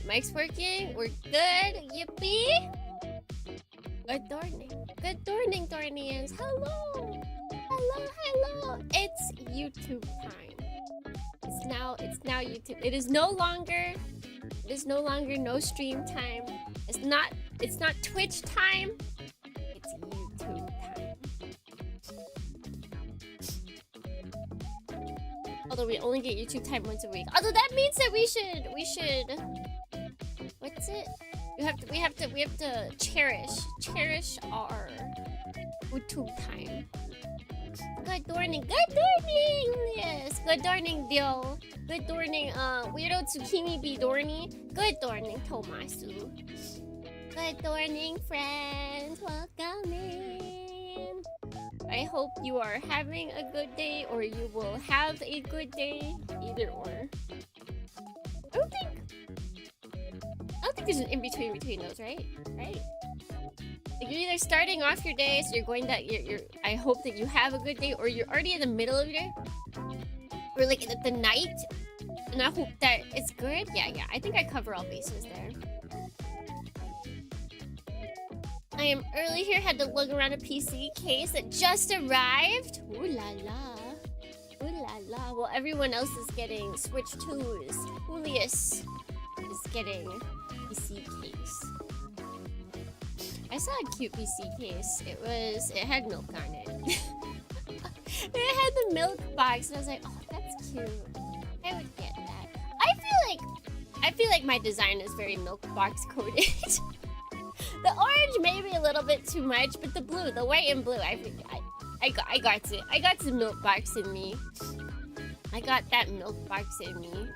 Mic's working. We're good. Yippee. Good morning. Good morning, Dornians. Hello. Hello. It's YouTube time. It's now YouTube. It is no longer no stream time. It's not Twitch time. It's YouTube time. Although we only get YouTube time once a week. Although that means that we should what's it? We have to cherish our YouTube time. Good morning. Yes. Good morning, Dio. Good morning, Weirdo Tsukimi B Dorny. Good morning, Tomasu. Good morning, friends. Welcome in. I hope you are having a good day, or you will have a good day. Either or. I don't think there's an in-between between those, right? Right? Like you're either starting off your day, so you're going that you're I hope that you have a good day, or you're already in the middle of your day. Or like at the night. And I hope that it's good. Yeah. I think I cover all bases there. I am early here, had to lug around a PC case that just arrived. Ooh la la. Ooh la la. Well, everyone else is getting Switch 2s. Julius is getting PC case. I saw a cute PC case. It had milk on it. It had the milk box, and I was like, oh, that's cute. I would get that. I feel like my design is very milk box coded. The orange maybe a little bit too much, but the blue, the white and blue, I got some milk box in me. I got that milk box in me.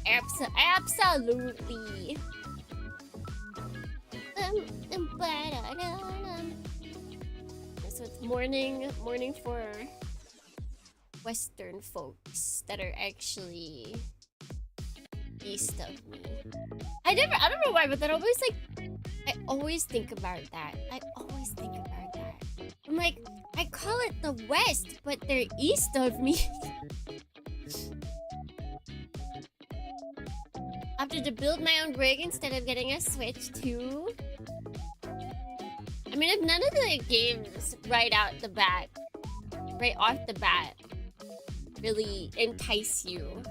Absolutely. So it's morning for Western folks that are actually east of me. I don't know why, but that always I always think about that. I'm like, I call it the West, but they're east of me. Opted to build my own rig instead of getting a Switch 2. I mean, if none of the games right off the bat, really entice you,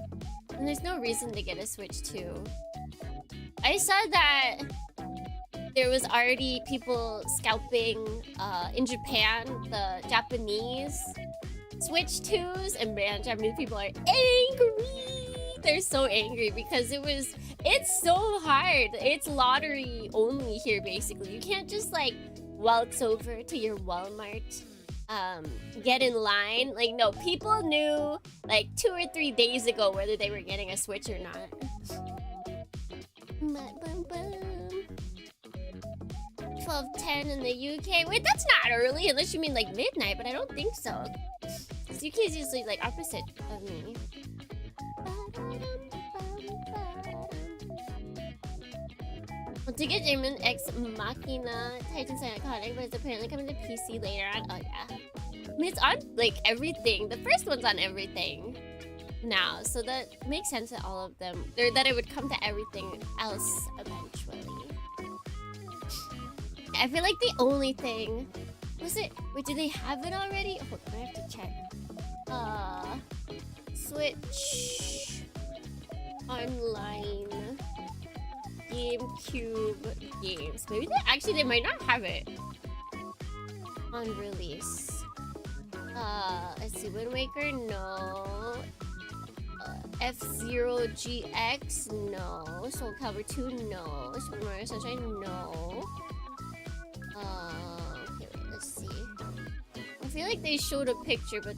then there's no reason to get a Switch 2. I saw that there was already people scalping in Japan the Japanese Switch 2s, and man, Japanese people are angry. They're so angry because it's so hard. It's lottery only here, basically. You can't just like waltz over to your Walmart, get in line. Like, no, people knew like 2 or 3 days ago whether they were getting a Switch or not. 12:10 in the UK. Wait, that's not early unless you mean like midnight, but I don't think so. Because UK is usually like opposite of me. Well, to get German Ex Machina Titan Psychotic, but it's apparently coming to PC later on. Oh yeah. I mean, it's on like everything. The first one's on everything now, so that makes sense that all of them, or that it would come to everything else eventually. I feel like the only thing was it. Wait, do they have it already? Hold on, I have to check. Switch Online GameCube games. Maybe they might not have it on release. Let's see. Wind Waker, no. F-Zero GX, no. Soul Calibur 2, no. Super Mario Sunshine, no. Okay, wait, let's see. I feel like they showed a picture, but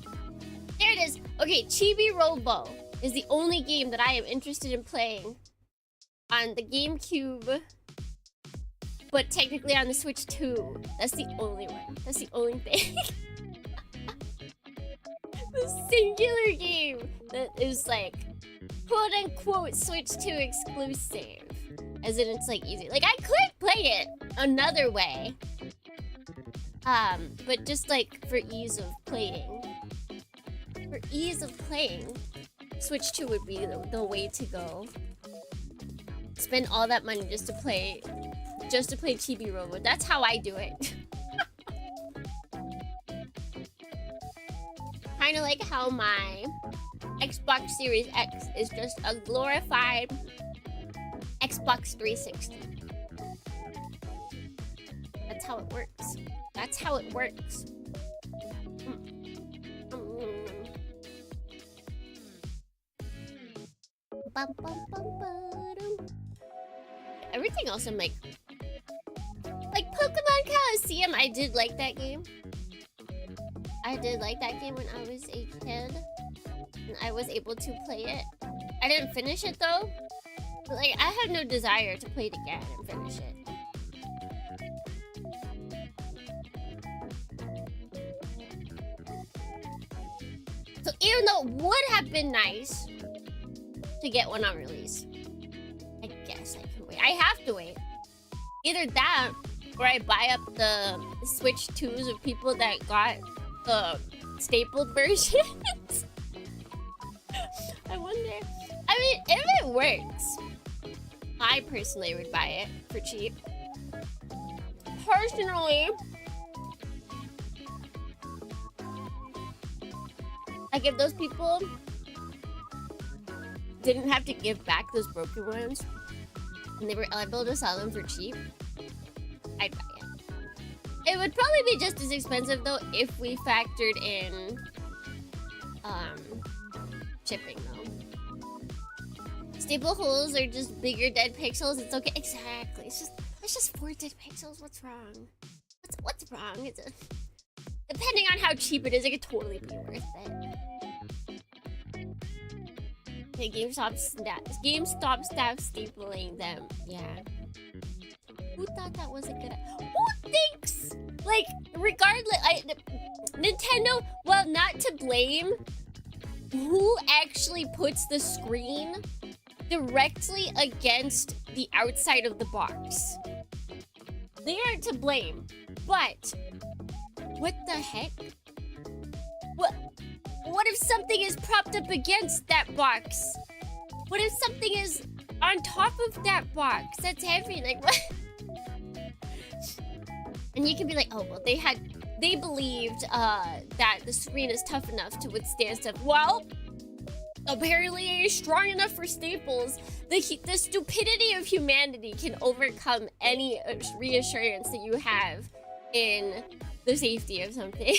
there it is. Okay, Chibi Robo is the only game that I am interested in playing on the GameCube, but technically on the Switch 2. That's the only one. That's the only thing. The singular game that is like quote-unquote Switch 2 exclusive. As in it's like easy. Like I could play it another way. But just like for ease of playing. Switch 2 would be the way to go. Spend all that money just to play Chibi Robo. That's how I do it. Kind of like how my Xbox Series X is just a glorified Xbox 360. That's how it works. That's how it works. Everything else I'm like Pokemon Coliseum, I did like that game. I did like that game when I was a kid. And I was able to play it. I didn't finish it though. But like, I have no desire to play it again and finish it. So even though it would have been nice to get one on release, I guess I can wait. I have to wait. Either that, or I buy up the Switch 2s of people that got the stapled versions. I wonder. I mean, if it works, I personally would buy it for cheap. Personally, like if those people didn't have to give back those broken ones and they were able to sell them for cheap, I'd buy it. It would probably be just as expensive though if we factored in shipping though. Staple holes are just bigger dead pixels. It's okay. Exactly. It's just 4 dead pixels. What's wrong? What's wrong? Depending on how cheap it is, it could totally be worth it. Okay, GameStop stop stapling them. Yeah. Who thought that was a good idea? Who thinks? Like, regardless, Nintendo, well, not to blame. Who actually puts the screen directly against the outside of the box? They aren't to blame, but what the heck? What if something is propped up against that box? What if something is on top of that box? That's heavy, like what? And you can be like, oh, well, they believed that the screen is tough enough to withstand stuff. Well, apparently it is strong enough for staples. The stupidity of humanity can overcome any reassurance that you have in the safety of something.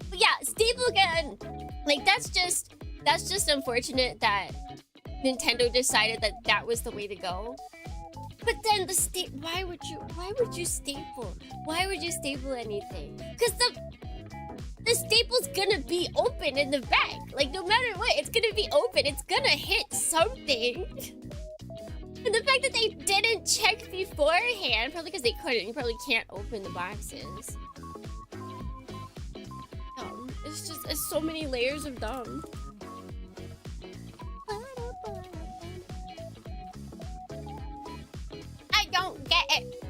But yeah, staple gun. Like that's just unfortunate that Nintendo decided that that was the way to go. But then why would you staple? Why would you staple anything? Because the staple's gonna be open in the back. Like no matter what, it's gonna be open. It's gonna hit something. And the fact that they didn't check beforehand, probably because they couldn't. You probably can't open the boxes. It's so many layers of dumb. I don't get it.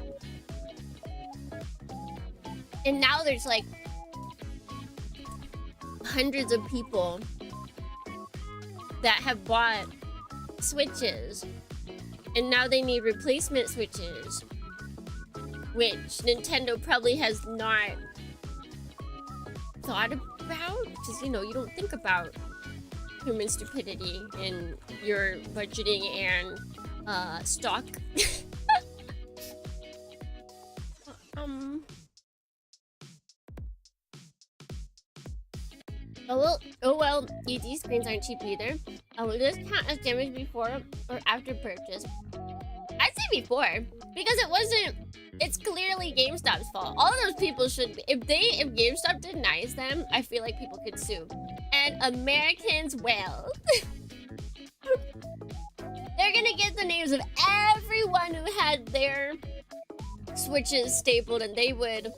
And now there's like hundreds of people that have bought Switches. And now they need replacement Switches. Which Nintendo probably has not thought about. Because, you know, you don't think about human stupidity in your budgeting and stock. Oh well, ED screens aren't cheap either. Will this count as damage before or after purchase? I'd say before, because it's clearly GameStop's fault. All of those people should be, if GameStop denies them, I feel like people could sue. And Americans will. They're gonna get the names of everyone who had their Switches stapled and they would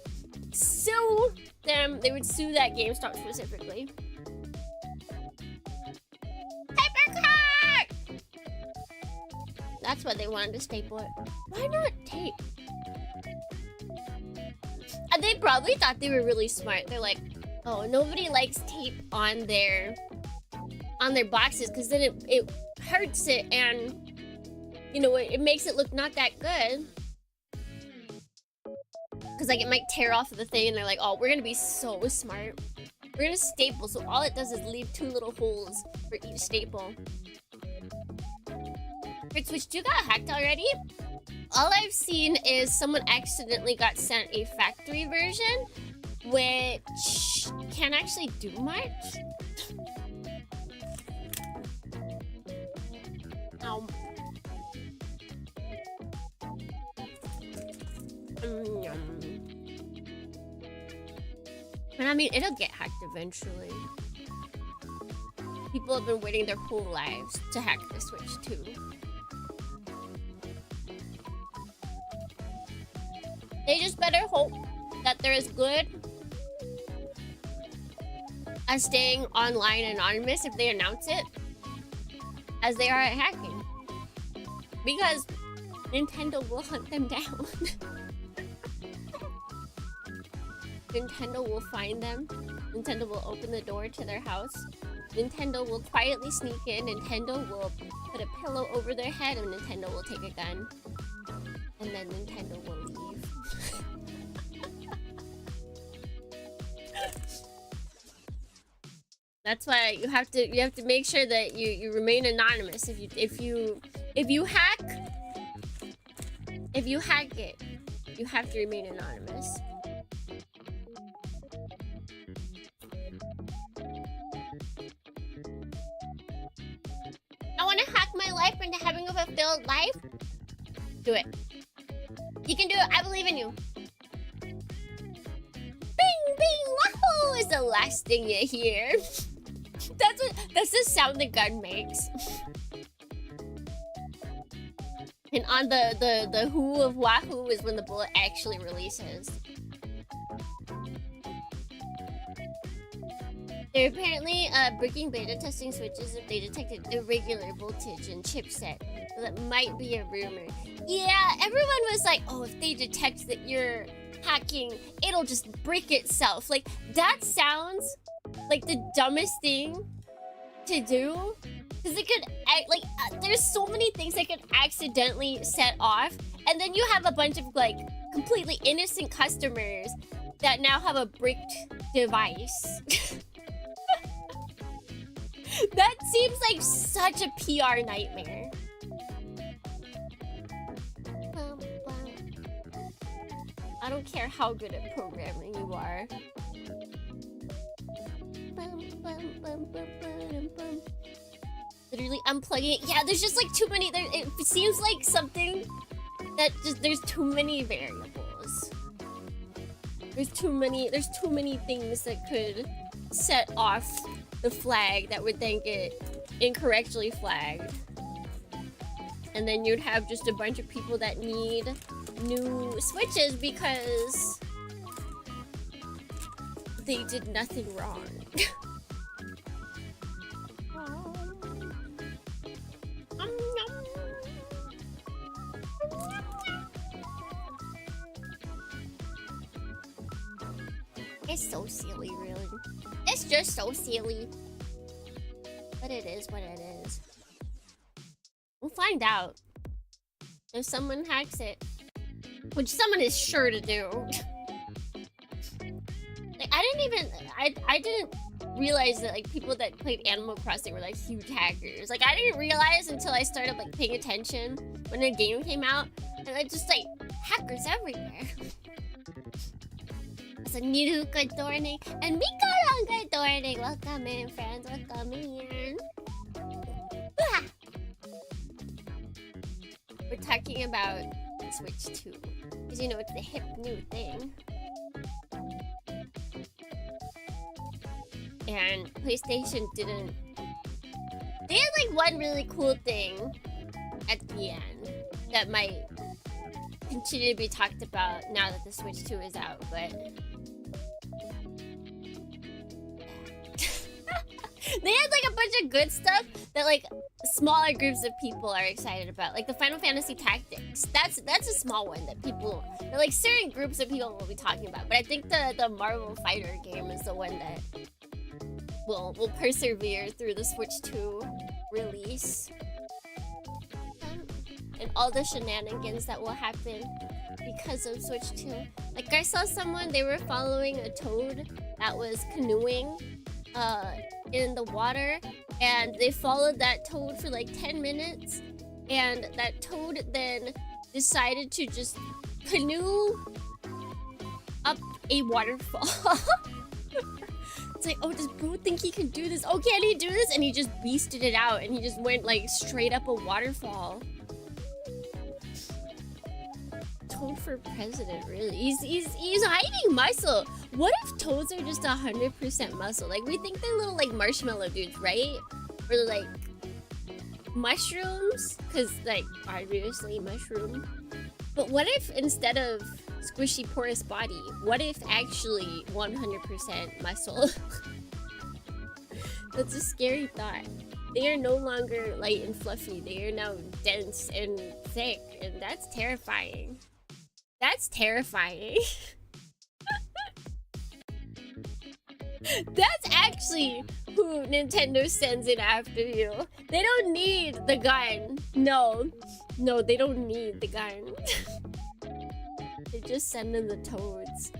sue them. They would sue that GameStop specifically. Hypercut! That's why they wanted to staple it. Why not tape? And they probably thought they were really smart. They're like, Oh, nobody likes tape on their boxes because then it hurts it and you know it makes it look not that good. Because like it might tear off of the thing and they're like, oh, we're gonna be so smart. We're gonna staple, so all it does is leave 2 little holes for each staple. Wait, Switch 2 got hacked already? All I've seen is someone accidentally got sent a factory version, which can't actually do much. And I mean, it'll get hacked eventually. People have been waiting their whole lives to hack the Switch 2. They just better hope that they're as good at staying online anonymous if they announce it as they are at hacking. Because Nintendo will hunt them down. Nintendo will find them. Nintendo will open the door to their house. Nintendo will quietly sneak in. Nintendo will put a pillow over their head and Nintendo will take a gun. And then Nintendo will leave. That's why you have to make sure that you remain anonymous. If you hack it, you have to remain anonymous. I want to hack my life into having a fulfilled life. Do it. You can do it. I believe in you. Bing, bing, wahoo is the last thing you hear. That's the sound the gun makes. And on the whoo of wahoo is when the bullet actually releases. They're apparently breaking beta testing switches if they detected irregular voltage in chipset. So that might be a rumor. Yeah, everyone was like, oh, if they detect that you're hacking, it'll just break itself. Like, that sounds like the dumbest thing to do. Because it could, like, there's so many things that could accidentally set off. And then you have a bunch of, like, completely innocent customers that now have a bricked device. That seems like such a PR nightmare. I don't care how good at programming you are. Literally unplugging it. Yeah, there's just like too many. It seems like something that just there's too many variables. There's too many things that could set off the flag that would then get incorrectly flagged. And then you'd have just a bunch of people that need new switches because they did nothing wrong. It's so silly, really. It's just so silly. But it is what it is. We'll find out if someone hacks it. Which someone is sure to do. Like, I didn't realize that like people that played Animal Crossing were like huge hackers. Like, I didn't realize until I started like paying attention when the game came out. And I just like, hackers everywhere. It's a new good morning. And Miko on good morning. Welcome in, friends. Welcome in. Ah. We're talking about Switch 2. Because you know, it's the hip new thing. And PlayStation didn't... They had like one really cool thing at the end that might continue to be talked about now that the Switch 2 is out, but... They had like a bunch of good stuff that like smaller groups of people are excited about, like the Final Fantasy Tactics. That's a small one that people, that like certain groups of people will be talking about. But I think the Marvel Fighter game is the one that will persevere through the Switch 2 release. And all the shenanigans that will happen because of Switch 2. Like I saw someone, they were following a toad that was canoeing in the water, and they followed that toad for like 10 minutes, and that toad then decided to just canoe up a waterfall. It's like, oh, does bro think he can do this? Oh, can he do this? And he just beasted it out, and he just went like straight up a waterfall. Toad for president, really? He's hiding muscle. What if toads are just 100% muscle? Like, we think they're little like marshmallow dudes, right? Or like mushrooms, because like obviously mushroom. But what if instead of squishy porous body, what if actually 100% muscle? That's a scary thought. They are no longer light and fluffy. They are now dense and thick, and that's terrifying. That's terrifying. That's actually who Nintendo sends in after you. They don't need the gun. No, they don't need the gun. They just send in the toads.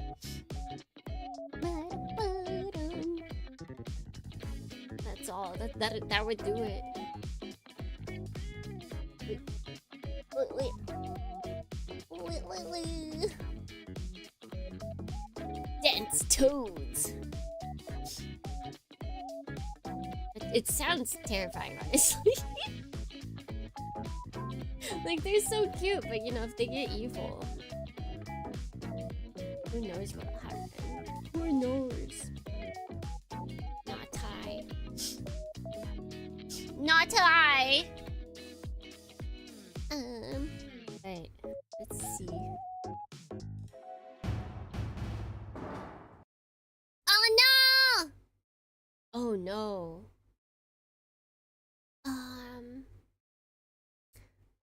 That's all. That would do it. Wait. Dense toads. It sounds terrifying, honestly. Like, they're so cute, but you know, if they get evil, who knows what'll happen? Who knows? Not I. Right. Let's see. Oh no! Oh no.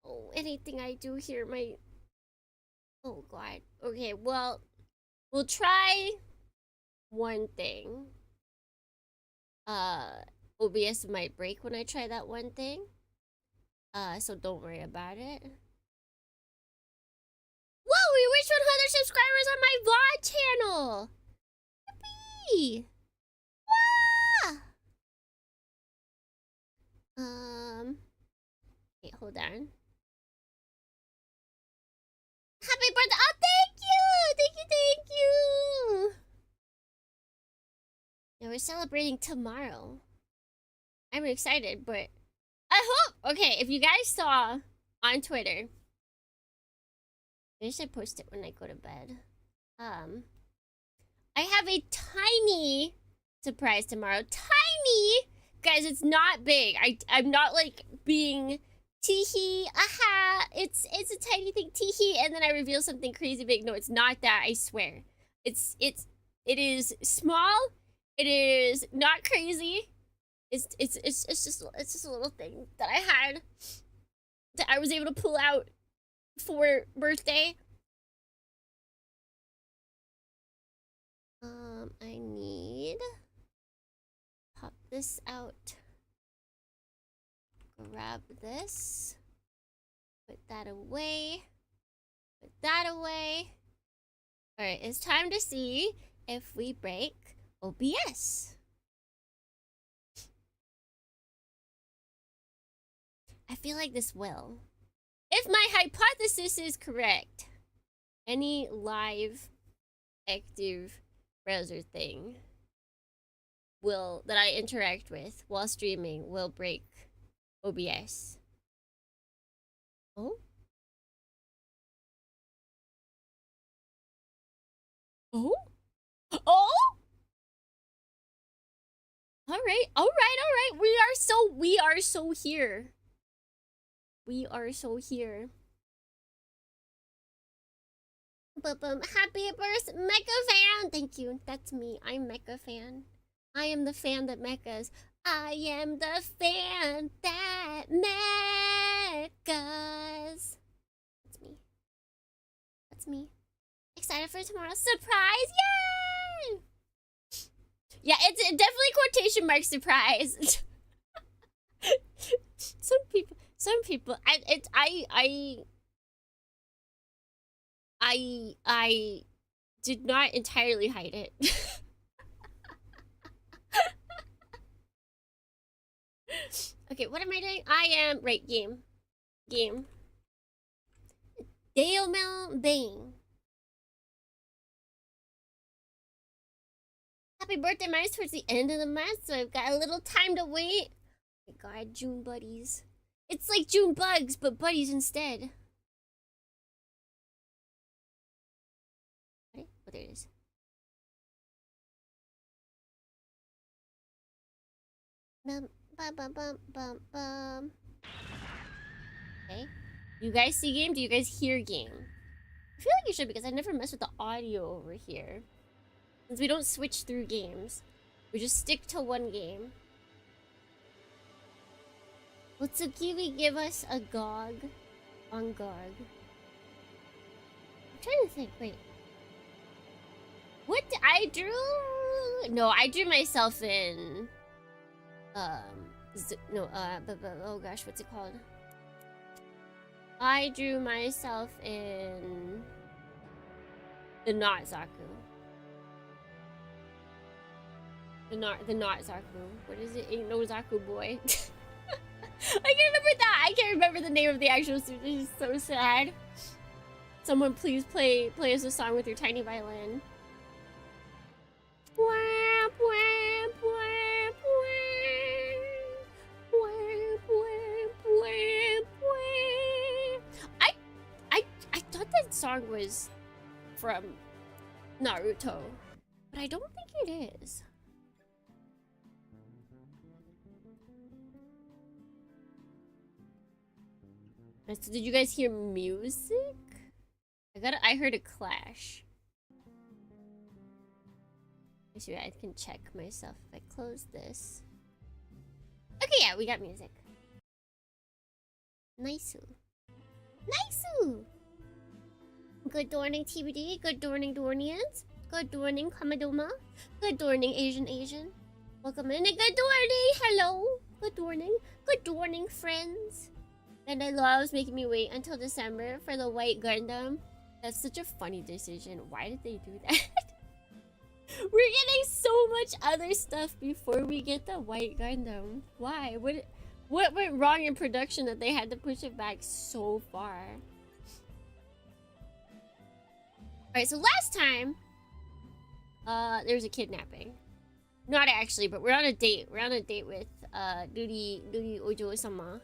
Oh, anything I do here might. Oh god. Okay, well, we'll try one thing. OBS might break when I try that one thing. So don't worry about it. Whoa, we reached 100 subscribers on my VOD channel! Yippee! Wow! Wait, hold on. Happy birthday! Oh, thank you! Thank you! Yeah, we're celebrating tomorrow. I'm excited, but I hope. Okay, if you guys saw on Twitter, maybe I should post it when I go to bed. I have a tiny surprise tomorrow. Tiny, guys. It's not big. I'm not like being teehee. Aha! It's a tiny thing. Teehee, and then I reveal something crazy big. No, it's not that. I swear. It is small. It is not crazy. It's just a little thing that I had that I was able to pull out for birthday. I need pop this out. Grab this. Put that away. Put that away. Alright, it's time to see if we break OBS. I feel like this will. If my hypothesis is correct, any live active browser thing that I interact with while streaming will break OBS. Oh? Oh? Oh? All right. We are so here. We are so here. Happy birthday, Mecha fan! Thank you. That's me. I'm Mecha fan. I am the fan that mechas. I am the fan that megas. That's me. That's me. Excited for tomorrow's surprise! Yay! Yeah, it's definitely quotation mark surprise. Some people, I did not entirely hide it. Okay, what am I doing? I am right game. Demonbane. Happy birthday, mine's towards the end of the month, so I've got a little time to wait. Oh my god, June buddies. It's like June bugs, but buddies instead. What? Oh, there it is. Bum, bum, bum, bum, bum, bum. Okay. You guys see game? Do you guys hear game? I feel like you should because I never mess with the audio over here. Since we don't switch through games. We just stick to one game. Will Tsukiwi give us a GOG? On GOG. I'm trying to think, wait. What I drew? No, I drew myself in... oh gosh, what's it called? I drew myself in... the not Zaku. The not Zaku. What is it? Ain't no Zaku boy. I can't remember that. I can't remember the name of the actual suit. This is so sad. Someone please play us a song with your tiny violin. Wham, wham, wham, wham. Wham, wham, wham. I thought that song was from Naruto, but I don't think it is. So did you guys hear music? I heard a clash. Let's see, I can check myself if I close this. Okay, yeah, we got music. Nice. Good morning, TBD. Good morning, Dornians. Good morning, Kamadoma. Good morning, Asian. Welcome in and good morning. Hello. Good morning. Good morning, friends. And I loves making me wait until December for the White Gundam. That's such a funny decision. Why did they do that? We're getting so much other stuff before we get the White Gundam. Why? What went wrong in production that they had to push it back so far? Alright, so last time, there was a kidnapping. Not actually, but we're on a date. We're on a date with, Ruri Ojo-sama.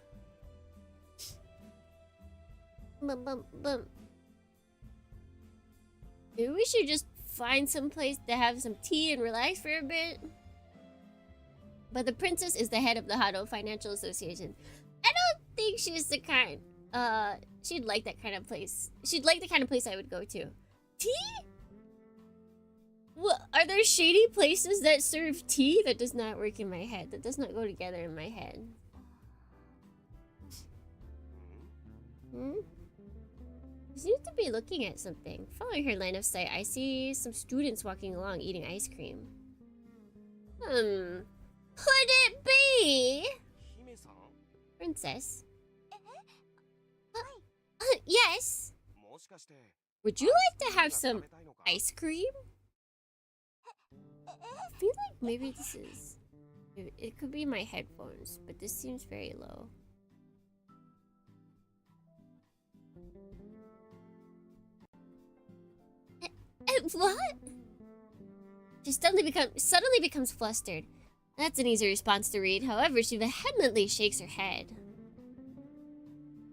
Maybe we should just find some place to have some tea and relax for a bit. But the princess is the head of the Hado Financial Association. I don't think she's the kind. She'd like that kind of place. She'd like the kind of place I would go to. Tea? What? Are there shady places that serve tea? That does not work in my head. That does not go together in my head. She seems to be looking at something. Following her line of sight, I see some students walking along eating ice cream. Could it be? Princess? Yes? Would you like to have some ice cream? I feel like maybe this is... It could be my headphones, but this seems very low. What? She suddenly becomes flustered. That's an easy response to read. However, she vehemently shakes her head.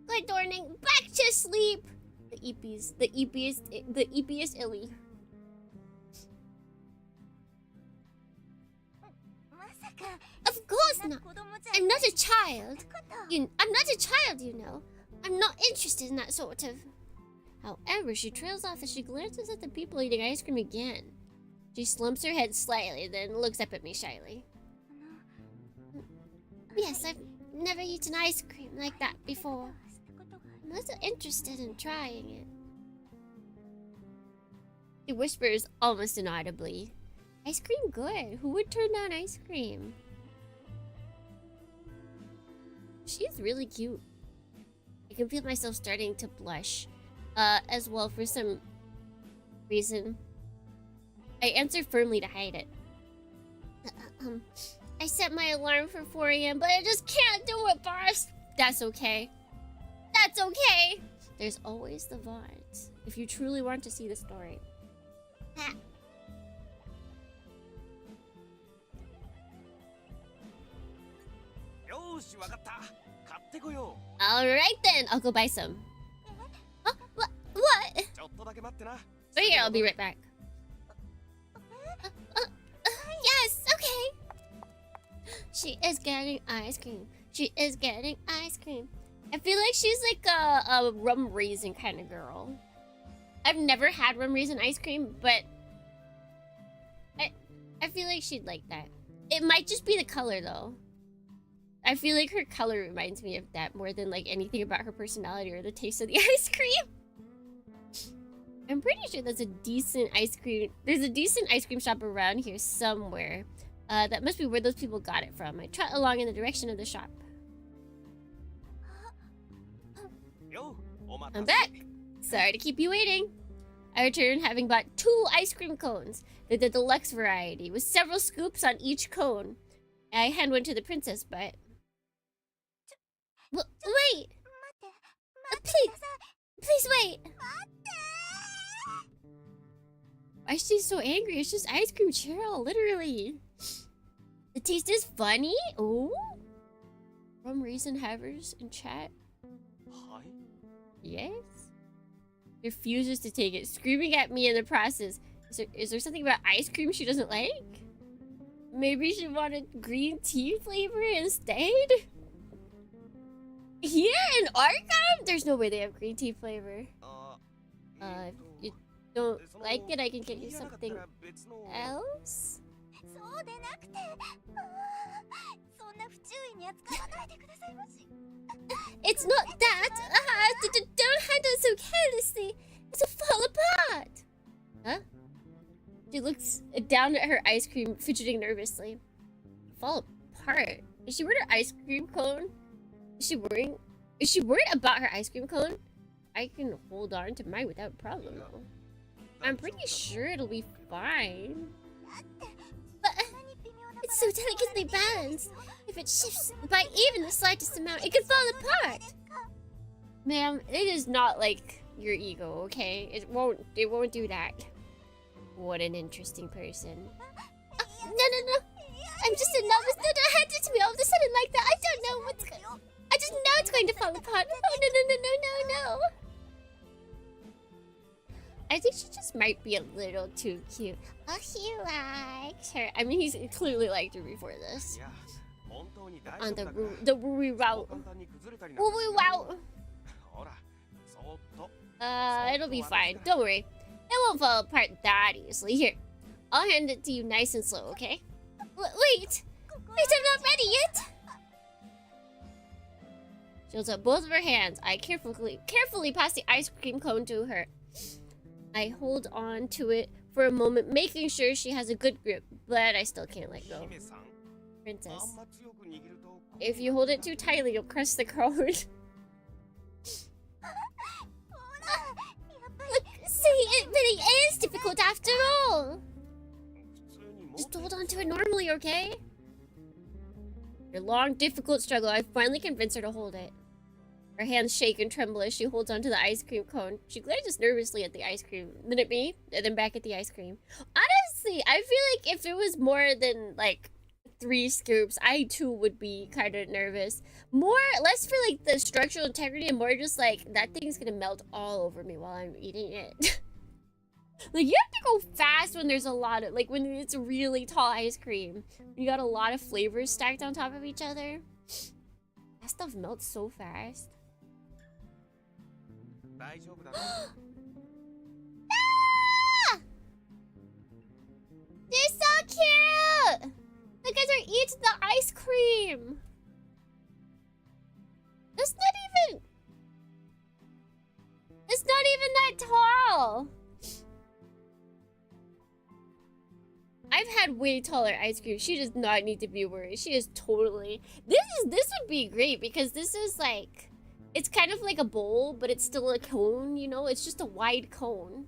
Good morning. Back to sleep. The eepiest illy. Of course not. I'm not a child. I'm not a child, you know. I'm not interested in that sort of... However, she trails off as she glances at the people eating ice cream again. She slumps her head slightly, then looks up at me shyly. Yes, I've never eaten ice cream like that before. I'm also interested in trying it. He whispers almost inaudibly. Ice cream good. Who would turn down ice cream? She's really cute. I can feel myself starting to blush. As well for some reason. I answer firmly to hide it. I set my alarm for 4 a.m. but I just can't do it, boss. That's okay. That's okay. There's always the VODs. If you truly want to see the story. Alright then, I'll go buy some. Oh, what? Wait here, I'll be right back. Yes, okay. She is getting ice cream. She is getting ice cream. I feel like she's like a rum raisin kind of girl. I've never had rum raisin ice cream, but I feel like she'd like that. It might just be the color though. I feel like her color reminds me of that more than like anything about her personality or the taste of the ice cream. I'm pretty sure there's a decent ice cream. There's a decent ice cream shop around here somewhere. That must be where those people got it from. I trot along in the direction of the shop. I'm back. Sorry to keep you waiting. I returned having bought 2 ice cream cones. They're the deluxe variety with several scoops on each cone. I hand one to the princess, but... Wait! Please wait! Why is she so angry? It's just ice cream, chill, literally. The taste is funny? Ooh? Rum raisin havers in chat? Yes? Refuses to take it, screaming at me in the process. Is there something about ice cream she doesn't like? Maybe she wanted green tea flavor instead? Here in Arkham? There's no way they have green tea flavor. If you don't like it, I can get you something else? It's not that! Don't handle it so carelessly! It'll fall apart! Huh? She looks down at her ice cream, fidgeting nervously. Fall apart? Is she wearing her ice cream cone? Is she worried about her ice cream cone? I can hold on to mine without problem though. I'm pretty sure it'll be fine. But it's so delicately balanced. If it shifts by even the slightest amount, it could fall apart. Ma'am, it is not like your ego, okay? It won't do that. What an interesting person. No. I'm just a novice. Don't hand it to me all of a sudden like that. I don't know what's going. I just know it's going to fall apart. Oh, no. I think she just might be a little too cute. Oh, he likes her. I mean, he's clearly liked her before this. On the Rui Route. It'll be fine. Don't worry. It won't fall apart that easily. Here, I'll hand it to you nice and slow, okay? Wait, I'm not ready yet. She holds up both of her hands. I carefully pass the ice cream cone to her. I hold on to it for a moment, making sure she has a good grip, but I still can't let go. Princess, if you hold it too tightly, you'll crush the cone. See, it really is difficult after all. Just hold on to it normally, okay? Your long, difficult struggle, I finally convinced her to hold it. Her hands shake and tremble as she holds onto the ice cream cone. She glances nervously at the ice cream, then at me, and then back at the ice cream. Honestly, I feel like if it was more than, like, 3 scoops, I too would be kind of nervous. Less for, like, the structural integrity and more just, like, that thing's gonna melt all over me while I'm eating it. Like, you have to go fast when there's a lot of, like, when it's really tall ice cream. You got a lot of flavors stacked on top of each other. That stuff melts so fast. Ah! They're so cute! Look at her eat the ice cream! tall. I've had way taller ice cream. She does not need to be worried. She is totally... This would be great because this is like... It's kind of like a bowl, but it's still a cone, you know? It's just a wide cone.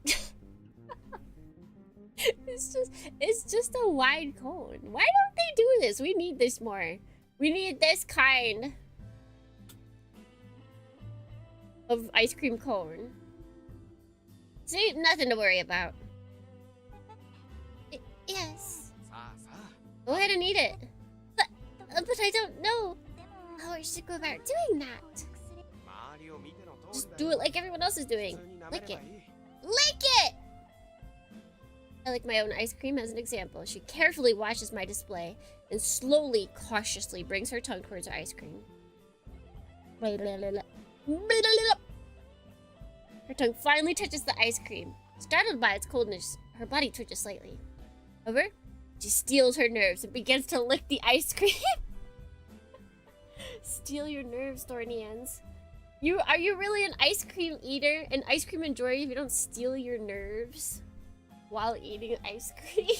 It's just a wide cone. Why don't they do this? We need this more. We need this kind of ice cream cone. See, nothing to worry about. Yes. Go ahead and eat it. But I don't know how I should go about doing that. Just do it like everyone else is doing. Lick it. Lick it! I lick my own ice cream as an example. She carefully washes my display and slowly, cautiously brings her tongue towards her ice cream. Her tongue finally touches the ice cream. Startled by its coldness, her body twitches slightly. However, she steels her nerves and begins to lick the ice cream. Steal your nerves, Thornians. Are you really an ice cream eater? An ice cream enjoyer if you don't steal your nerves while eating ice cream?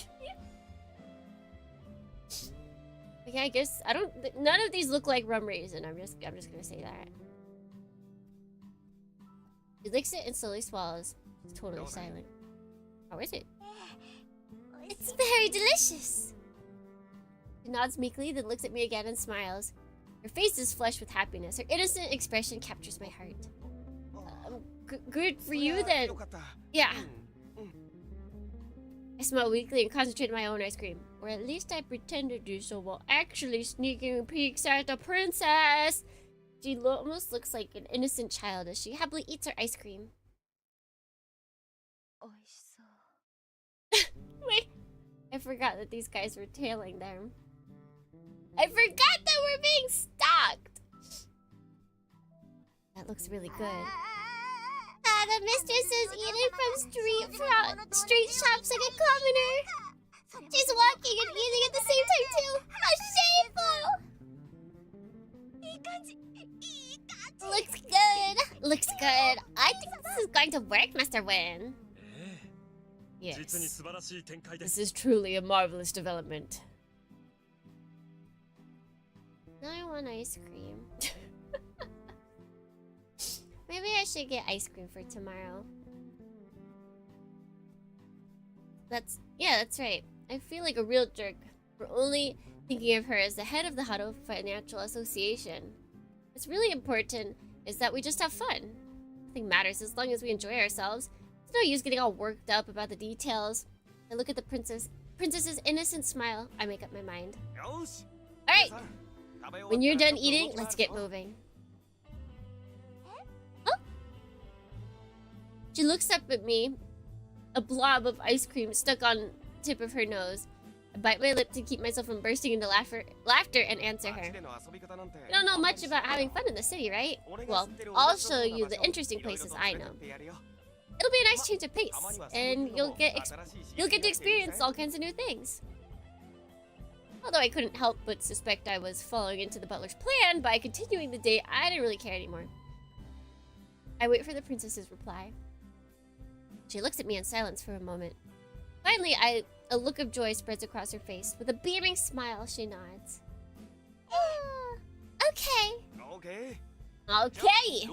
Okay, I guess none of these look like rum raisin. I'm just gonna say that. She licks it and slowly swallows. It's totally silent. How is it? It's very delicious. She nods meekly, then looks at me again and smiles. Her face is flushed with happiness. Her innocent expression captures my heart. Good for you then. Yeah. I smile weakly and concentrate on my own ice cream. Or at least I pretend to do so while actually sneaking peeks at the princess. She almost looks like an innocent child as she happily eats her ice cream. Wait, I forgot that these guys were tailing them. I forgot that we're being stalked! That looks really good. The mistress is eating from street shops like a commoner. She's walking and eating at the same time too. How shameful! Looks good. Looks good. I think this is going to work, Mr. Win. Yes. This is truly a marvelous development. Now I want ice cream. Maybe I should get ice cream for tomorrow. That's right. I feel like a real jerk for only thinking of her as the head of the Hado Financial Association. What's really important is that we just have fun. Nothing matters as long as we enjoy ourselves. It's no use getting all worked up about the details. I look at the princess's innocent smile. I make up my mind. Alright! When you're done eating, let's get moving. Oh! She looks up at me, a blob of ice cream stuck on the tip of her nose. I bite my lip to keep myself from bursting into laughter and answer her. You don't know much about having fun in the city, right? Well, I'll show you the interesting places I know. It'll be a nice change of pace, and you'll get to experience all kinds of new things. Although I couldn't help but suspect I was following into the butler's plan by continuing the date, I didn't really care anymore. I wait for the princess's reply. She looks at me in silence for a moment. Finally, a look of joy spreads across her face. With a beaming smile, she nods. Okay. Okay.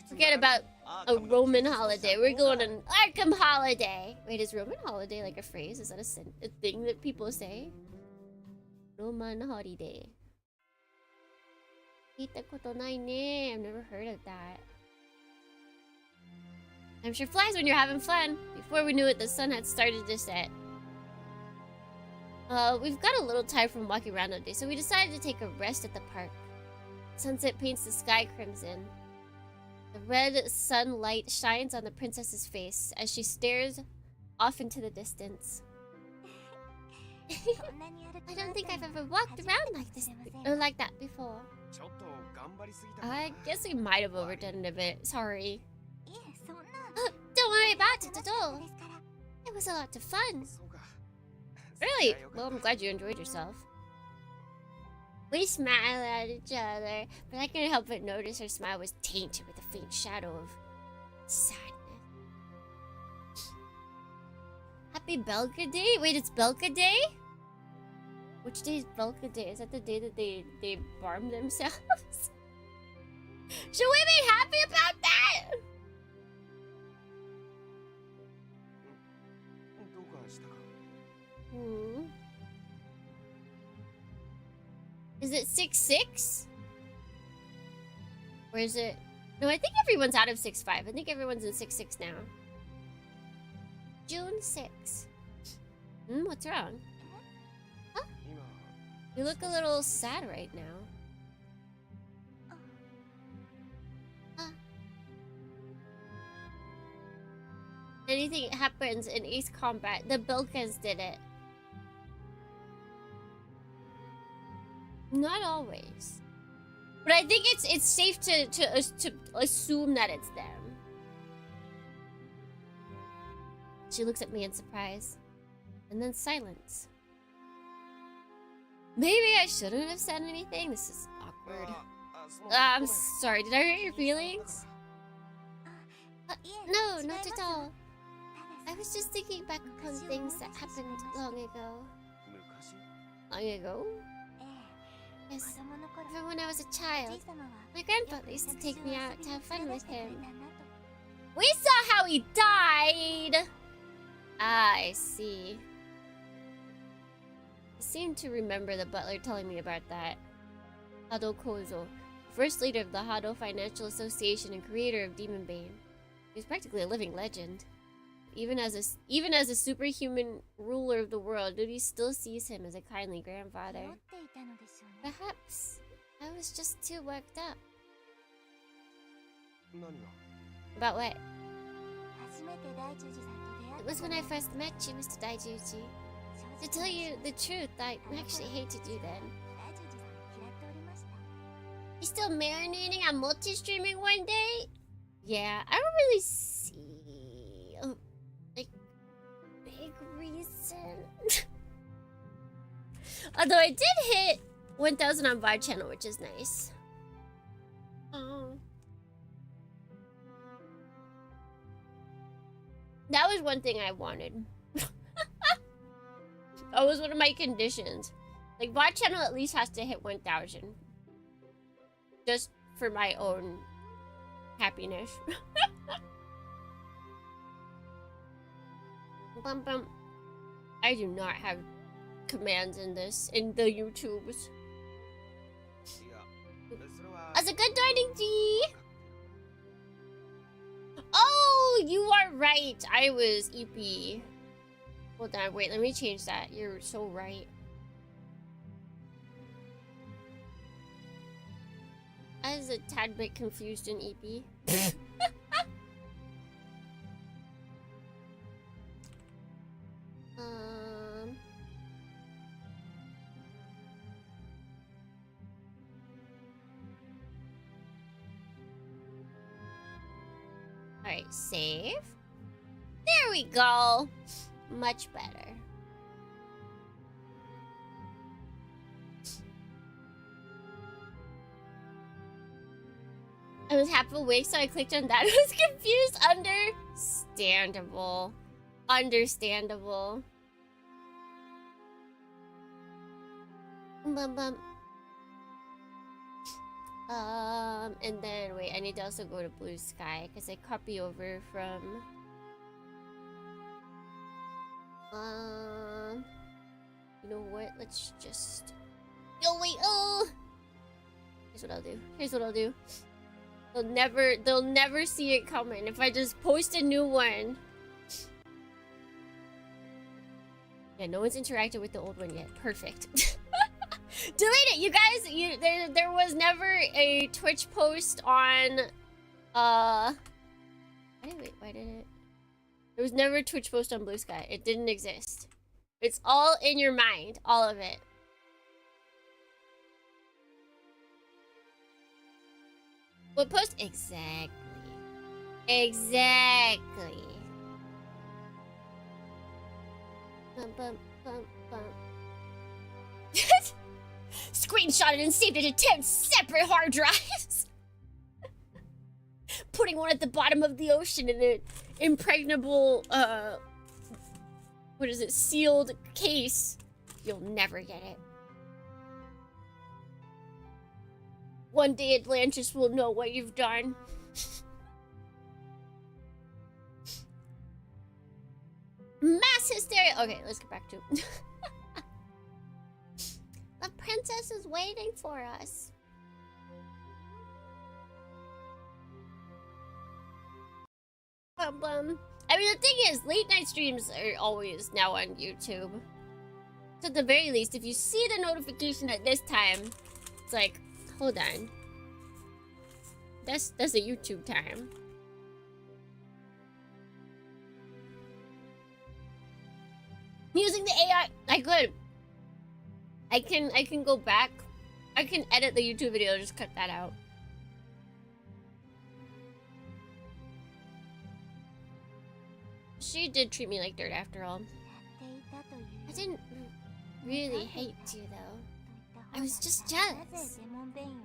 Forget about a Roman holiday. We're going on an Arkham holiday. Wait, is Roman holiday like a phrase? Is that a thing that people say? Roman holiday. I've never heard of that. Time sure flies when you're having fun. Before we knew it, the sun had started to set. We've got a little time from walking around all day, so we decided to take a rest at the park. Sunset paints the sky crimson. The red sunlight shines on the princess's face as she stares off into the distance. I don't think I've ever walked around like this or like that before. I guess we might have overdone it a bit. Sorry. Don't worry about it at all. It was a lot of fun. Really? Well, I'm glad you enjoyed yourself. We smiled at each other, but I couldn't help but notice her smile was tainted with a faint shadow of sadness. Happy Belka Day? Wait, it's Belka Day? Which day is Belka Day? Is that the day that they barm themselves? Should we be happy about that? Hmm. Is it 6-6? Or is it... No, I think everyone's out of 6-5. I think everyone's in 6-6 now. June 6. What's wrong? Huh? You look a little sad right now. Anything happens in Ace Combat, the Bilkas did it. Not always. But I think it's safe to assume that it's them. She looks at me in surprise. And then silence. Maybe I shouldn't have said anything. This is awkward. I'm sorry. Did I hurt your feelings? No, not at all. I was just thinking back upon things that happened long ago. Long ago? Yes, even when I was a child. My grandfather used to take me out to have fun with him. We saw how he died! Ah, I see. I seem to remember the butler telling me about that. Hado Kozo, first leader of the Hado Financial Association and creator of Demonbane. He was practically a living legend. Even as a superhuman ruler of the world, Rudy still sees him as a kindly grandfather. Perhaps I was just too worked up. About what? It was when I first met you, Mr. Daijuji. To tell you the truth, I actually hated you then. You still marinating on multi-streaming one day? Yeah, I don't really see like big reason. Although I did hit 1,000 on VOD channel, which is nice. That was one thing I wanted. That was one of my conditions. Like, VOD channel at least has to hit 1,000. Just for my own happiness. Bum bum. I do not have commands in the YouTubes. As a good darning G. Oh, you are right. I was EP. Hold on, wait, let me change that. You're so right. I was a tad bit confused in EP. Alright, save. There we go. Much better. I was half awake, so I clicked on that. I was confused. Understandable. Understandable. Bum bum. And then wait, I need to also go to Blue Sky because I copy over from you know what? Let's just here's what I'll do. Here's what I'll do. They'll never see it coming if I just post a new one. Yeah, no one's interacted with the old one yet. Perfect. Delete it, you guys. There was never a Twitch post on why did it? There was never a Twitch post on Blue Sky. It didn't exist. It's all in your mind, all of it. What post? Exactly. Exactly. Bum, bum, bum, bum. Screenshotted and saved it to 10 separate hard drives. Putting one at the bottom of the ocean in an impregnable what is it, sealed case, you'll never get it. One day Atlantis will know what you've done. Mass hysteria. Okay, let's get back to it. The princess is waiting for us. Bum. I mean, the thing is, late night streams are always now on YouTube. So at the very least, if you see the notification at this time, it's like, hold on. That's a YouTube time. Using the AI, I could. I can go back. I can edit the YouTube video, just cut that out. She did treat me like dirt after all. I didn't really hate you though. I was just jealous.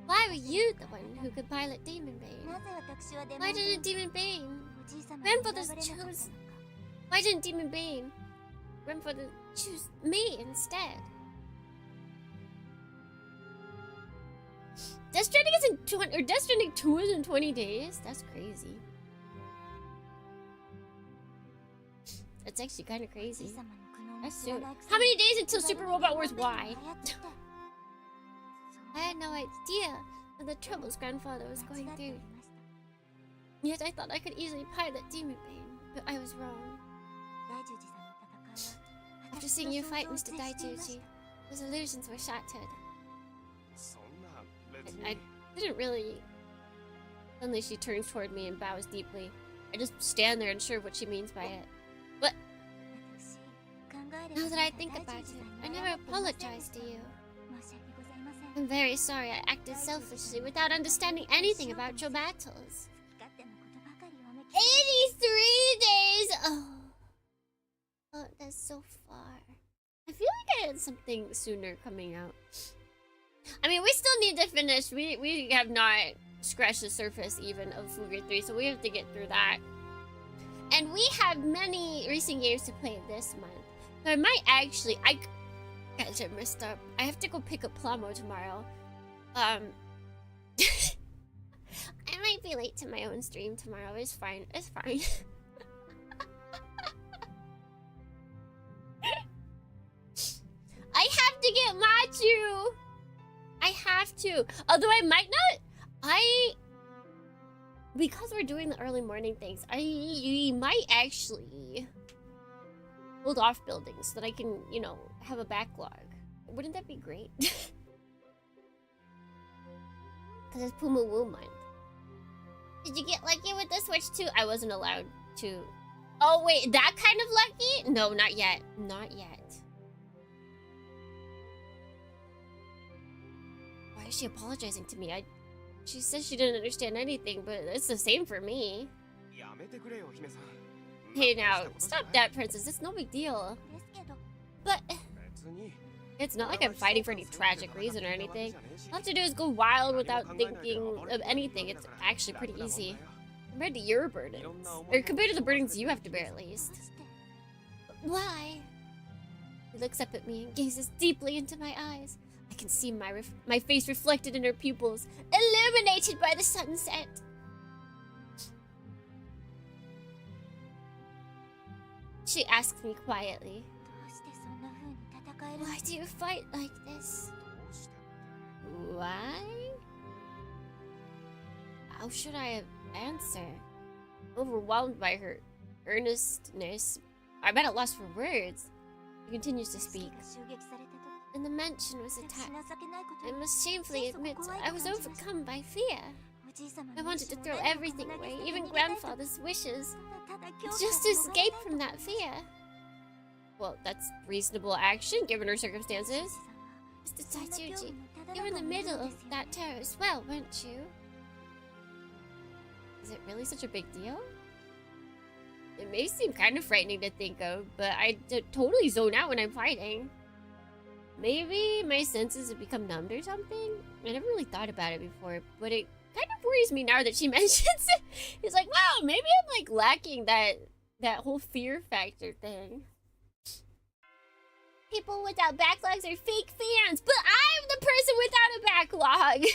Why were you the one who could pilot Demonbane? Why didn't Demonbane? Grandfather's chose. Why didn't Demonbane? Grandfather choose me instead. Death Stranding is in 20, or Death Stranding 2 is in 20 days? That's crazy. That's actually kind of crazy. That's soon. How many days until Super Robot Wars Y? I had no idea of the troubles grandfather was going through. Yet I thought I could easily pilot Demonbane, but I was wrong. After seeing you fight Mr. Daijuji, those illusions were shattered. I didn't really... Suddenly she turns toward me and bows deeply. I just stand there unsure what she means by it. But now that I think about it, I never apologized to you. I'm very sorry I acted selfishly without understanding anything about your battles. 83 days! Oh, that's so far. I feel like I had something sooner coming out. I mean, we still need to finish. We have not scratched the surface even of Fugger 3, so we have to get through that. And we have many racing games to play this month. So I might actually... Guys, I messed up. I have to go pick up Plamo tomorrow. I might be late to my own stream tomorrow. It's fine. It's fine. I have to get Machu! I have to. Although I might not... Because we're doing the early morning things, I might actually hold off building so that I can, you know, have a backlog. Wouldn't that be great? Because it's Puma Woo month. Did you get lucky with the Switch too? I wasn't allowed to. Oh wait, that kind of lucky? No, not yet. Not yet. Why is she apologizing to me? She says she didn't understand anything, but it's the same for me. Hey now, stop that, princess. It's no big deal. But it's not like I'm fighting for any tragic reason or anything. All I have to do is go wild without thinking of anything. It's actually pretty easy. Compared to your burdens. Or compared to the burdens you have to bear, at least. But why? He looks up at me and gazes deeply into my eyes. I can see my face reflected in her pupils, illuminated by the sunset. She asks me quietly, why do you fight like this? Why? How should I answer? Overwhelmed by her earnestness, I'm at a loss for words. He continues to speak. When the mansion was attacked, I must shamefully admit I was overcome by fear. I wanted to throw everything away, even grandfather's wishes, just to escape from that fear. Well, that's reasonable action, given her circumstances. Mr. Taijuji, you were in the middle of that terror as well, weren't you? Is it really such a big deal? It may seem kind of frightening to think of, but I totally zone out when I'm fighting. Maybe my senses have become numbed or something? I never really thought about it before, but it kind of worries me now that she mentions it. It's like, wow, maybe I'm like lacking that whole fear factor thing. People without backlogs are fake fans, but I'm the person without a backlog.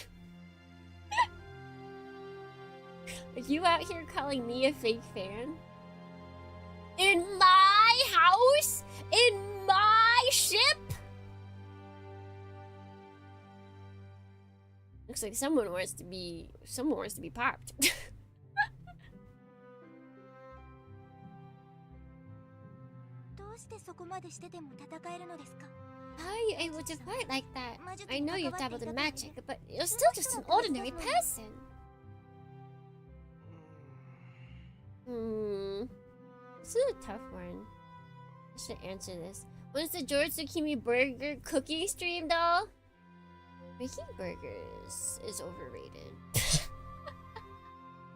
Are you out here calling me a fake fan? In my house? In my ship? Looks like someone wants to be popped. How are you able to fight like that? I know you've dabbled in magic, but you're still just an ordinary person. This is a tough one. I should answer this. When's the George Zucchini Burger cookie stream, though? Making burgers is overrated.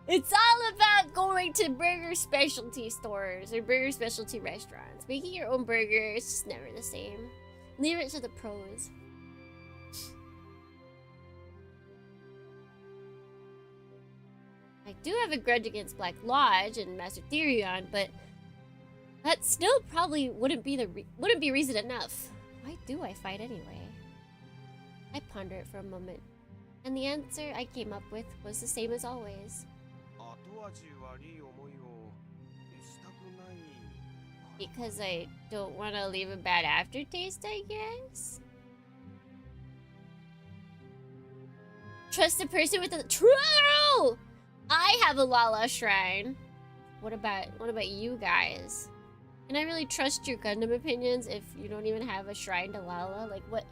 It's all about going to burger specialty stores or burger specialty restaurants. Making your own burger is just never the same. Leave it to the pros. I do have a grudge against Black Lodge and Master Therion, but that still probably wouldn't be reason enough. Why do I fight anyway? I ponder it for a moment, and the answer I came up with was the same as always. Because I don't want to leave a bad aftertaste, I guess? Trust a person with a— True! I have a Lala shrine. What about you guys? Can I really trust your Gundam opinions if you don't even have a shrine to Lala? Like, what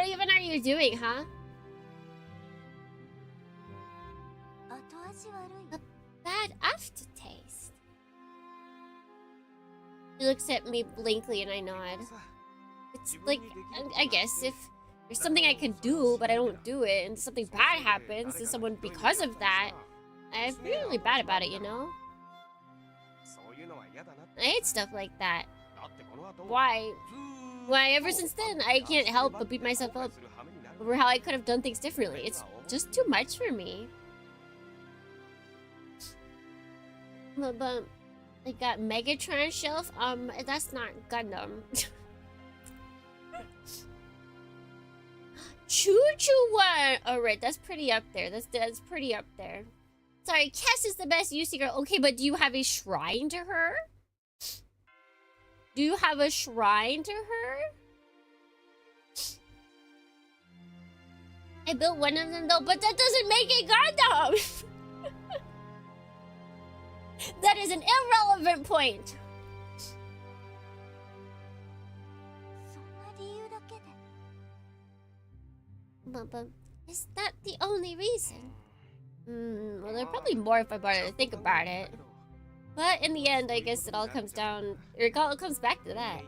even are you doing, huh? A bad aftertaste. He looks at me blankly and I nod. It's like, I guess if there's something I can do, but I don't do it, and something bad happens to someone because of that, I feel really bad about it, you know? I hate stuff like that. Why, ever since then, I can't help but beat myself up over how I could have done things differently. It's just too much for me. But I got Megatron shelf. That's not Gundam. Choo-choo one. Alright, that's pretty up there. That's pretty up there. Sorry, Cass is the best UC girl. Okay, but do you have a shrine to her? Do you have a shrine to her? I built one of them though, but that doesn't make it Gundam! That is an irrelevant point. But is that the only reason? Well, there are probably more if I bother to think about it. But in the end, I guess it all comes down, or it all comes back to that.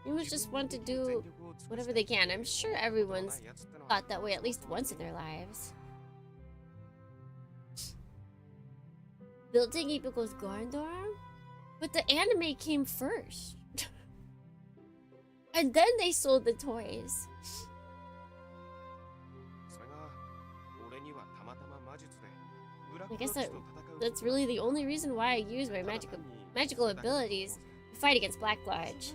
Humans just want to do whatever they can. I'm sure everyone's thought that way at least once in their lives. Building equals Gundam? But the anime came first. And then they sold the toys. I guess that's really the only reason why I use my magical abilities to fight against Black Lodge.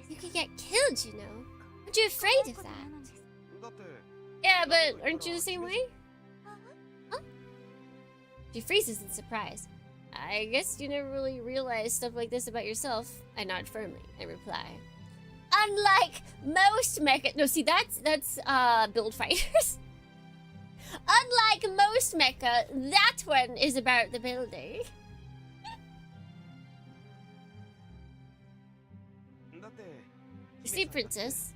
You could get killed, you know. Aren't you afraid of that? Yeah, but aren't you the same way? Huh? She freezes in surprise. I guess you never really realized stuff like this about yourself. I nod firmly. I reply. Unlike most mecha— No, see, that's build fighters. Unlike most mecha, that one is about the building. You see, Princess,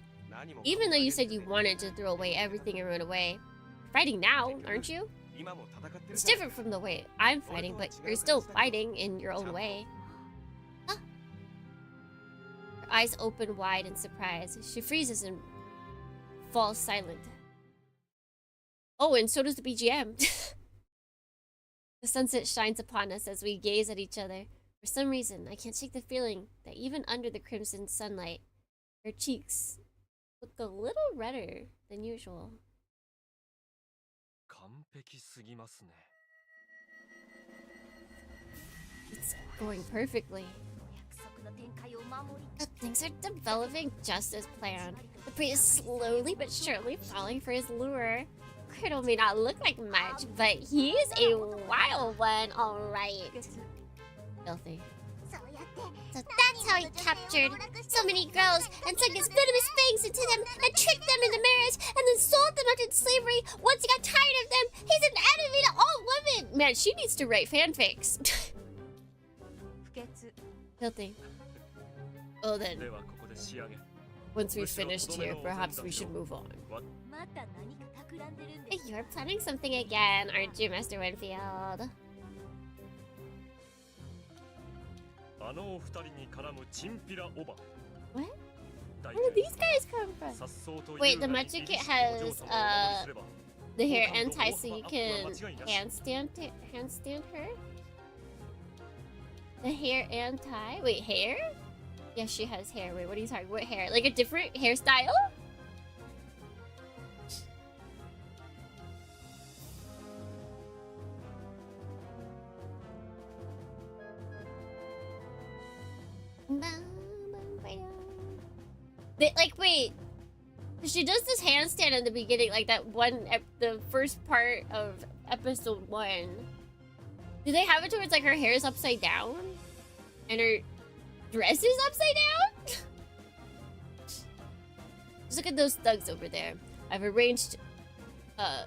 even though you said you wanted to throw away everything and run away, you're fighting now, aren't you? It's different from the way I'm fighting, but you're still fighting in your own way. Huh? Her eyes open wide in surprise. She freezes and falls silent. Oh, and so does the BGM. The sunset shines upon us as we gaze at each other. For some reason, I can't shake the feeling that even under the crimson sunlight, her cheeks look a little redder than usual. It's going perfectly. Things are developing just as planned. The priest is slowly but surely falling for his lure. Criddle may not look like much, but he's a wild one, alright. Filthy. So that's how he captured so many girls and sunk his venomous fangs into them and tricked them into marriage and then sold them out into slavery. Once he got tired of them, he's an enemy to all women. Man, she needs to write fanfics. Filthy. Well then, once we've finished here, perhaps we should move on. You're planning something again, aren't you, Mr. Winfield? What? Where did these guys come from? Wait, the magic kit has the hair anti, so you can handstand her? The hair anti? Wait, hair? Yes, she has hair. Wait, what are you talking? What hair? Like a different hairstyle? Like, wait. She does this handstand in the beginning, like that one, the first part of episode 1. Do they have it towards like her hair is upside down? And her dress is upside down? Just look at those thugs over there. I've arranged to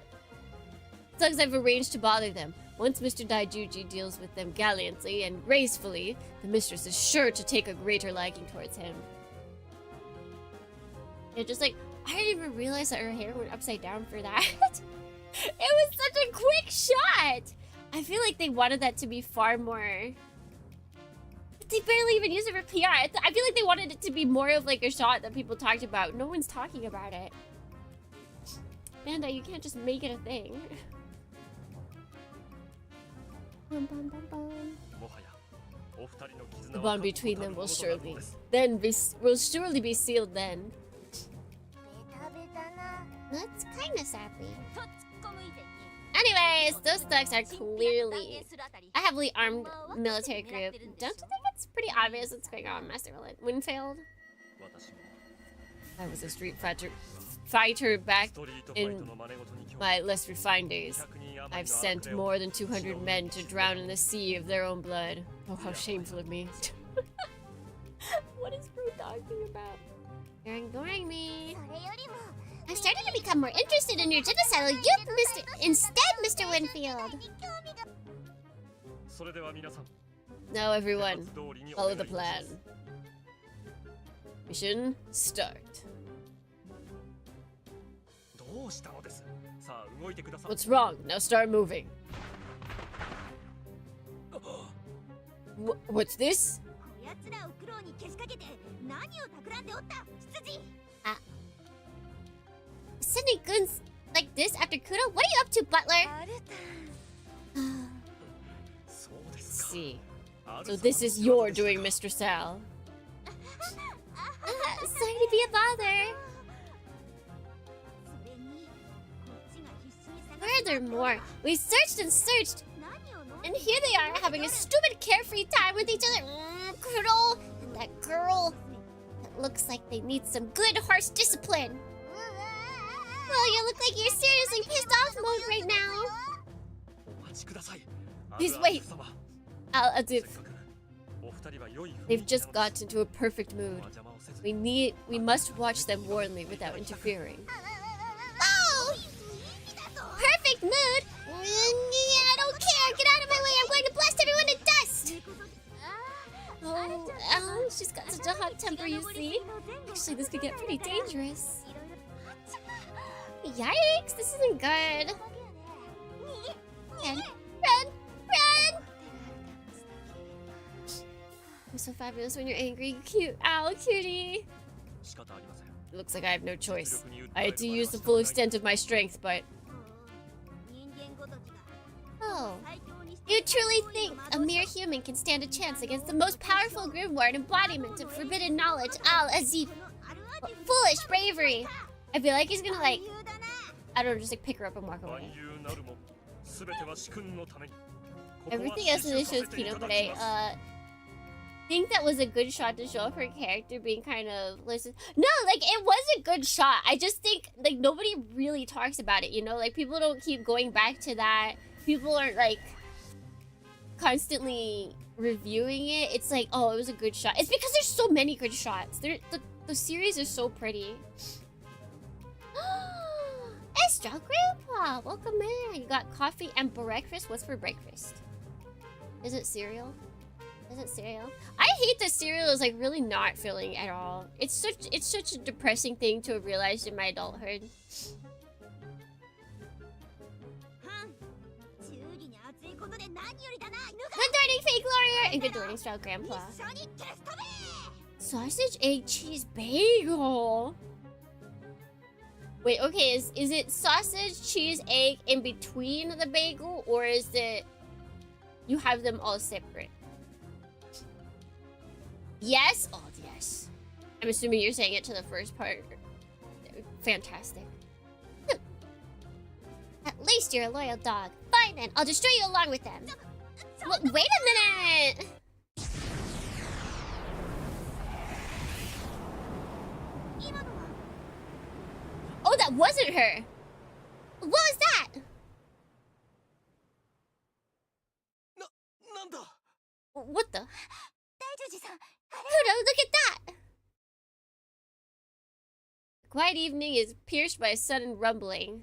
bother them. Once Mr. Daijuji deals with them gallantly and gracefully, the mistress is sure to take a greater liking towards him. Yeah, just like, I didn't even realize that her hair went upside down for that. It was such a quick shot! I feel like they wanted that to be far more... But they barely even use it for PR. I feel like they wanted it to be more of like a shot that people talked about. No one's talking about it. Manda, you can't just make it a thing. The bond between them will surely be sealed then. That's kinda sappy. Anyways, those thugs are clearly a heavily armed military group. Don't you think it's pretty obvious what's going on, Master Winfield? I was a street fighter back in my less refined days. I've sent more than 200 men to drown in the sea of their own blood. Oh, how shameful of me. What is Rui talking about? You're ignoring me. I'm starting to become more interested in your genocidal youth, Mr. Winfield. Now everyone, follow the plan. Mission start. What's wrong? Now start moving. What's this? Sending goons like this after Kudo? What are you up to, Butler? See. So this is your doing, Mr. Sal. Sorry to be a bother. Furthermore, we searched and searched, and here they are having a stupid carefree time with each other. Kudo and that girl. It looks like they need some good horse discipline. Well, you look like you're seriously pissed off mode right now. Please wait. They've just got into a perfect mood. We must watch them warnedly without interfering. Oh! Perfect mood? Yeah, I don't care. Get out of my way. I'm going to blast everyone to dust. Oh, she's got such a hot temper, you see. Actually, this could get pretty dangerous. Yikes, this isn't good. Run! You're so fabulous when you're angry. Cute. Ow, cutie. It looks like I have no choice. I had to use the full extent of my strength, but... Oh. You truly think a mere human can stand a chance against the most powerful grimoire embodiment of forbidden knowledge? Al-Azif. Foolish bravery. I feel like he's gonna like... I don't know, just like pick her up and walk away. Everything else in this show is peanut, but think that was a good shot to show off her character being kind of listen. No, like it was a good shot. I just think like nobody really talks about it, you know? Like people don't keep going back to that. People aren't like constantly reviewing it. It's like, oh, it was a good shot. It's because there's so many good shots. The series is so pretty. Extra Grandpa, welcome in. You got coffee and breakfast. What's for breakfast? Is it cereal? Is it cereal? I hate that cereal is like really not filling at all. It's such a depressing thing to have realized in my adulthood. Good morning, Fake Warrior! And good morning, Style Grandpa. Sausage, egg, cheese, bagel. Wait, okay, is it sausage, cheese, egg in between the bagel? Or is it you have them all separate? Yes? Oh, yes. I'm assuming you're saying it to the first part. Fantastic. At least you're a loyal dog. Fine then, I'll destroy you along with them. Wait a minute! Oh, that wasn't her! What was that? What the? Kudo, look at that! The quiet evening is pierced by a sudden rumbling,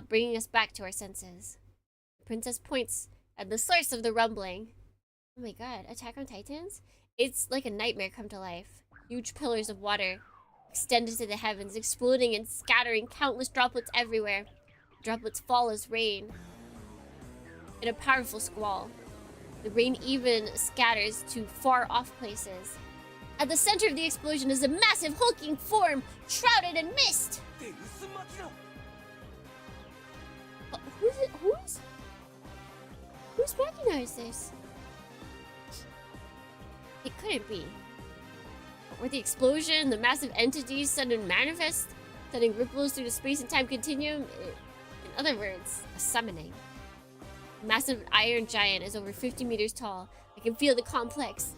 bringing us back to our senses. The princess points at the source of the rumbling. Oh my god, Attack on Titans? It's like a nightmare come to life. Huge pillars of water extended to the heavens, exploding and scattering countless droplets everywhere. Droplets fall as rain in a powerful squall. The rain even scatters to far-off places. At the center of the explosion is a massive hulking form shrouded in mist. Who's recognized this? It couldn't be. With the explosion, the massive entities suddenly manifest, sending ripples through the space and time continuum. In other words, a summoning. A massive iron giant is over 50 meters tall. I can feel the complex.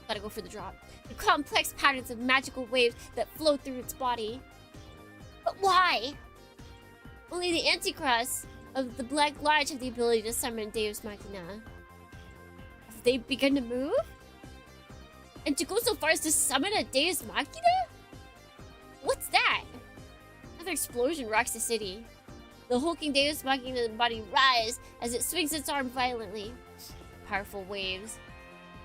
Gotta go for the drop. The complex patterns of magical waves that flow through its body. But why? Only the Anticross of the Black Lodge have the ability to summon Deus Machina. Have they begun to move? And to go so far as to summon a Deus Machina? What's that? Another explosion rocks the city. The hulking Deus Machina body rise as it swings its arm violently. Powerful waves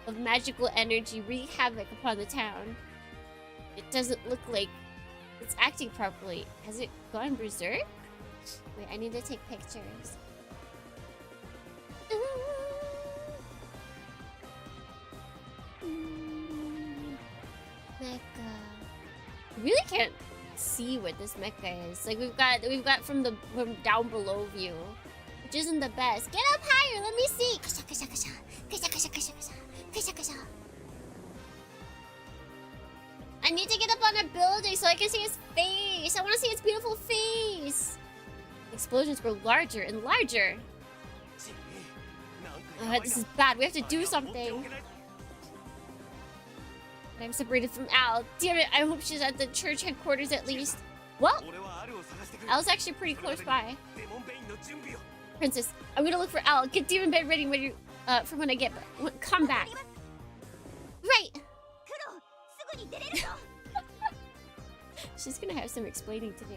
of magical energy wreak havoc upon the town. It doesn't look like it's acting properly. Has it gone berserk? Wait, I need to take pictures. Mecha. I really can't see what this mecha is. Like we've got from down below view, which isn't the best. Get up higher, let me see. I need to get up on a building so I can see his face. I want to see his beautiful face. Explosions grow larger and larger. This is bad. We have to do something. I'm separated from Al. Damn it, I hope she's at the church headquarters at least. Well, Al's actually pretty close by. Princess, I'm gonna look for Al. Get Demonbane ready when you, for when I get back. Come back. Right. She's gonna have some explaining to do.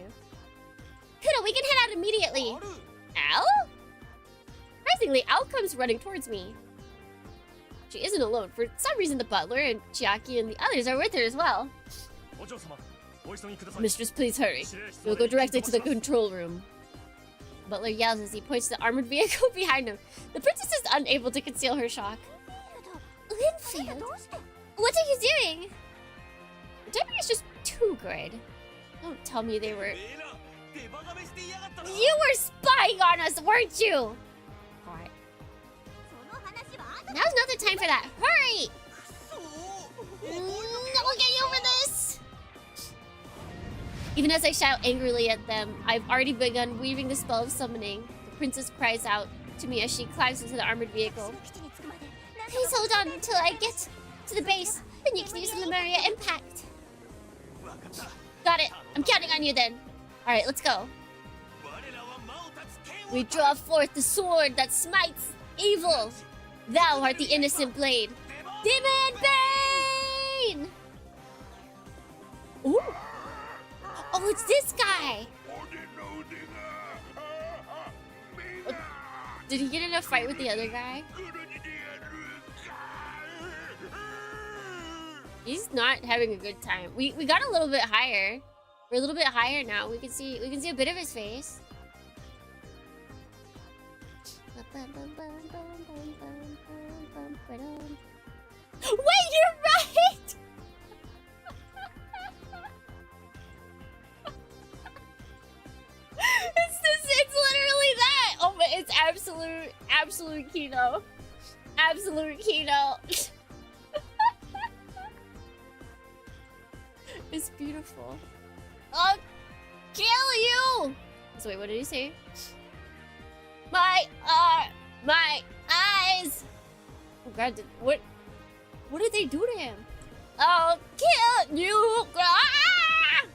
Kudo, we can head out immediately. Al? Surprisingly, Al comes running towards me. She isn't alone. For some reason, the butler and Chiaki and the others are with her as well. Mistress, please hurry. We'll go directly to the control room. The butler yells as he points to the armored vehicle behind him. The princess is unable to conceal her shock. Linfield? What are you doing? The timing is just too good. Don't tell me they were... You were spying on us, weren't you? Alright. Now's not the time for that. Hurry! We'll get you over this! Even as I shout angrily at them, I've already begun weaving the spell of summoning. The princess cries out to me as she climbs into the armored vehicle. Please hold on until I get to the base. Then you can use the Lemuria impact. Got it. I'm counting on you then. Alright, let's go. We draw forth the sword that smites evil. Thou art the innocent blade. Demonbane! Ooh. Oh, it's this guy. Did he get in a fight with the other guy? He's not having a good time. We got a little bit higher. We're a little bit higher now. We can see a bit of his face. Wait, you're right! It's literally that! Oh, but it's absolute Kino. Absolute Kino. It's beautiful. I'll kill you! So wait, what did he say? My eyes! Oh god, what did they do to him? I'll kill you! Ah!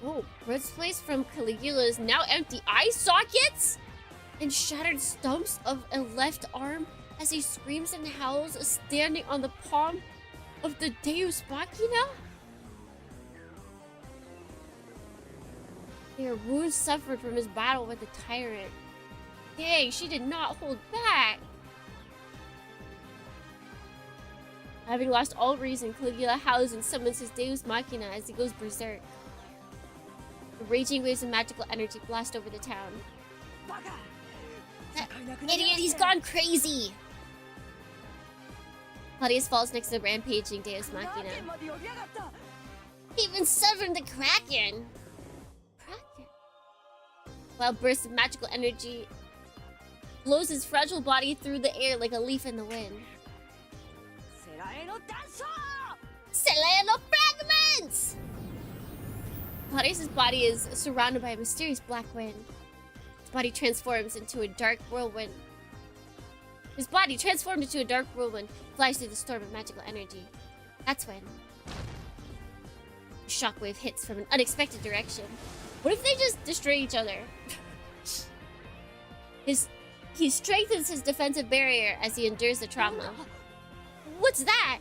Oh, Red's place from Caligula's now empty eye sockets and shattered stumps of a left arm as he screams and howls, standing on the palm of the Deus Machina? They are wounds suffered from his battle with the tyrant. Dang, she did not hold back. Having lost all reason, Caligula howls and summons his Deus Machina as he goes berserk. The raging waves of magical energy blast over the town. That idiot, he's gone crazy! Claudius falls next to the rampaging Deus Machina. Even severed the Kraken! While bursts of magical energy blows his fragile body through the air like a leaf in the wind. Seleno fragments! Claudius' body is surrounded by a mysterious black wind. His body transforms into a dark whirlwind. His body, transformed into a dark whirlwind, flies through the storm of magical energy. That's when a shockwave hits from an unexpected direction. What if they just destroy each other? He strengthens his defensive barrier as he endures the trauma. What's that?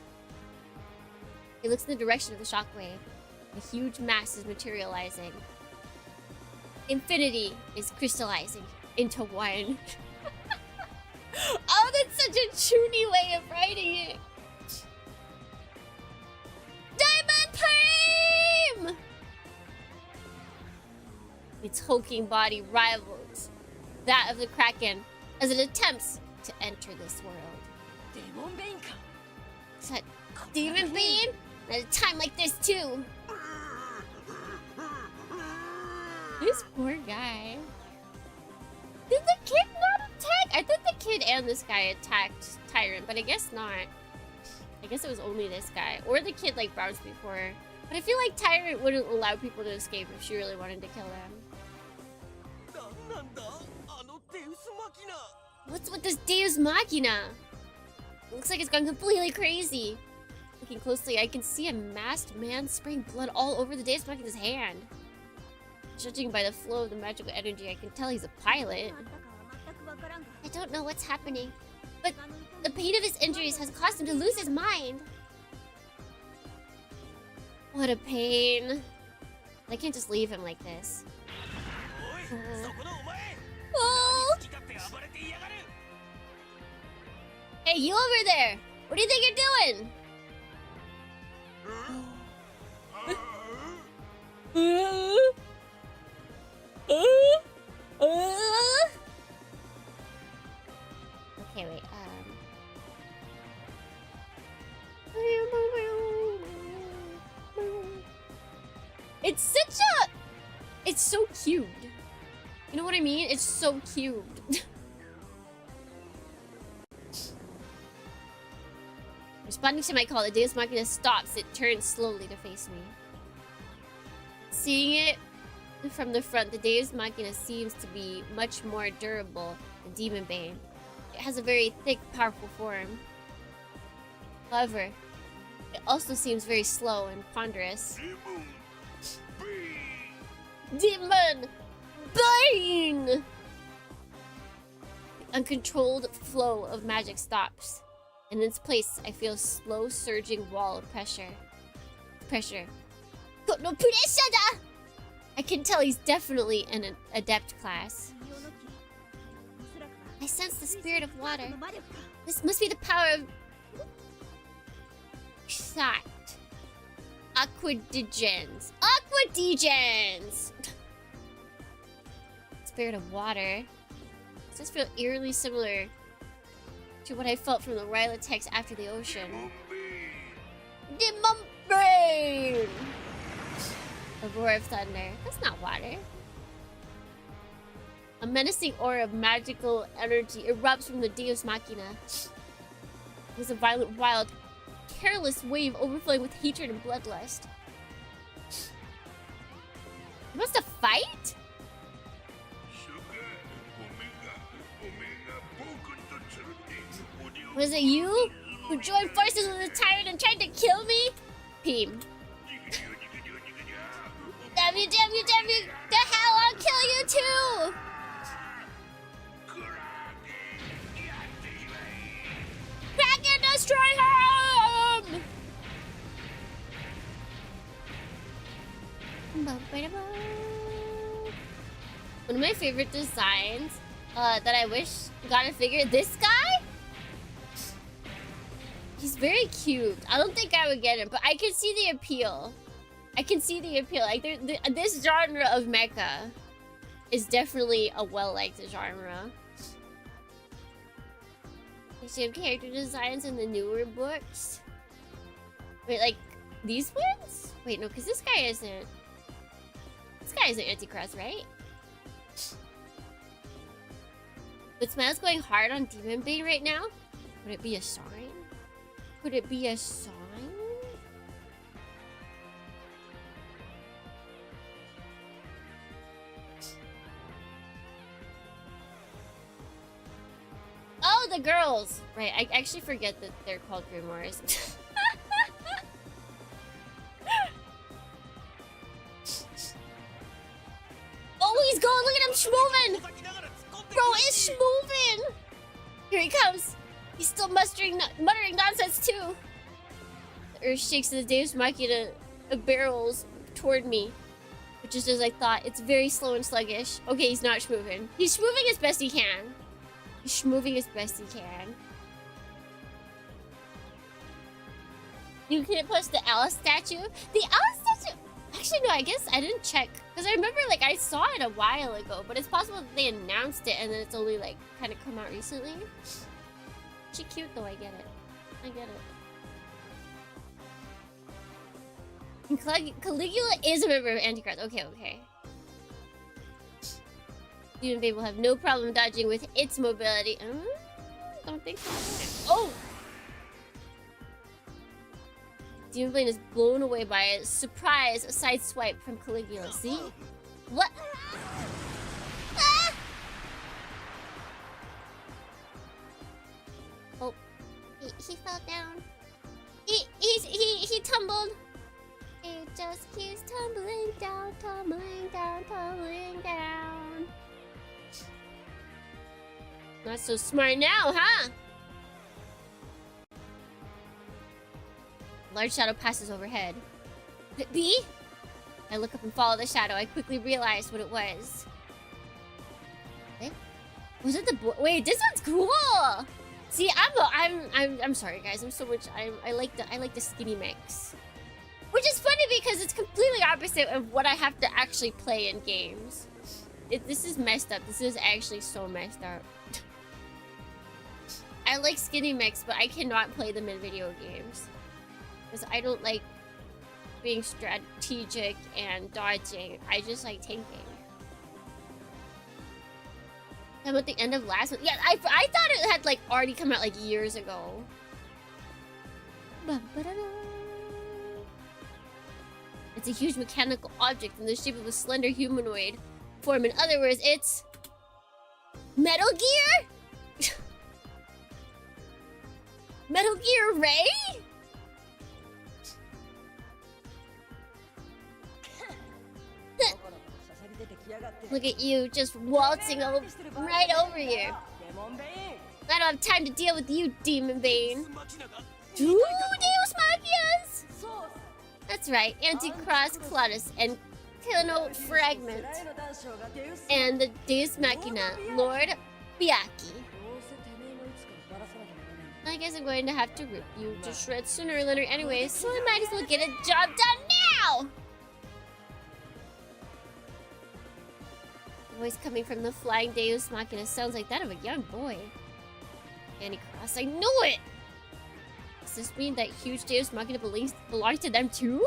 He looks in the direction of the shockwave. A huge mass is materializing. Infinity is crystallizing into one. Oh, that's such a chuny way of writing it. Demonpeam! Its hulking body rivals that of the Kraken as it attempts to enter this world. Is that Demonbane? At a time like this too. This poor guy. Did the kid not attack? I thought the kid and this guy attacked Tyrant, but I guess not. I guess it was only this guy. Or the kid like bounced before. But I feel like Tyrant wouldn't allow people to escape if she really wanted to kill them. What's with this Deus Machina? It looks like it's gone completely crazy. Looking closely, I can see a masked man spraying blood all over the Deus Machina's hand. Judging by the flow of the magical energy, I can tell he's a pilot. I don't know what's happening, but the pain of his injuries has caused him to lose his mind. What a pain. I can't just leave him like this. Oh. Hey, you over there! What do you think you're doing? Okay, wait, It's such a... It's so cubed. You know what I mean? It's so cubed. Responding to my call, the Deus Machina stops. It turns slowly to face me. Seeing it from the front, the Deus Machina seems to be much more durable than Demonbane. The has a very thick, powerful form. However, it also seems very slow and ponderous. Demonbane! The uncontrolled flow of magic stops. In its place, I feel a slow, surging wall of pressure. No pressure da! I can tell he's definitely an adept class. I sense the spirit of water. This must be the power of... Shot. Aquadigens. Aquadigens! Spirit of water. Does this feel eerily similar to what I felt from the Rylotex after the ocean? Demonbane! A roar of thunder. That's not water. A menacing aura of magical energy erupts from the Deus Machina. There's a violent, wild, careless wave overflowing with hatred and bloodlust. He wants to fight? Was it you who joined forces with the tyrant and tried to kill me? Peam. Damn you, damn you, damn you! The hell, I'll kill you too! Kraken, destroy him! One of my favorite designs that I wish got a figure. This guy? He's very cute. I don't think I would get him, but I can see the appeal. I can see the appeal. Like, this genre of mecha is definitely a well-liked genre. You have character designs in the newer books. Wait, like these ones? Wait, no, because this guy isn't. This guy isn't Anticross, right? But Smile's going hard on Demonbane right now. Would it be a sign? Could it be a sign? Oh, the girls! Right, I actually forget that they're called grimoires. Oh, he's going! Look at him schmoving! Bro is schmoving! Here he comes! He's still muttering nonsense too! The earth shakes and the Deus Machina barrels toward me. But just as I thought, it's very slow and sluggish. Okay, he's not schmoving. He's schmoving as best he can. He's moving as best he can. You can push the Alice statue. The Alice statue. Actually, no. I guess I didn't check because I remember like I saw it a while ago. But it's possible that they announced it and then it's only like kind of come out recently. She's cute though. I get it. I get it. And Caligula is a member of Antichrist. Okay, okay. Demonbane will have no problem dodging with its mobility. Don't think so. Oh! Demonbane is blown away by a surprise side swipe from Caligula. See? What? Ah! Oh, he fell down. He tumbled. He just keeps tumbling down, tumbling down, tumbling down. Not so smart now, huh? Large shadow passes overhead. Could it be? I look up and follow the shadow. I quickly realized what it was. Eh? Was it the boy? Wait, this one's cool. See, I'm sorry, guys. I like the skinny mix, which is funny because it's completely opposite of what I have to actually play in games. This is messed up. This is actually so messed up. I like skinny mix, but I cannot play them in video games. Because I don't like being strategic and dodging. I just like tanking. I'm at the end of last one. Yeah, I thought it had like already come out like years ago. It's a huge mechanical object in the shape of a slender humanoid form. In other words, it's Metal Gear? Metal Gear Ray? Look at you, just waltzing right over here. I don't have time to deal with you, Demonbane. 2 Deus Machias! That's right, Anticross, Clotus, and Kano Fragment. And the Deus Machina, Lord Biaki. I guess I'm going to have to rip you to shreds sooner or later anyway, so I might as well get a job done now! The voice coming from the flying Deus Machina sounds like that of a young boy. Anticross, I knew it! Does this mean that huge Deus Machina belongs to them too?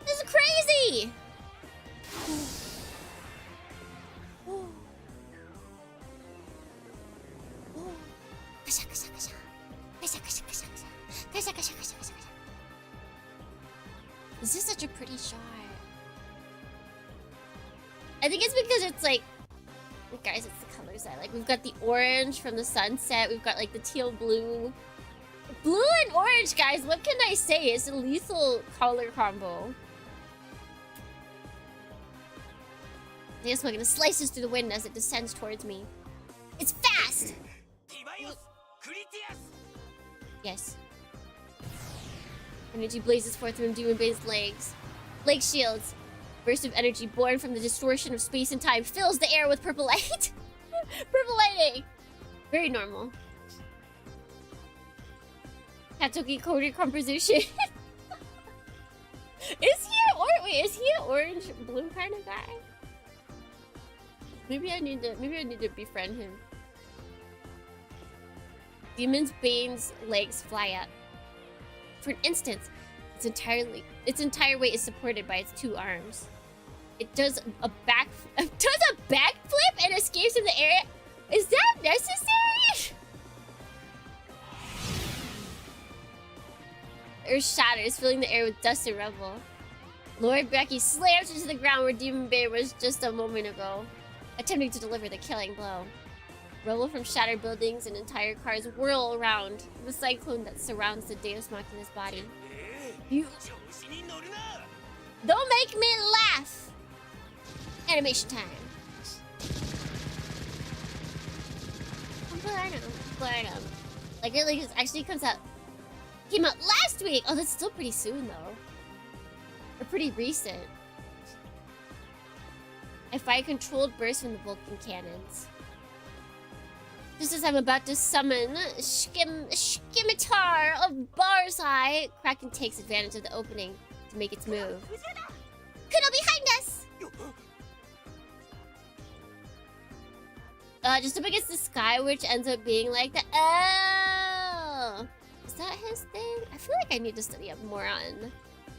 This is crazy! This is such a pretty shot. I think it's because it's like, guys, it's the colors I like. We've got the orange from the sunset. We've got like the teal blue. Blue and orange, guys. What can I say? It's a lethal color combo. This one gonna slices through the wind as it descends towards me. It's fast! Yes. Energy blazes forth from Demonbane's legs. Leg shields. Burst of energy born from the distortion of space and time fills the air with purple light. Purple lighting! Very normal. Hatoki coded composition. Is he an orange blue kind of guy? Maybe I need to befriend him. Demonbane's legs fly up. For an instant, its entire weight is supported by its 2 arms. It does a backflip and escapes in the air. Is that necessary? Earth shatters, filling the air with dust and rubble. Lord Becky slams into the ground where Demonbane was just a moment ago, attempting to deliver the killing blow. Rubble from shattered buildings and entire cars whirl around the cyclone that surrounds the Deus Machina's body. You don't make me laugh! Animation time. Like it actually came out last week! Oh, that's still pretty soon though. Or pretty recent. I fire controlled bursts from the Vulcan cannons. Just as I'm about to summon Scimitar of Barzai, Kraken takes advantage of the opening to make its move. Kuno behind us! Just up against the sky, which ends up being like the... Oh! Is that his thing? I feel like I need to study up more on...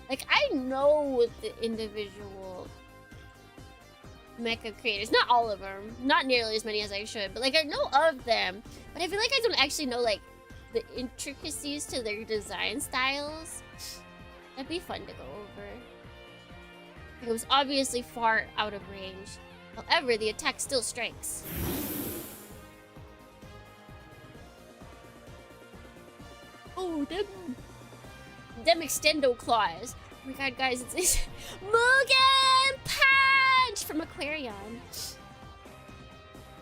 Like, I know the individual mecha creators. Not all of them. Not nearly as many as I should. But, like, I know of them. But I feel like I don't actually know, like, the intricacies to their design styles. That'd be fun to go over. It was obviously far out of range. However, the attack still strikes. Oh, them extendo claws. Oh my god, guys, it's Mugen Punch from Aquarion.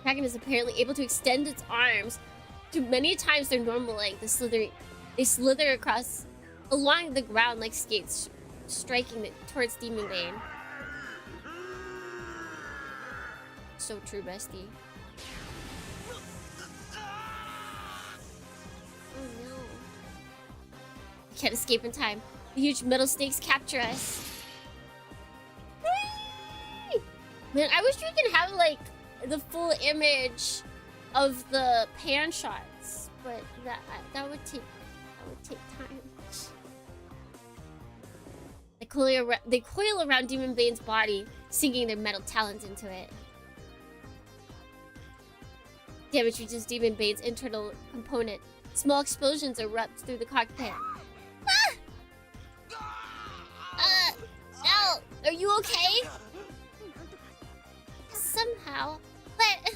Kraken is apparently able to extend its arms to many times their normal length. They slither across along the ground like skates, striking it towards Demonbane. So true, bestie. Oh no. We can't escape in time. The huge metal snakes capture us. Whee! Man, I wish we could have like the full image of the pan shots, but that would take time. They coil around Demonbane's body, sinking their metal talons into it. Damage reaches Demonbane's internal component. Small explosions erupt through the cockpit. Ah! Al, are you okay? Somehow, but...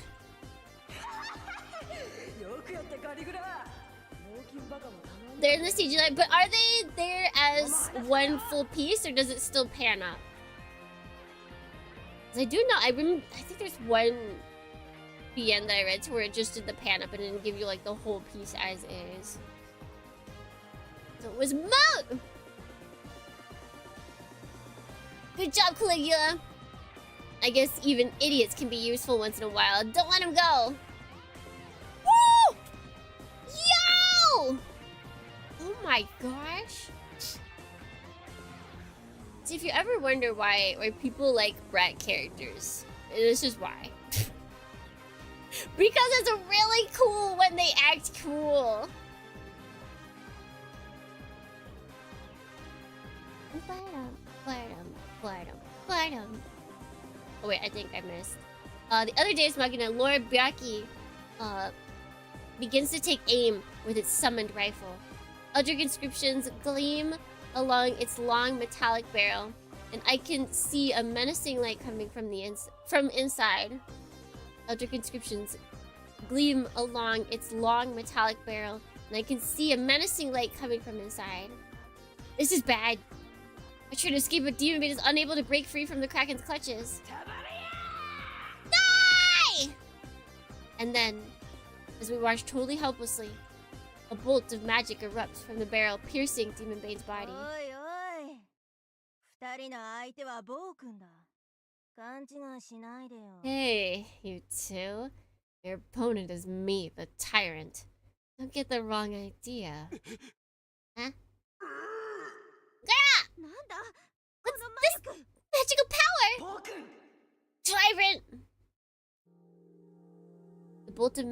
They're in the CGI, but are they there as one full piece, or does it still pan up? 'Cause I do know, I think there's one BN that I read to where it just did the pan up and didn't give you like the whole piece as is. So it was Moat! Good job, Caligula! I guess even idiots can be useful once in a while. Don't let him go! Woo! Yo! Oh my gosh. See, if you ever wonder why people like brat characters, this is why. Because it's really cool when they act cool. Oh wait, I think I missed. The other day's Machina, Lord Byaki begins to take aim with its summoned rifle. Eldritch inscriptions gleam along its long metallic barrel, and I can see a menacing light coming from inside. Eldritch inscriptions gleam along its long metallic barrel, and I can see a menacing light coming from inside. This is bad. I try to escape, but Demonbane is unable to break free from the Kraken's clutches. Die! And then, as we watch totally helplessly, a bolt of magic erupts from the barrel, piercing Demonbane's body. Hey, you two. Your opponent is me, the tyrant. Don't get the wrong idea. Huh? Gah! What's this magical power? Tyrant! The bolt of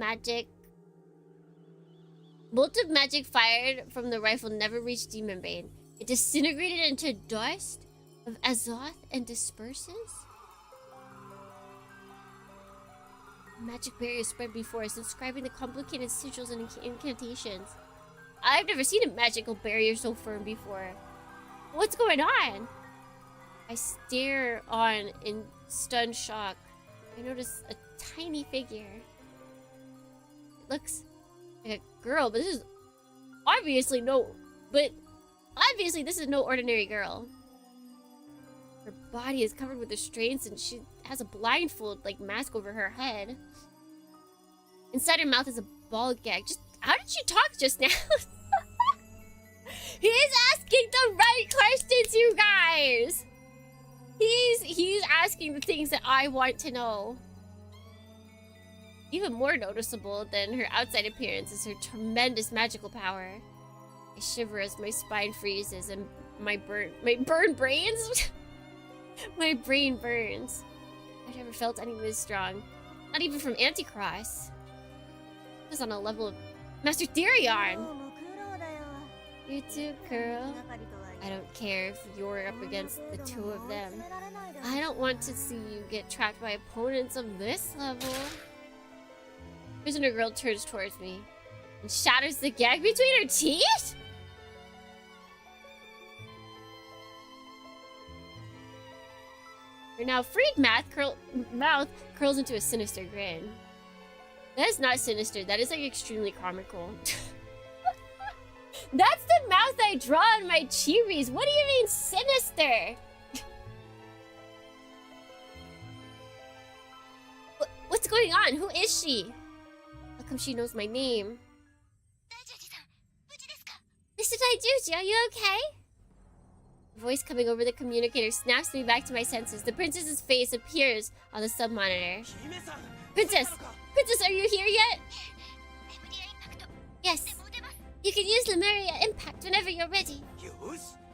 magic fired from the rifle never reached Demonbane. It disintegrated into dust of Azoth and disperses? A magic barrier spread before us, inscribing the complicated sigils and incantations. I've never seen a magical barrier so firm before. What's going on? I stare on in stunned shock. I notice a tiny figure. It looks like a girl, but this is obviously this is no ordinary girl. Her body is covered with restraints and she has a blindfold like mask over her head. Inside her mouth is a ball gag. How did she talk just now? He's asking the right questions, you guys! He's asking the things that I want to know. Even more noticeable than her outside appearance is her tremendous magical power. I shiver as my spine freezes and my brain brains? My brain burns. I've never felt anything this strong. Not even from Anticross. It was on a level of Master Therion. You too, girl. I don't care if you're up against the two of them. I don't want to see you get trapped by opponents of this level. Prisoner girl turns towards me and shatters the gag between her teeth? Her now freed mouth curls into a sinister grin. That is not sinister, that is like extremely comical. That's the mouth I draw on my chiris. What do you mean sinister? What's going on? Who is she? How come she knows my name? Mr. Daijuji, are you okay? A voice coming over the communicator snaps me back to my senses. The princess's face appears on the sub-monitor. Princess! Princess, are you here yet? Yes. You can use Lemuria Impact whenever you're ready.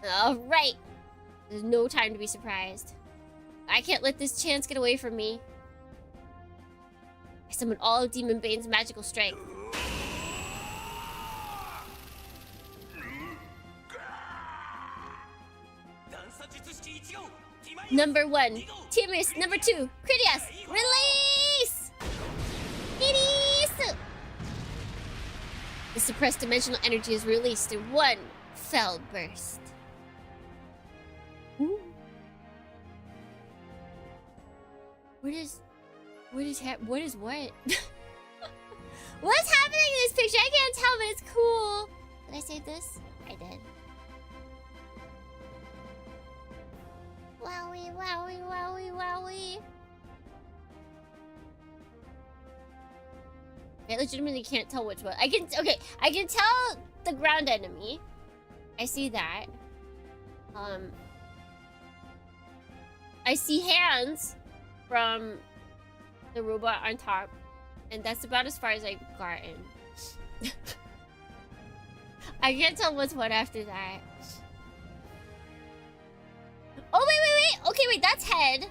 Alright. There's no time to be surprised. I can't let this chance get away from me. I summon all of Demonbane's magical strength. Number 1, Timus. Number 2, Critias. Release! Release! The suppressed dimensional energy is released in one fell burst. Ooh. What is what? What's happening in this picture? I can't tell, but it's cool. Did I save this? I did. Wowie, wowie, wowie, wowie. I legitimately can't tell which one. I can tell the ground enemy. I see that. I see hands from the robot on top. And that's about as far as I've gotten. I can't tell what's what after that. Oh, wait. Okay, wait, that's head.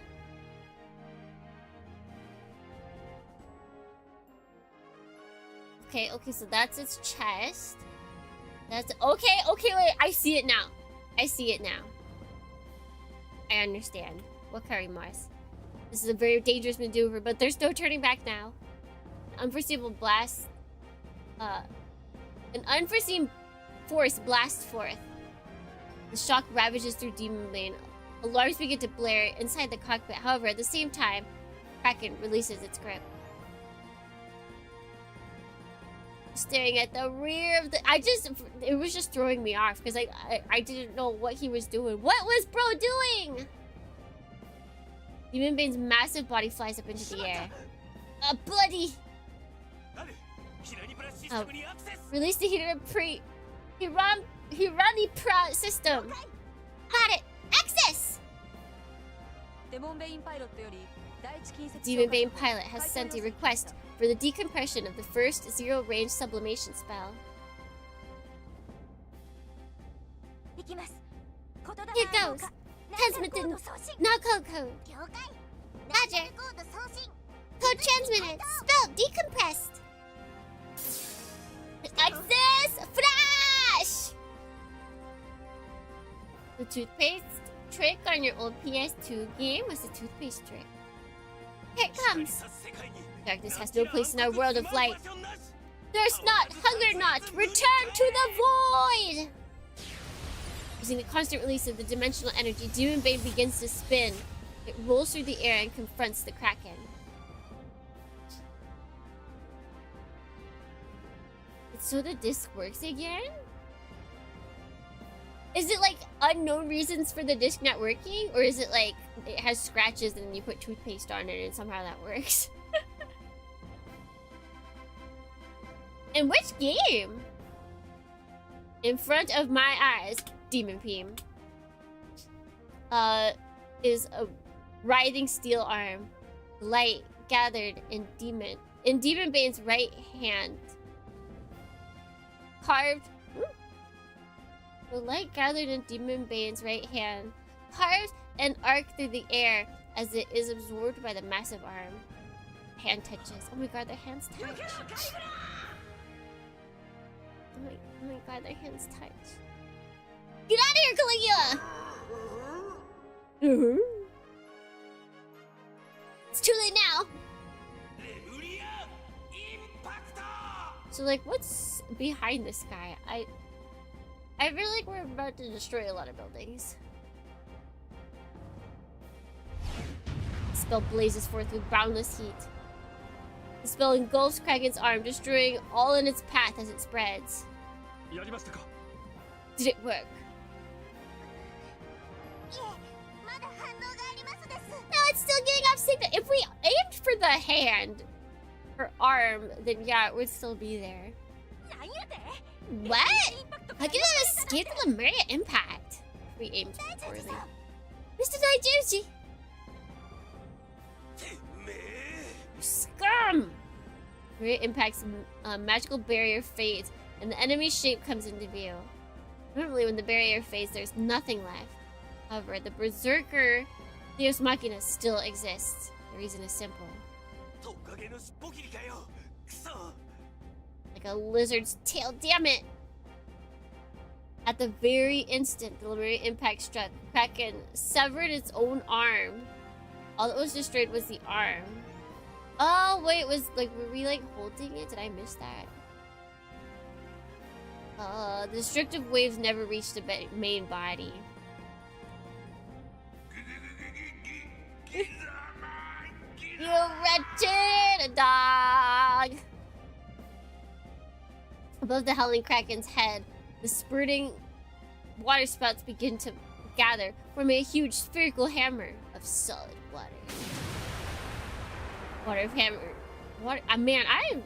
Okay, so that's its chest. That's... Okay, wait. I see it now. I understand. Wakarimasu. This is a very dangerous maneuver, but there's no turning back now. Unforeseeable blast. An unforeseen force blasts forth. The shock ravages through Demonbane. Alarms begin to blare inside the cockpit. However, at the same time, Kraken releases its grip. Staring at the rear of the... It was just throwing me off because I didn't know what he was doing. What was bro doing? Demonbane's massive body flies up into the air. Bloody! Release the Hirani system. Got it! Access! Demonbane pilot has sent a request for the decompression of the first zero-range sublimation spell. Here goes! Transmitted knockout code. Roger. Code transmitted. Spell decompressed. Access! Flash! The toothpaste trick on your old PS2 game was a toothpaste trick. Here it comes. Darkness has no place in our world of light. Thirst not, hunger not, return to the void! Using the constant release of the dimensional energy, Demonbane begins to spin. It rolls through the air and confronts the Kraken. So the disc works again? Is it like unknown reasons for the disc not working? Or is it like it has scratches and then you put toothpaste on it and somehow that works? In which game? In front of my eyes, demonpeam. Is a writhing steel arm. Light gathered in Demonbane's right hand. Carved. The light gathered in Demonbane's right hand. Carved and arced through the air as it is absorbed by the massive arm. Hand touches. Oh my god, their hands touch. Oh my god, their hands touch. Get out of here, Caligula! It's too late now. So like, what's behind this guy? I feel like we're about to destroy a lot of buildings. The spell blazes forth with boundless heat. The spell engulfs Kraken's arm, destroying all in its path as it spreads. Did it work? No, it's still getting off signal. If we aimed for the hand or arm, then yeah, it would still be there. What? How can it escape the Lemuria impact? We aimed poorly. Mr. Daijuji! Scum! Lemuria impact's magical barrier fades, and the enemy's shape comes into view. Normally, when the barrier fades, there's nothing left. However, the Berserker Deus Machina still exists. The reason is simple. Like a lizard's tail, damn it! At the very instant the Lemuria impact struck, Kraken severed its own arm. All that was destroyed was the arm. Oh, wait, was like, were we like holding it? Did I miss that? The destructive waves never reached the main body. You wretched dog! Above the howling Kraken's head, The spurting water spouts begin to gather, forming a huge spherical hammer of solid water. Water hammer. Water. Man, I am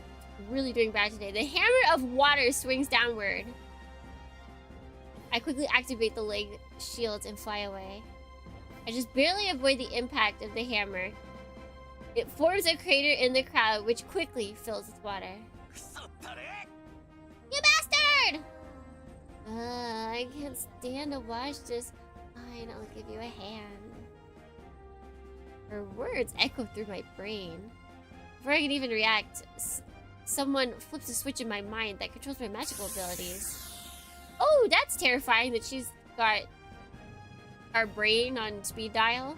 really doing bad today. The hammer of water swings downward. I quickly activate the leg shields and fly away. I just barely avoid the impact of the hammer. It forms a crater in the crowd, which quickly fills with water. You bastard! I can't stand to watch this. Fine, I'll give you a hand. Her words echo through my brain. Before I can even react, someone flips a switch in my mind that controls my magical abilities. Oh, that's terrifying that she's got our brain on speed dial.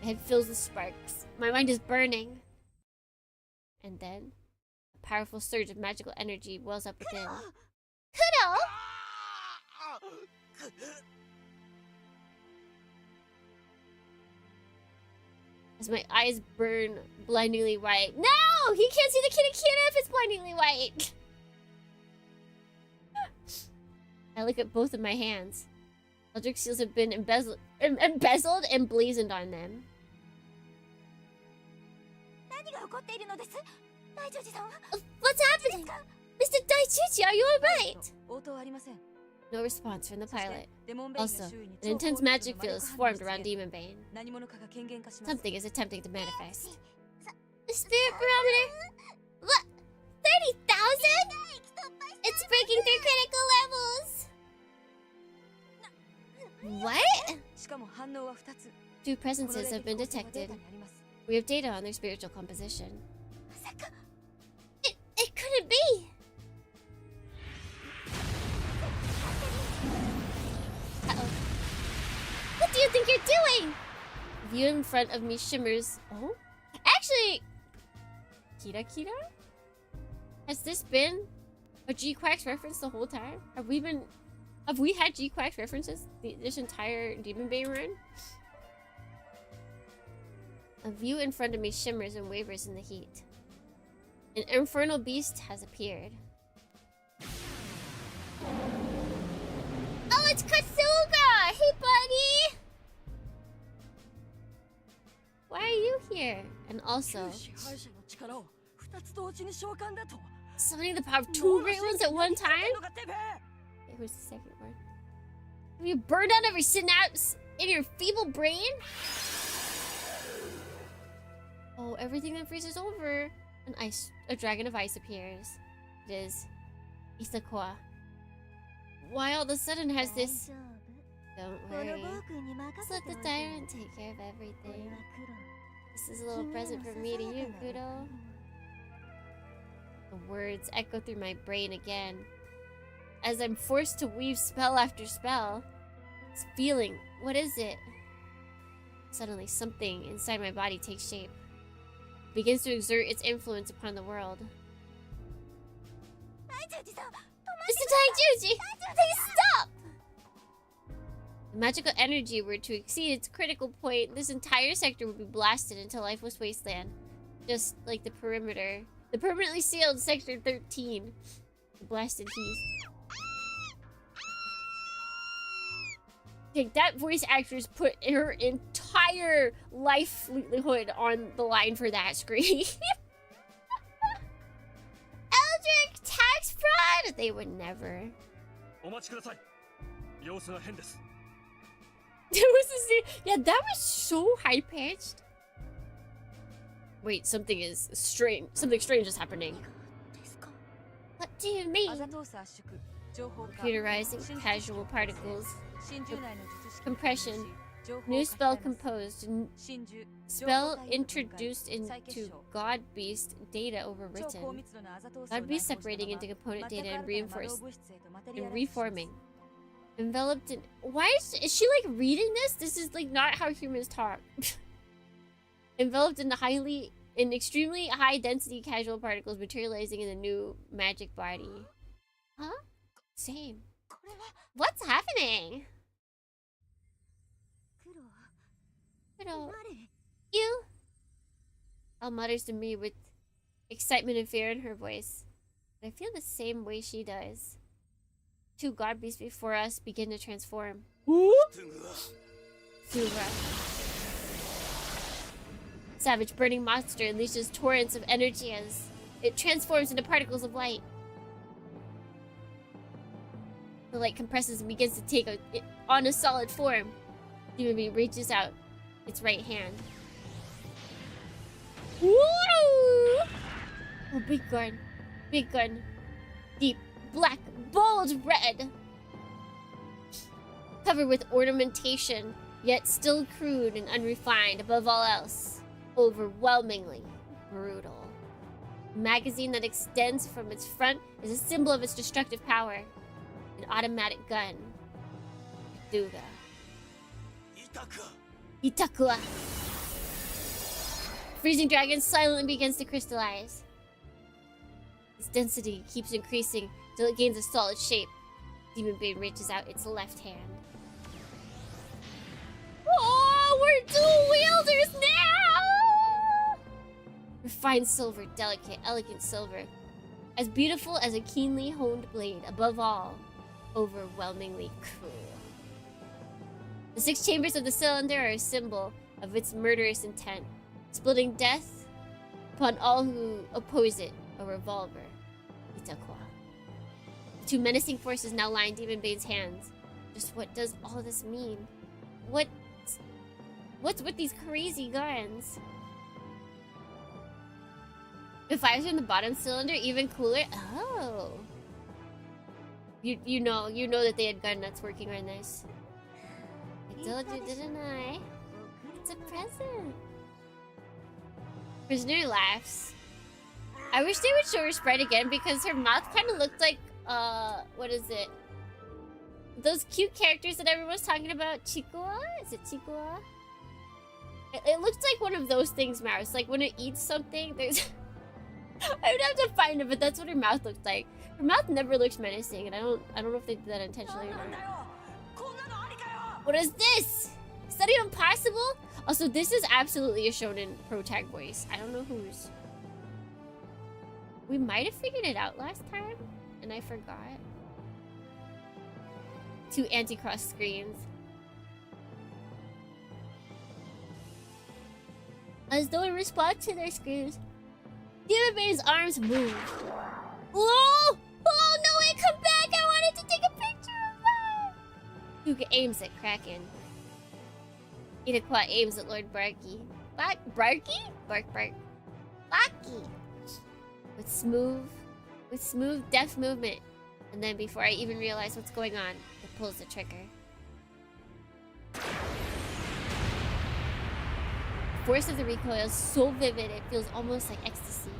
My head fills with sparks. My mind is burning. And then, a powerful surge of magical energy wells up within. Kudo! As my eyes burn blindingly white. No! He can't see the Kitakita if it's blindingly white! I look at both of my hands. Eldritch seals have been embezzled and blazoned on them. What's happening? Mr. Daichuchi, are you alright? No response from the pilot. Also, an intense magic field is formed around Demonbane. Something is attempting to manifest. The spirit barometer? What? 30,000? It's breaking through critical levels! What? Two presences have been detected. We have data on their spiritual composition. It couldn't be! Uh-oh. What do you think you're doing? The view in front of me shimmers. Oh? Actually... Kira? Has this been a G-Quacks reference the whole time? Have we had G-Quacks references this entire Demonbane run? A view in front of me shimmers and wavers in the heat. An infernal beast has appeared. Oh, it's Kasuga! Hey, buddy! Why are you here? And also... summoning the power of two great ones at one time? Wait, who's the second one? Have you burned out every synapse in your feeble brain? Oh, everything that freezes over. A dragon of ice appears. It is Isakoa. Why all of a sudden has this... Don't worry. Just let the tyrant take care of everything. This is a little present from me to you, Kudo. The words echo through my brain again. As I'm forced to weave spell after spell. This feeling, what is it? Suddenly, something inside my body takes shape. It begins to exert its influence upon the world. Mr. Daichuchi! Please stop! The magical energy were to exceed its critical point, this entire sector would be blasted into lifeless wasteland. Just like the perimeter. The permanently sealed Sector 13. The blasted heath. Okay, that voice actress put her entire livelihood on the line for that screen. Eldritch tax fraud! They would never. Yeah, that was so high-pitched. Wait, something is strange. Something strange is happening. What do you mean? Computerizing casual particles. Compression. New spell composed. Spell introduced into God Beast data overwritten. God Beast separating into component data and reinforced and reforming. Enveloped in... Why is she like reading this? This is like not how humans talk. Enveloped in extremely high density casual particles materializing in a new magic body. Huh? Same. What's happening? Kudo. You? Elle mutters to me with excitement and fear in her voice. But I feel the same way she does. Two god beasts before us begin to transform. Suga. Savage burning monster unleashes torrents of energy as it transforms into particles of light. The light compresses and begins to take on a solid form. Demonbane reaches out its right hand. Woo! Oh, big gun. Big gun. Deep, black, bold red. Covered with ornamentation, yet still crude and unrefined. Above all else, overwhelmingly brutal. A magazine that extends from its front is a symbol of its destructive power. An automatic gun. Duga. Itakua. Freezing dragon silently begins to crystallize. Its density keeps increasing till it gains a solid shape. Demonbane reaches out its left hand. Oh, we're dual wielders now! Refined silver, delicate, elegant silver. As beautiful as a keenly honed blade. Above all, overwhelmingly cruel. The 6 chambers of the cylinder are a symbol of its murderous intent, splitting death upon all who oppose it. A revolver. Itakwa. The 2 menacing forces now lie in Demonbane's hands. Just what does all this mean? What's with these crazy guns? The fires in the bottom cylinder even cooler. Oh. You know that they had gun nuts working on this. I told you, didn't I? It's a present. Prisoner laughs. I wish they would show her sprite again because her mouth kind of looked like, what is it? Those cute characters that everyone's talking about. Chikua? Is it Chikua? It looks like one of those things, Mouse. Like when it eats something, there's... I would have to find it, but that's what her mouth looked like. Her mouth never looks menacing, and I don't know if they did that intentionally or not. What is this? Is that even possible? Also, this is absolutely a shonen pro tag voice. I don't know whose. We might have figured it out last time, and I forgot. 2 anti-cross screens. As though in response to their screams, Demonbane's arms move. Whoa! Oh no, wait, come back! I wanted to take a picture of that! Yuka aims at Kraken. Itakwa aims at Lord Barky. Barky? Bark. Barky! With smooth, deft movement. And then before I even realize what's going on, it pulls the trigger. The force of the recoil is so vivid, it feels almost like ecstasy.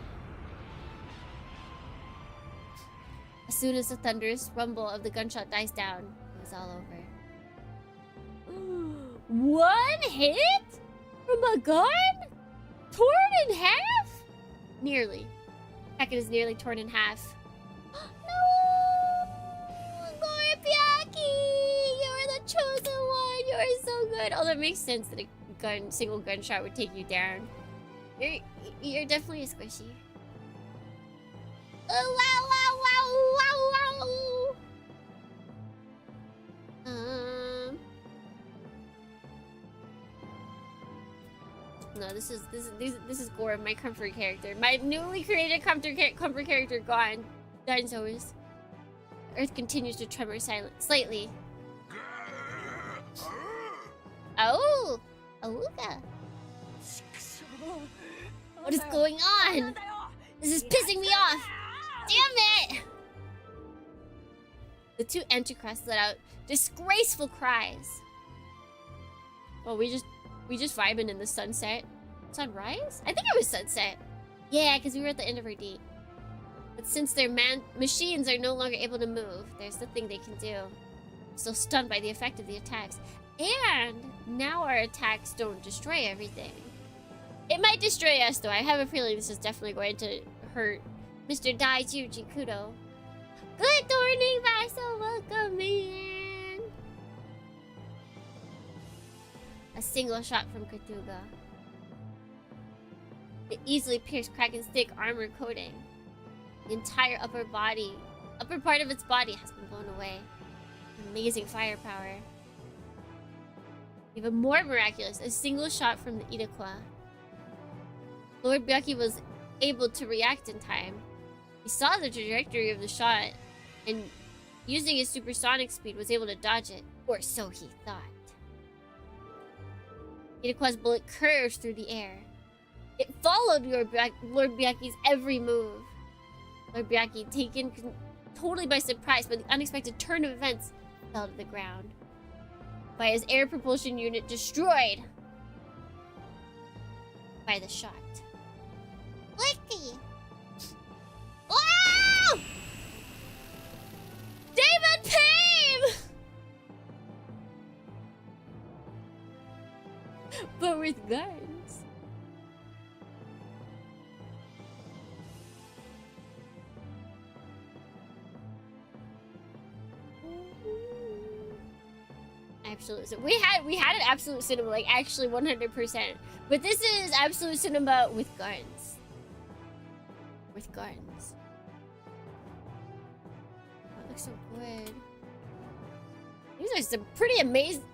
As soon as the thunderous rumble of the gunshot dies down, it was all over. 1 hit? From a gun? Torn in half? Nearly. Kraken is nearly torn in half. No! Lord Byaki! You're the chosen one! You're so good! Oh, that makes sense that a single gunshot would take you down. You're definitely a squishy. Oh, wow. No, this is Gore, my comfort character. My newly created comfort character gone. Dinosaurs. Earth continues to tremor slightly. Oh! Awooga! What is going on? This is pissing me off! Damn it! The 2 Antichrist let out disgraceful cries. Oh, we just vibing in the sunset. Sunrise? I think it was sunset. Yeah, because we were at the end of our date. But since their machines are no longer able to move, there's nothing they can do. Still stunned by the effect of the attacks. And now our attacks don't destroy everything. It might destroy us, though. I have a feeling this is definitely going to hurt Mr. Daiju Kudo. Good morning, Vaso. Welcome in. A single shot from Katuga. It easily pierced Kraken's thick armor coating. The entire upper body Upper part of its body has been blown away. Amazing firepower. Even more miraculous, a single shot from the Iroquois. Lord Byaki was able to react in time. He saw the trajectory of the shot, and using his supersonic speed was able to dodge it. Or so he thought. Iroquois' bullet curved through the air. It followed Lord Byaki's every move. Lord Byaki, taken totally by surprise by the unexpected turn of events, fell to the ground. By his air propulsion unit destroyed by the shot. Wiki! Oh! Demonbane! But with guns. Absolute. We had an absolute cinema, like actually 100%. But this is absolute cinema with guns. With guns. That looks so good. These are some pretty amazing.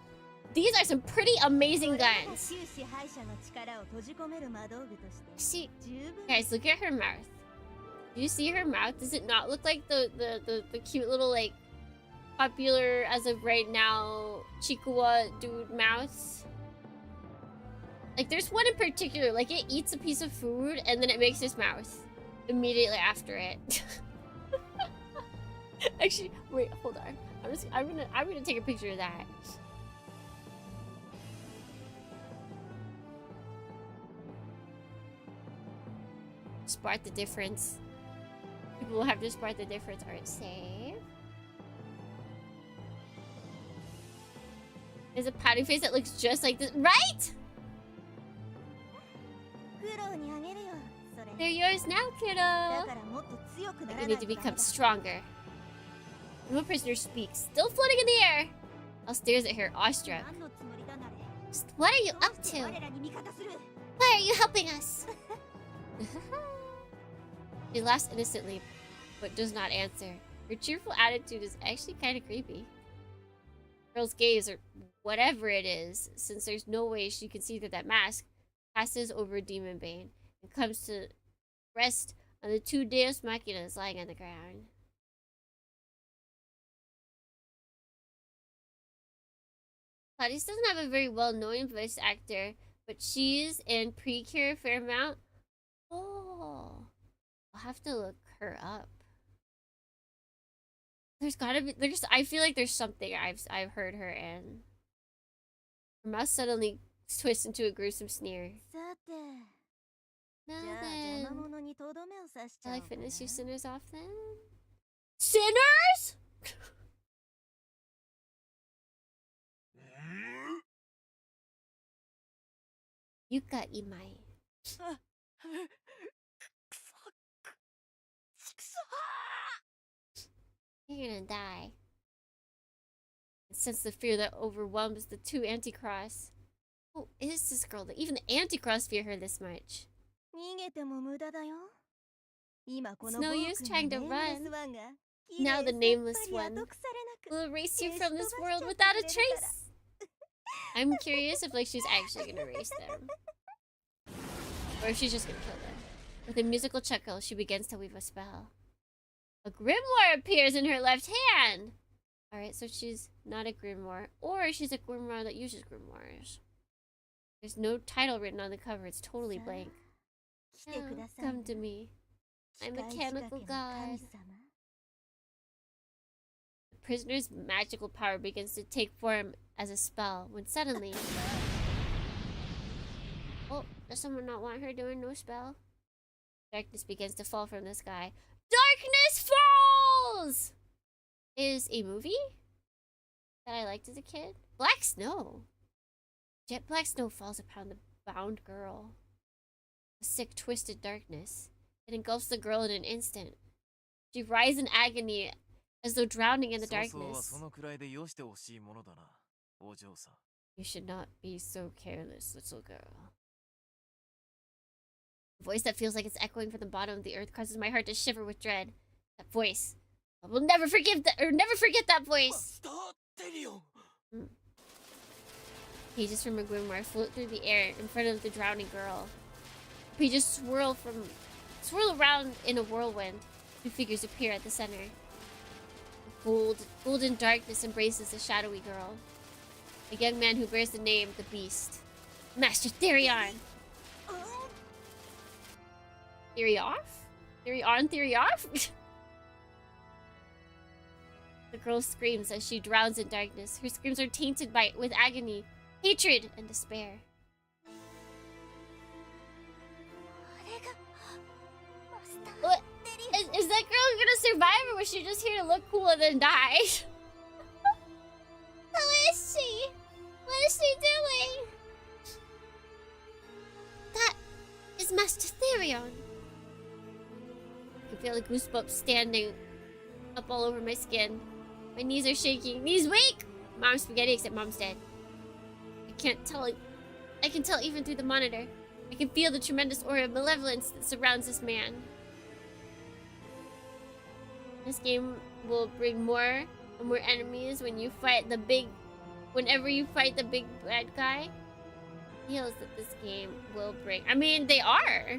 These are some pretty amazing guns. See, guys, look at her mouth. Do you see her mouth? Does it not look like the cute little like popular as of right now Chikuwa dude mouth? Like there's one in particular, like it eats a piece of food and then it makes this mouth immediately after it. Actually, wait, hold on. I'm gonna take a picture of that. Spot the difference. People will have to spot the difference. Alright, save. There's a pouting face that looks just like this, right? They're yours now, kiddo. But you need to become stronger. No prisoner speaks, still floating in the air. I'll stares at her, awestruck. What are you up to? Why are you helping us? She laughs innocently, but does not answer. Her cheerful attitude is actually kind of creepy. Girl's gaze, or whatever it is, since there's no way she can see through that mask, passes over Demonbane and comes to rest on the two Deus Machinas lying on the ground. Claudius doesn't have a very well-known voice actor, but she's in Precure a fair amount. Oh, I'll have to look her up. There's gotta be, I feel like there's something I've heard her in. Her mouth suddenly twists into a gruesome sneer. Now then, shall I finish you sinners off then? Sinners? Yuka imai. You're gonna die. And sense the fear that overwhelms the two Anticross. Who is this girl that even the Anticross fear her this much? It's no use trying to run. Now the nameless one will erase you from this world without a trace. I'm curious if like she's actually gonna erase them. Or if she's just gonna kill them. With a musical chuckle, she begins to weave a spell. A grimoire appears in her left hand! Alright, so she's not a grimoire. Or she's a grimoire that uses grimoires. There's no title written on the cover. It's totally blank. Oh, come to me. I'm mechanical god. The prisoner's magical power begins to take form as a spell when suddenly... Oh, does someone not want her doing no spell? Darkness begins to fall from the sky. Darkness Falls! Is a movie that I liked as a kid. Black Snow. Jet black snow falls upon the bound girl. A sick, twisted darkness. It engulfs the girl in an instant. She writhes in agony as though drowning in the darkness. You should not be so careless, little girl. A voice that feels like it's echoing from the bottom of the earth causes my heart to shiver with dread. That voice. I will never forgive that, or never forget that voice. Pages from a grimoire float through the air in front of the drowning girl. Pages swirl around in a whirlwind. Two figures appear at the center. Golden darkness embraces the shadowy girl. A young man who bears the name the Beast. Master Therion. Theory off? Theory on, theory off? The girl screams as she drowns in darkness. Her screams are tainted with agony, hatred, and despair. What? Is that girl gonna survive, or was she just here to look cool and then die? Who is she? What is she doing? That is Master Therion. I can feel the goosebumps standing up all over my skin. My knees are shaking. Knees weak! Mom's spaghetti, except Mom's dead. I can't tell. I can tell even through the monitor. I can feel the tremendous aura of malevolence that surrounds this man. This game will bring more and more enemies when you fight the big... Whenever you fight the big bad guy. Heals that this game will bring. I mean, they are.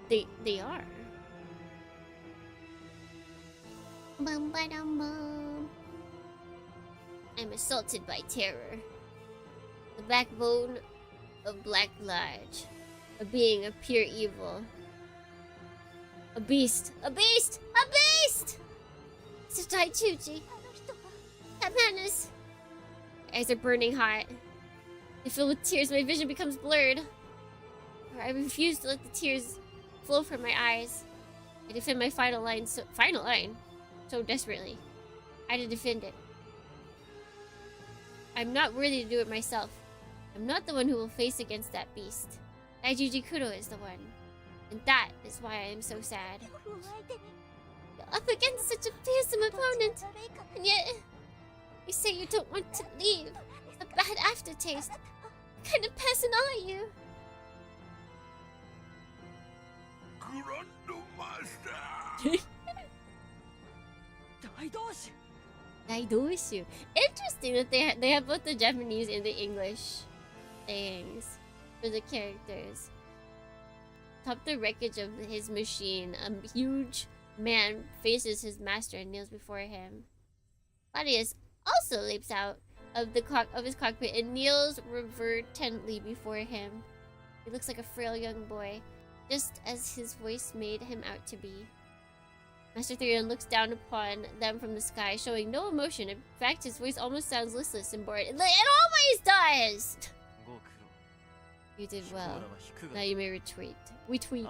They are. Bum, ba-dum, bum. I'm assaulted by terror. The backbone of Black Lodge. A being of pure evil. A beast! A beast! A beast! It's a Taichuchi. That man is... My eyes are burning hot. They fill with tears. My vision becomes blurred. I refuse to let the tears flow from my eyes. I defend my final line so desperately. I had to defend it. I'm not worthy to do it myself. I'm not the one who will face against that beast. Daijiji Kuro is the one. And that is why I am so sad. You're up against such a fearsome opponent. And yet, you say you don't want to leave. A bad aftertaste. What kind of person are you? Daidoshu. Interesting that they have both the Japanese and the English sayings for the characters. Atop the wreckage of his machine, a huge man faces his master and kneels before him. Claudius also leaps out of his cockpit and kneels reverently before him. He looks like a frail young boy, just as his voice made him out to be. Master Therion looks down upon them from the sky, showing no emotion. In fact, his voice almost sounds listless and bored. It always does! You did well. Now you may retreat. We tweet.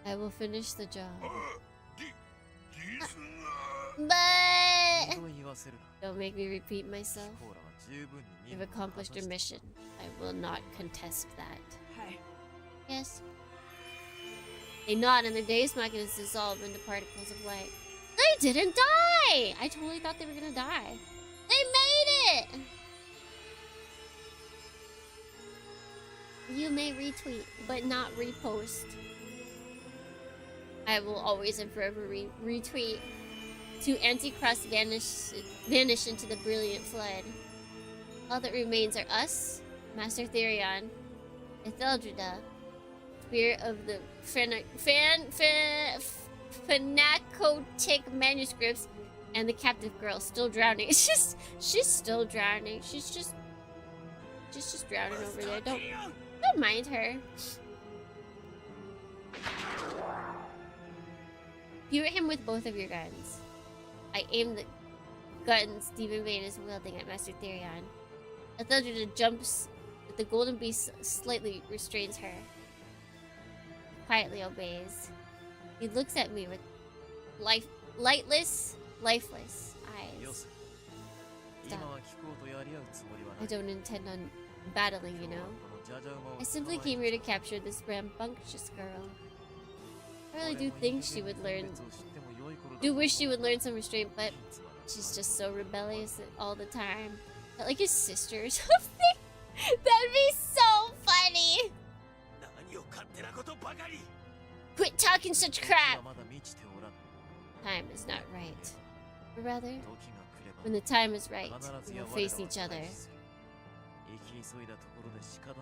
I will finish the job. But... Don't make me repeat myself. You've accomplished your mission. I will not contest that. Yes. They nod and their Deus Machinas dissolve into particles of light. They didn't die! I totally thought they were gonna die. They made it! You may retweet, but not repost. I will always and forever retweet. To Antichrist vanish into the brilliant flood. All that remains are us, Master Therion, Etheldrida, Spirit of the Fanacotic manuscripts, and the captive girl still drowning. She's still drowning. She's just drowning over there. Don't mind her. You hit him with both of your guns. I aim the guns Demonbane is wielding at Master Therion. Etheldrida jumps, but the golden beast slightly restrains her. He quietly obeys. He looks at me with lifeless eyes. Stop. I don't intend on battling, you know. I simply came here to capture this rambunctious girl. I really do think she would learn... wish she would learn some restraint, but she's just so rebellious all the time. Like his sister or something? That'd be so funny! Quit talking such crap! Time is not right. Or rather, when the time is right, we will face each other.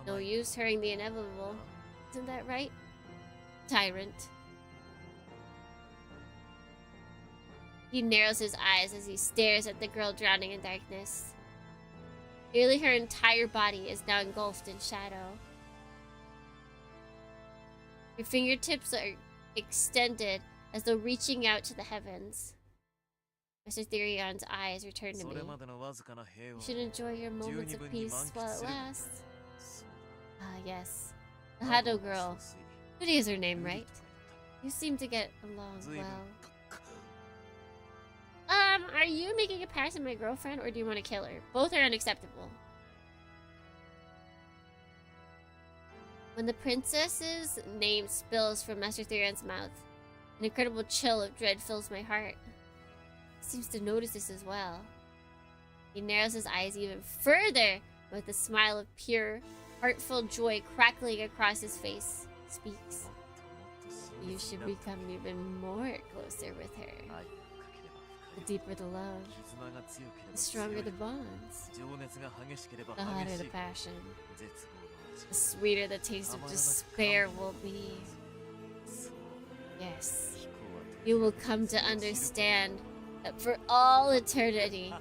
No use hurrying the inevitable. Isn't that right? Tyrant. He narrows his eyes as he stares at the girl drowning in darkness. Nearly her entire body is now engulfed in shadow. Her fingertips are extended as though reaching out to the heavens. Mr. Therion's eyes return to me. You should enjoy your moments of peace while it lasts. Ah, yes. The Hado girl. Judy is her name, right? You seem to get along well. Are you making a pass at my girlfriend, or do you want to kill her? Both are unacceptable. When the princess's name spills from Master Therion's mouth, an incredible chill of dread fills my heart. He seems to notice this as well. He narrows his eyes even further, with a smile of pure, heartful joy crackling across his face. Speaks. You should become even more closer with her. The deeper the love, the stronger the bonds, the hotter the passion, the sweeter the taste of despair will be. Yes, you will come to understand that for all eternity.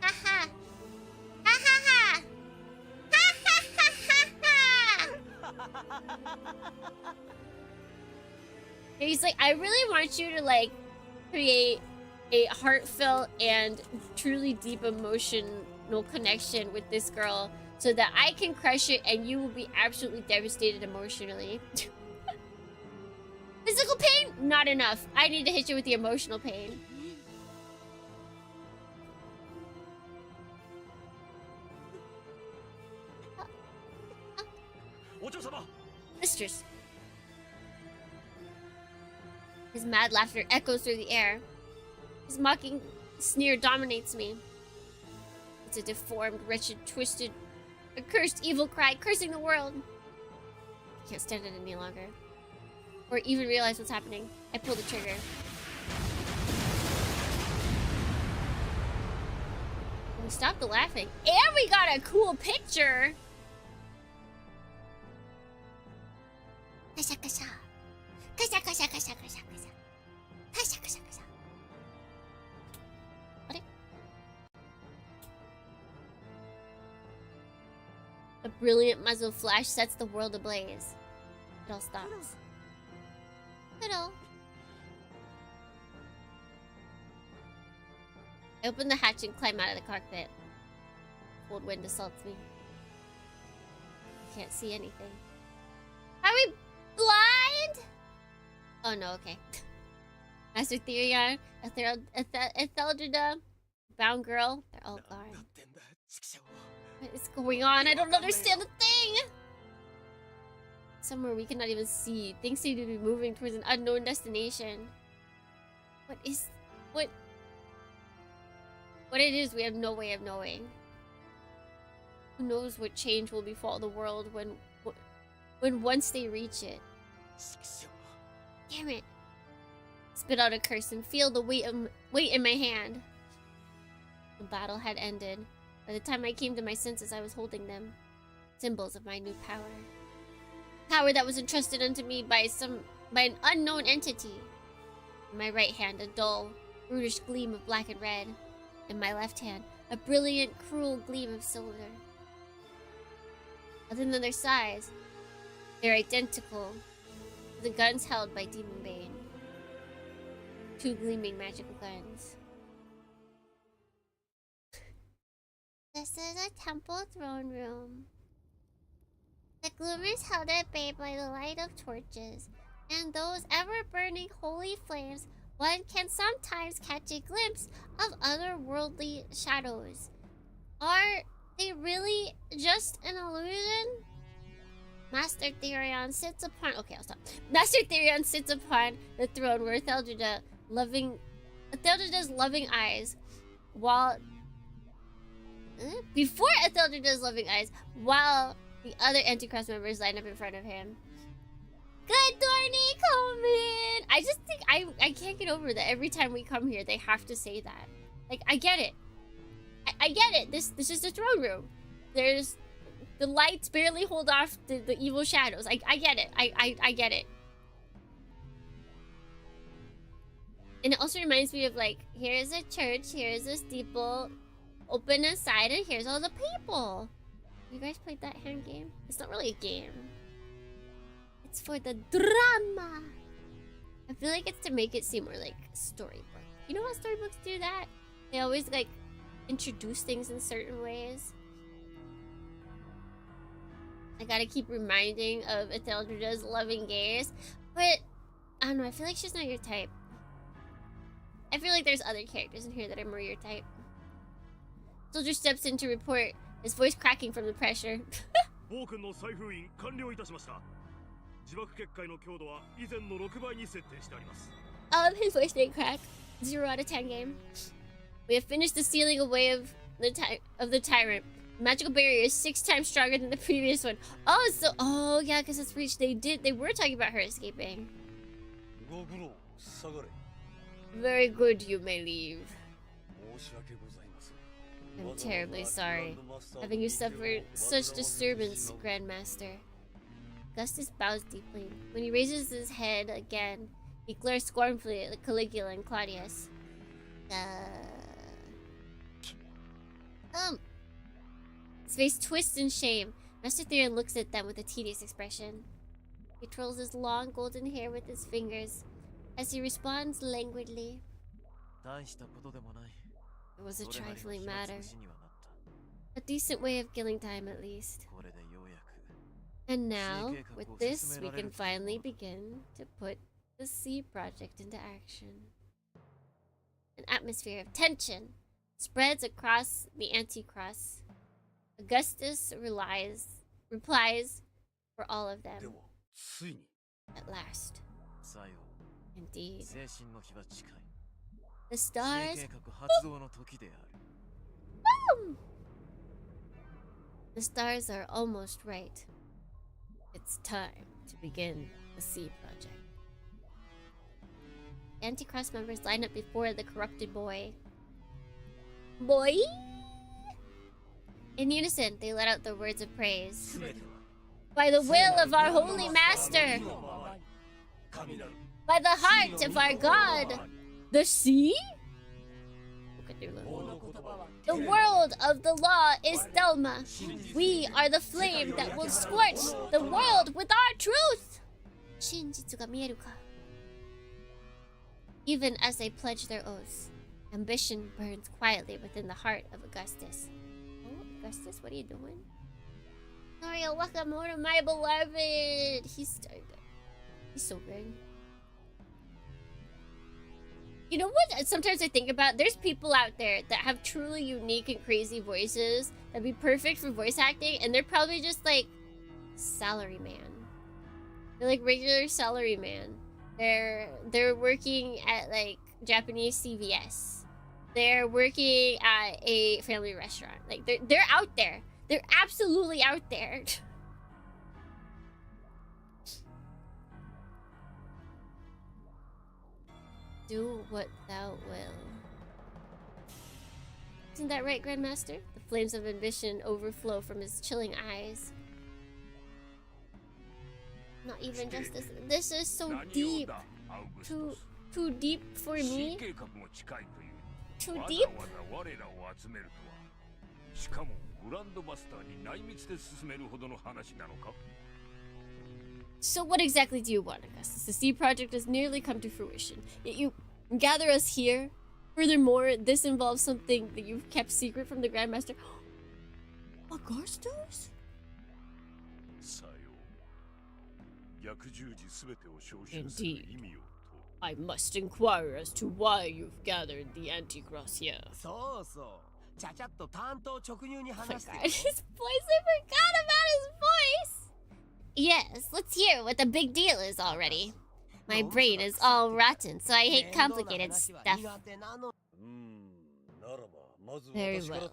Ha ha! Ha ha ha! Ha ha ha ha ha! He's like, I really want you to like create a heartfelt and truly deep emotional connection with this girl so that I can crush it and you will be absolutely devastated emotionally. Physical pain? Not enough. I need to hit you with the emotional pain. Mistress. His mad laughter echoes through the air. His mocking sneer dominates me. It's a deformed, wretched, twisted, accursed, evil cry, cursing the world. I can't stand it any longer. Or even realize what's happening. I pull the trigger. We stopped the laughing. And we got a cool picture! Kasha kasha. Kasha kasha kasha kasha kasha. Kasha kasha kasha. A brilliant muzzle flash sets the world ablaze. It all stops. Hello. I open the hatch and climb out of the cockpit. Cold wind assaults me. I can't see anything. Are we blind? Oh no, okay. Master Therion, Etheldrida, Bound Girl, they're all gone. What is going on? I don't understand a thing! Somewhere we cannot even see. Things seem to be moving towards an unknown destination. What it is, we have no way of knowing. Who knows what change will befall the world when once they reach it. Damn it. Spit out a curse and feel the weight in my hand. The battle had ended. By the time I came to my senses, I was holding them. Symbols of my new power. Power that was entrusted unto me by an unknown entity. In my right hand, a dull, brutish gleam of black and red. In my left hand, a brilliant, cruel gleam of silver. Other than their size, they're identical to the guns held by Demonbane. 2 gleaming magical guns. This is a temple throne room. The gloomers held at bay by the light of torches, and those ever-burning holy flames, one can sometimes catch a glimpse of otherworldly shadows. Are they really just an illusion? Master Therion sits upon... Okay, I'll stop. Master Therion sits upon the throne where Etheldrida's loving eyes, while... Before Etheldrida's loving eyes, while the other Antichrist members line up in front of him. Good Dorney, come in! I just think I can't get over that every time we come here they have to say that. Like, I get it. I get it. This is the throne room. There's the lights barely hold off the evil shadows. I get it. I get it. And it also reminds me of, like, here's a church, here's a steeple, open a side, and here's all the people. You guys played that hand game? It's not really a game. It's for the drama. I feel like it's to make it seem more like a storybook. You know how storybooks do that? They always, like, introduce things in certain ways. I gotta keep reminding of Etheldra's loving gaze. But, I don't know, I feel like she's not your type. I feel like there's other characters in here that are more your type. Soldier steps in to report, his voice cracking from the pressure. His voice didn't crack. 0 out of 10 game. We have finished the sealing away of the tyrant. The magical barrier is 6 times stronger than the previous one. Oh, so yeah, because it's reached. They were talking about her escaping. Very good, you may leave. I'm terribly sorry, having you suffered such disturbance, Grandmaster. Augustus bows deeply. When he raises his head again, he glares scornfully at Caligula and Claudius. His face twists in shame. Master Theron looks at them with a tedious expression. He twirls his long golden hair with his fingers as he responds languidly. It was a trifling matter. A decent way of killing time, at least. And now, with this, we can finally begin to put the Sea Project into action. An atmosphere of tension spreads across the Anticross. Augustus replies for all of them. At last. Indeed. The stars... Boom! The stars are almost right. It's time to begin the Sea Project. Anticross members line up before the corrupted boy. Boy? In unison, they let out the words of praise. By the will of our holy master, by the heart of our god, the sea? The world of the law is Thelma. We are the flame that will scorch the world with our truth. Even as they pledge their oaths, ambition burns quietly within the heart of Augustus. Oh, Augustus, what are you doing? Norio, welcome to my beloved. He's so good. You know what? Sometimes I think about, there's people out there that have truly unique and crazy voices that'd be perfect for voice acting, and they're probably just like salaryman. They're like regular salaryman. They're working at like Japanese CVS. They're working at a family restaurant. Like they're out there. They're absolutely out there. Do what thou will. Isn't that right, Grandmaster? The flames of ambition overflow from his chilling eyes. Not even justice. This is so deep. Too deep for me. Too deep? So what exactly do you want, Augustus? The Sea Project has nearly come to fruition, yet you gather us here. Furthermore, this involves something that you've kept secret from the Grandmaster. Augustus? Indeed. I must inquire as to why you've gathered the Anticross here. Oh my god, his voice, I forgot about his voice! Yes, let's hear what the big deal is already. My brain is all rotten, so I hate complicated stuff. Very well.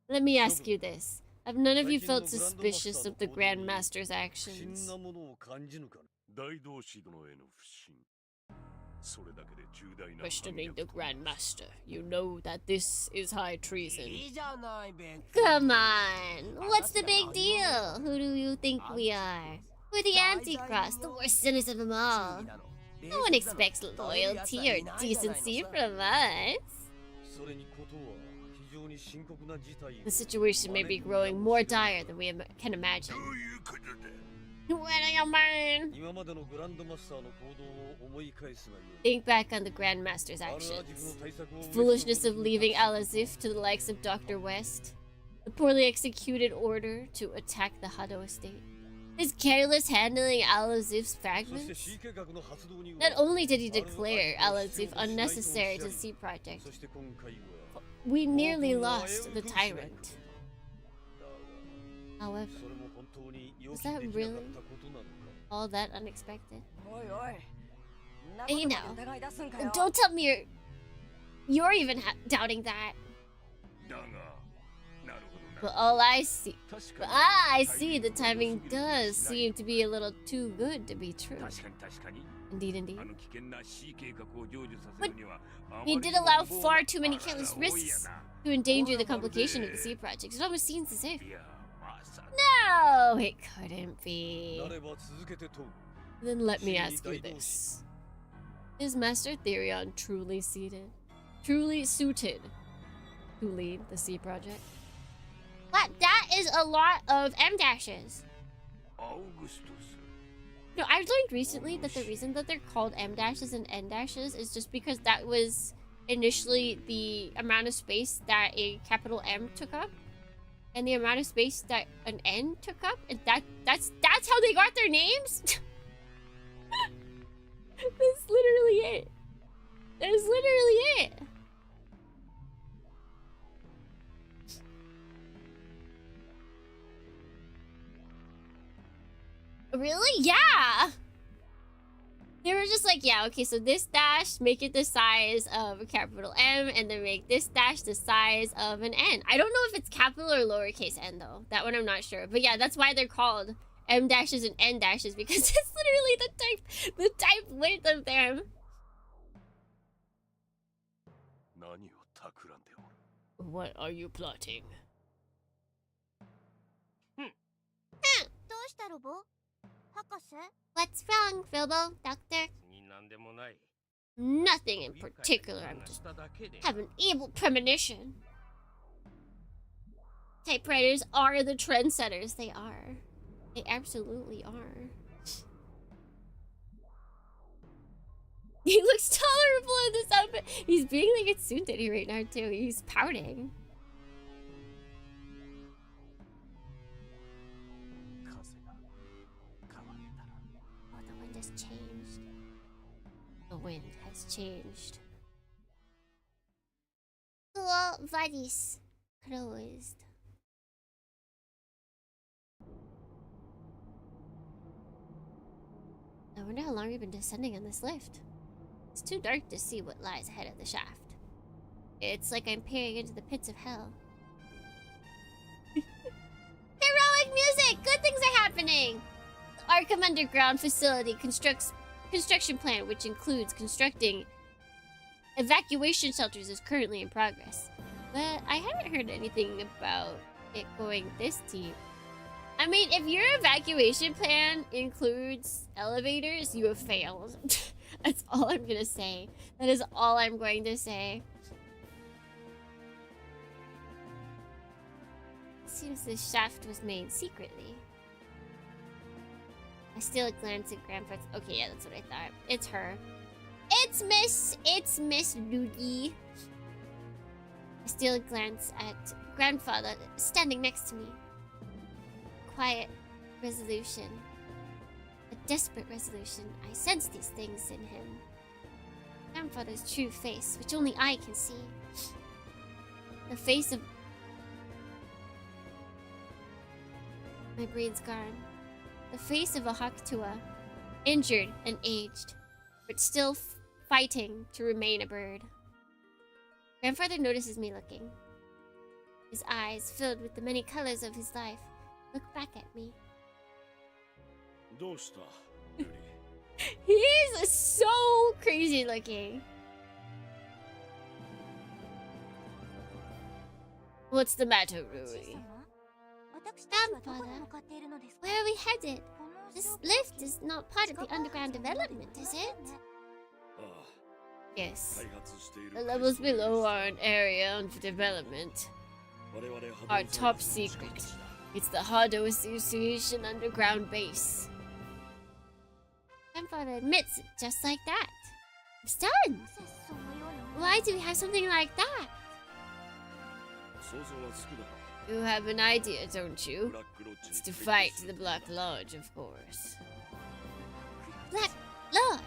Let me ask you this. Have none of you felt suspicious of the Grandmaster's actions? Questioning the Grand Master. You know that this is high treason. Come on! What's the big deal? Who do you think we are? We're the Antichrist, the worst sinners of them all. No one expects loyalty or decency from us. The situation may be growing more dire than we can imagine. What do you mean? Think back on the Grand Master's actions. The foolishness of leaving Al-Azif to the likes of Dr. West. The poorly executed order to attack the Hado estate. His careless handling Al-Azif's fragments. Not only did he declare Al-Azif unnecessary to the Sea Project, we nearly lost the tyrant. However, was that really all that unexpected? Hey now, don't tell me you're even doubting that. But I see the timing does seem to be a little too good to be true. Indeed, indeed. But he did allow far too many careless risks to endanger the completion of the Sea Project. It almost seems as if... No, it couldn't be. Then let me ask you this. Is Master Therion truly suited to lead the Sea Project? What? That is a lot of M dashes. No, I learned recently that the reason that they're called M dashes and N dashes is just because that was initially the amount of space that a capital M took up, and the amount of space that an N took up, and that's how they got their names. That's literally it. That is literally it. Really? Yeah! They were just like, yeah, okay, so this dash, make it the size of a capital M, and then make this dash the size of an N. I don't know if it's capital or lowercase n, though. That one I'm not sure. But yeah, that's why they're called M dashes and N dashes, because it's literally the type width of them. What are you plotting? What's wrong, Philbo, Doctor? Nothing in particular. I'm just have an evil premonition. Typewriters are the trendsetters. They are. They absolutely are. He looks tolerable in this outfit. He's being like a tsundere right now too. He's pouting. Changed. The wind has changed. Well, Vadis closed. I wonder how long we've been descending on this lift. It's too dark to see what lies ahead of the shaft. It's like I'm peering into the pits of hell. Heroic music! Good things are happening! Arkham Underground facility construction plan, which includes constructing evacuation shelters, is currently in progress. But I haven't heard anything about it going this deep. I mean, if your evacuation plan includes elevators, you have failed. That's all I'm gonna say. That is all I'm going to say. It seems this shaft was made secretly. I steal a glance at Grandfather. Okay, yeah, that's what I thought. It's her. It's Miss Rudy. I steal a glance at Grandfather standing next to me. Quiet resolution. A desperate resolution. I sense these things in him. Grandfather's true face, which only I can see. The face of... My brain's gone. The face of a Hakutua, injured and aged, but still fighting to remain a bird. Grandfather notices me looking. His eyes, filled with the many colors of his life, look back at me. He is so crazy looking. What's the matter, Rui? Grandfather, where are we headed? This lift is not part of the underground development, is it? Yes. The levels below are an area under development. Our top secret. It's the Hado Association underground base. Grandfather admits it just like that. I'm stunned. Why do we have something like that? You have an idea, don't you? It's to fight the Black Lodge, of course. Black Lodge?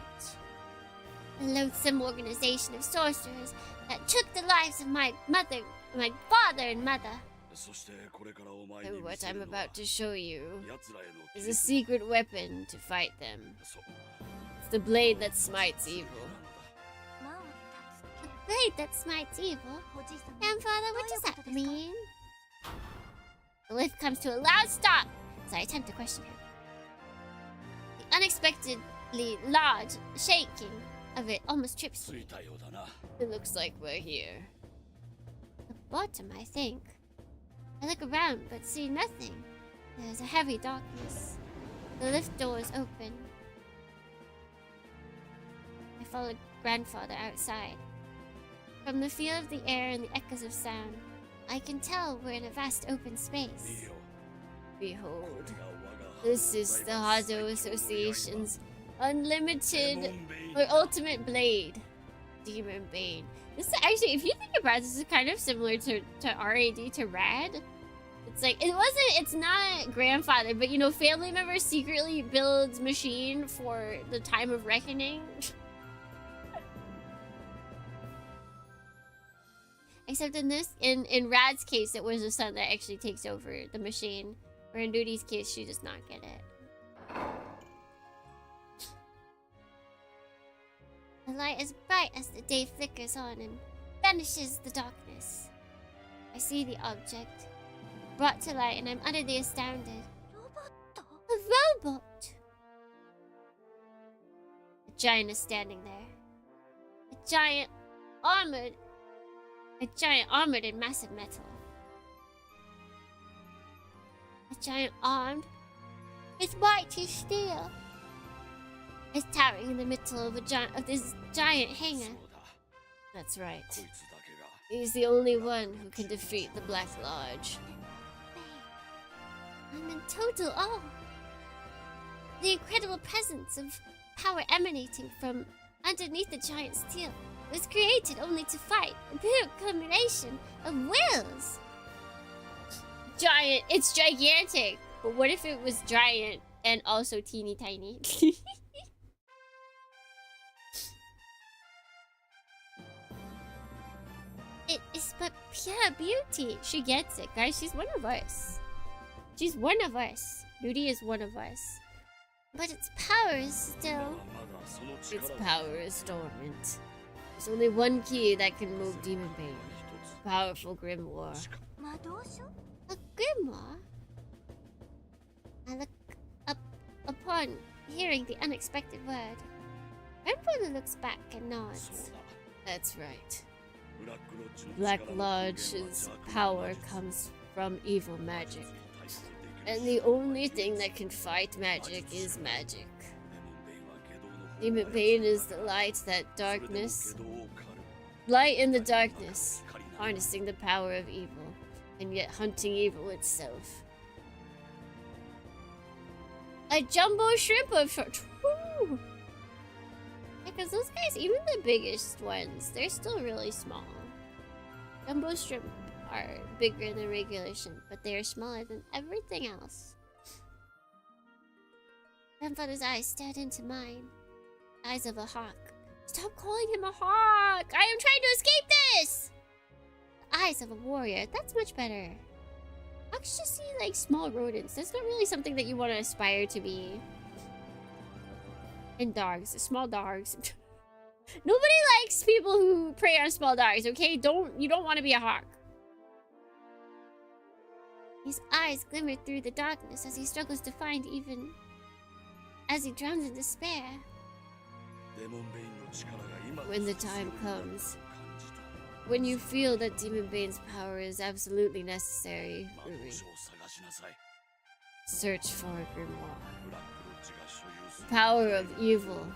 A loathsome organization of sorcerers that took the lives of my father and mother. And what I'm about to show you is a secret weapon to fight them. It's the blade that smites evil. The blade that smites evil? Grandfather, what does that mean? The lift comes to a loud stop as I attempt to question him. The unexpectedly large shaking of it almost trips me. It looks like we're here. The bottom, I think. I look around but see nothing. There's a heavy darkness. The lift doors open. I follow Grandfather outside. From the feel of the air and the echoes of sound, I can tell we're in a vast open space. Behold, this is the Hado Association's unlimited or ultimate blade, Demonbane. This is actually, if you think about it, this is kind of similar to RAD to Rad. It's like, it's not Grandfather, but you know, family member secretly builds machine for the time of reckoning. Except in this, in Rad's case, it was the son that actually takes over the machine. Where in Duty's case, she does not get it. The light is bright as the day flickers on and vanishes the darkness. I see the object, brought to light, and I'm utterly astounded. A robot! A giant is standing there. A giant armored in massive metal. A giant armed with mighty steel is towering in the middle of this giant hangar. That's right. He's the only one who can defeat the Black Lodge. I'm in total awe. The incredible presence of power emanating from underneath the giant steel was created only to fight a pure combination of wills. Giant, it's gigantic. But what if it was giant and also teeny tiny? It is but pure beauty. She gets it, guys. She's one of us. She's one of us. Duty is one of us. But its power is still... Its power is dormant. There's only one key that can move Demonbane. Powerful grimoire. A grimoire? I look up upon hearing the unexpected word. Grandfather looks back and nods. That's right. Black Lodge's power comes from evil magic. And the only thing that can fight magic is magic. Demonbane is the light in the darkness, harnessing the power of evil, and yet hunting evil itself. A jumbo shrimp of short. Woo! Because those guys, even the biggest ones, they're still really small. Jumbo shrimp are bigger than regular shrimp, but they are smaller than everything else. Grandfather's eyes stared into mine. Eyes of a hawk. Stop calling him a hawk! I am trying to escape this! The eyes of a warrior. That's much better. Hawks just see like small rodents. That's not really something that you want to aspire to be. And dogs. Small dogs. Nobody likes people who prey on small dogs, okay? You don't want to be a hawk. His eyes glimmer through the darkness as he struggles to find even as he drowns in despair. When the time comes, when you feel that Demonbane's power is absolutely necessary, Rui, search for a grimoire. Power of evil,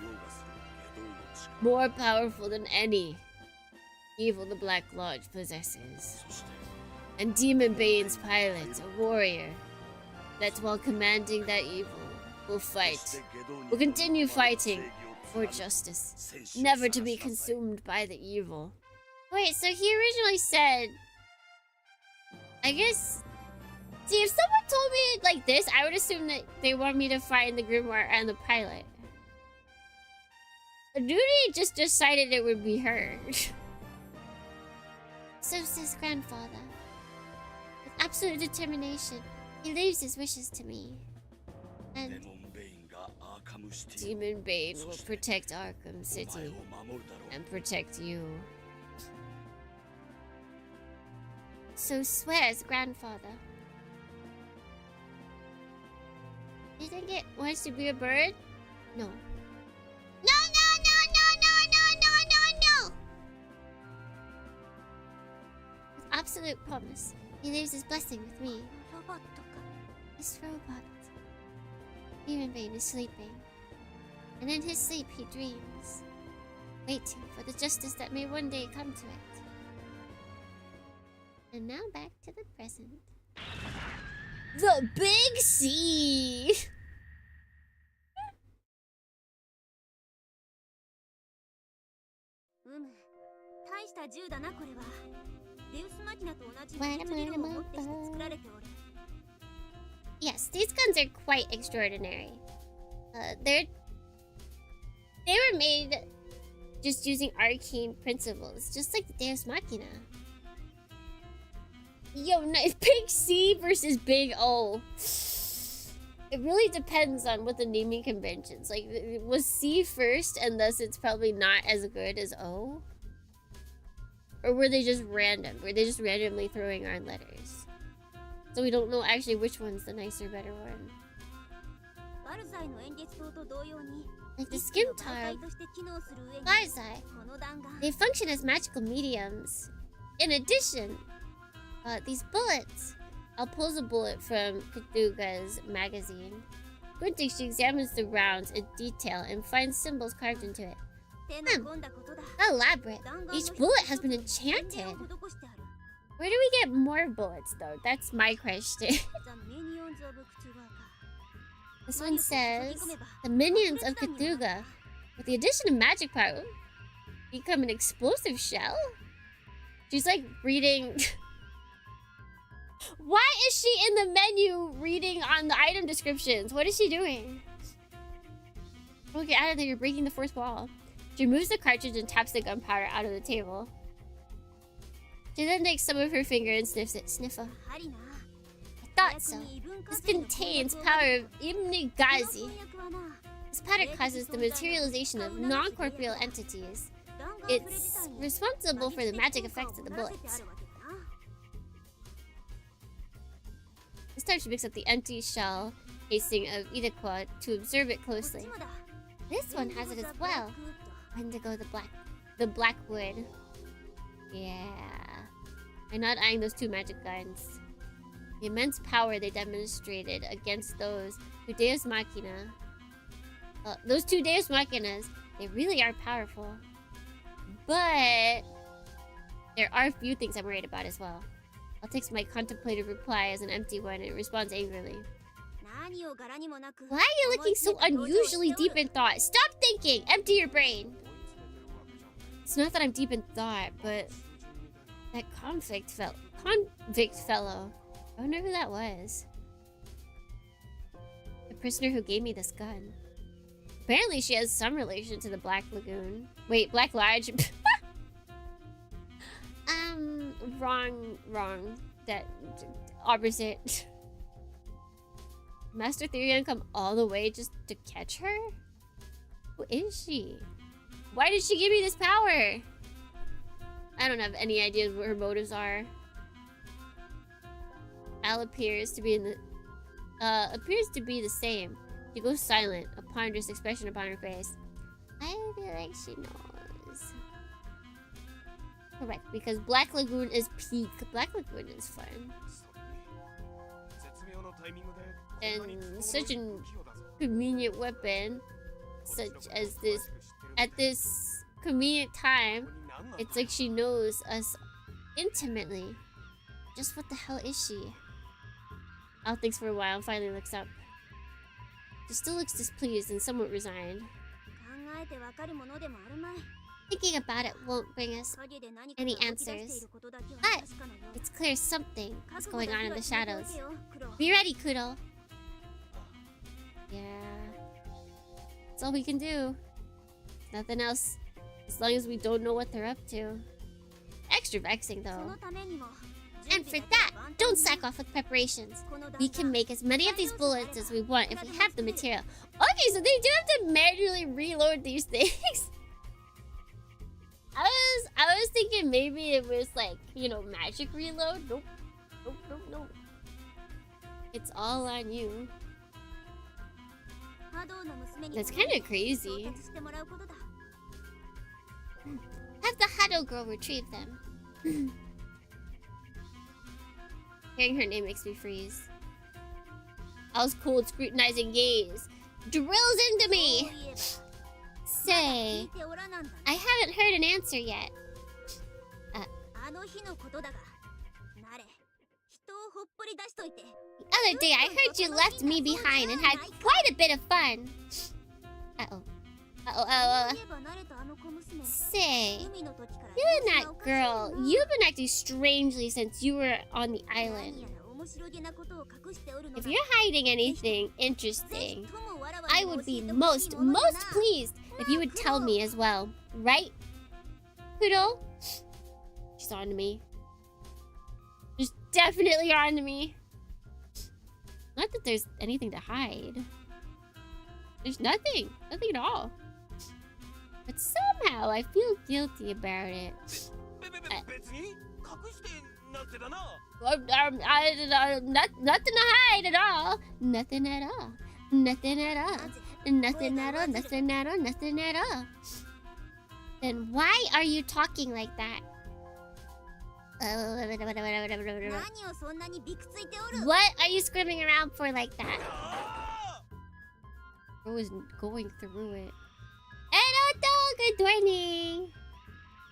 more powerful than any evil the Black Lodge possesses. And Demonbane's pilot, a warrior, that while commanding that evil, will continue fighting for justice, never to be consumed by the evil. Wait, so he originally said, I guess, see, if someone told me it like this, I would assume that they want me to find the grimoire and the pilot. But Duty just decided it would be her. So says grandfather. With absolute determination, he leaves his wishes to me. And Demonbane will protect Arkham City and protect you. So swears grandfather. You think it wants to be a bird? No. No, no, no, no, no, no, no, no, no! With absolute promise, he leaves his blessing with me. This robot. Demonbane is sleeping, and in his sleep he dreams, waiting for the justice that may one day come to it. And now back to the present. The Big C! Yes, these guns are quite extraordinary. They were made just using arcane principles, just like the Deus Machina. Yo, Big C versus Big O. It really depends on what the naming conventions. Like, was C first and thus it's probably not as good as O? Or were they just random? Were they just randomly throwing on letters? So we don't know actually which one's the nicer, better one. Like the Skimtar, Barzai, they function as magical mediums. In addition, these bullets. I'll pulls a bullet from Cthulhu's magazine. Squinting, she examines the rounds in detail and finds symbols carved into it. How elaborate. Each bullet has been enchanted. Where do we get more bullets, though? That's my question. This one says, the minions of Cthulhu, with the addition of magic power, become an explosive shell? She's like reading... Why is she in the menu reading on the item descriptions? What is she doing? Okay, out of there, you're breaking the fourth wall. She removes the cartridge and taps the gunpowder out of the table. She then takes some of her finger and sniffs it. Sniffer. I thought so. This contains power of Ibnigazi. This powder causes the materialization of non-corporeal entities. It's responsible for the magic effects of the bullets. This time she picks up the empty shell casing of Idaquah to observe it closely. This one has it as well. Indigo the blackwood. Yeah. I'm not eyeing those two magic guns. The immense power they demonstrated against those who Deus Machina. Those two Deus Machinas, they really are powerful. But there are a few things I'm worried about as well. I'll take my contemplative reply as an empty one and it responds angrily. Why are you looking so unusually deep in thought? Stop thinking! Empty your brain! It's not that I'm deep in thought, but that convict fellow. I wonder who that was. The prisoner who gave me this gun. Apparently she has some relation to the Black Lagoon. Wait, Black Lodge? Wrong. That opposite. Master Therion come all the way just to catch her? Who is she? Why did she give me this power? I don't have any idea what her motives are. Al appears to be the same. She goes silent, a ponderous expression upon her face. I feel like she knows. Correct, because Black Lagoon is peak. Black Lagoon is fun. And such a convenient weapon, such as this, at this convenient time, it's like she knows us intimately. Just what the hell is she? Al thinks for a while and finally looks up. She still looks displeased and somewhat resigned. Thinking about it won't bring us any answers. But it's clear something is going on in the shadows. Be ready, Kuro. Yeah. That's all we can do. Nothing else. As long as we don't know what they're up to. Extra vexing though. And for that, don't sack off with preparations. We can make as many of these bullets as we want if we have the material. Okay, so they do have to manually reload these things. I was thinking maybe it was like, you know, magic reload. Nope. Nope. It's all on you. That's kind of crazy. Have the Hado girl retrieve them. Hearing her name makes me freeze. Al's cold, scrutinizing gaze drills into me. Say, I haven't heard an answer yet. The other day, I heard you left me behind and had quite a bit of fun. Say, you and that girl, you've been acting strangely since you were on the island. If you're hiding anything interesting, I would be most pleased if you would tell me as well. Right? Kuro? She's on to me. She's definitely on to me. Not that there's anything to hide. There's nothing. Nothing at all. But somehow I feel guilty about it. Nothing to hide at all. Nothing at all. Nothing at all. Nothing at all. Nothing at all. Nothing at all. Then why are you talking like that? What are you screaming around for like that? I was going through it. Hello, good morning.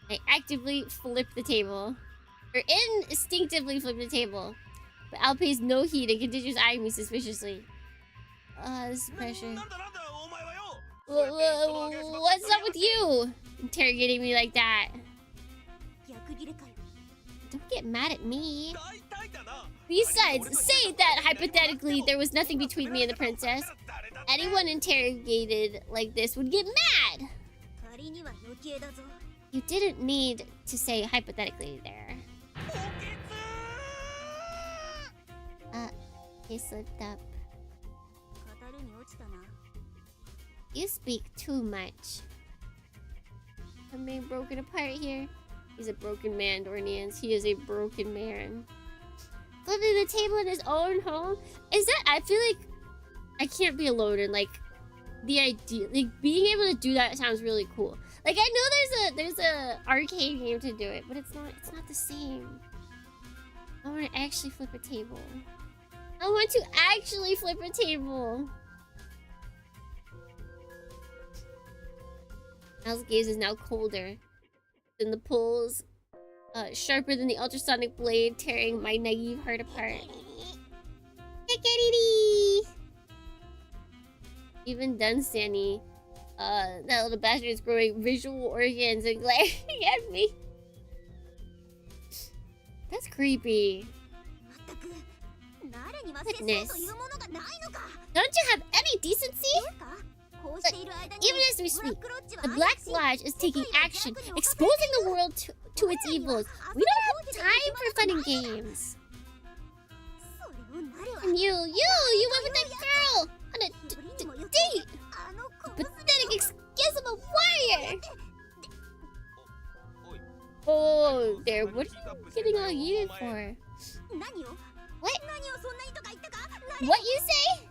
I actively flip the table. Or instinctively flip the table. But Al pays no heed and continues eyeing me suspiciously. This is pressure. What's up with you? Interrogating me like that. Don't get mad at me. Besides, say that hypothetically there was nothing between me and the princess. Anyone interrogated like this would get mad. You didn't need to say hypothetically there. He slipped up. You speak too much. I'm being broken apart here. He's a broken man, Dornians. He is a broken man. Flipping the table in his own home? Is that... I feel like I can't be alone in, like, the idea... Like, being able to do that sounds really cool. Like, I know there's a arcade game to do it, but it's not the same. I want to actually flip a table. I want to actually flip a table. Al's gaze is now colder than the pulls, sharper than the ultrasonic blade, tearing my naive heart apart. Even Dunstanny, that little bastard is growing visual organs and glaring at me. That's creepy. Goodness. Don't you have any decency? But even as we speak, the Black Lodge is taking action, exposing the world to its evils. We don't have time for fun and games. And you went with that girl on a date. A pathetic excuse of a warrior. Oh, there. What are you getting all heated for? What? What you say?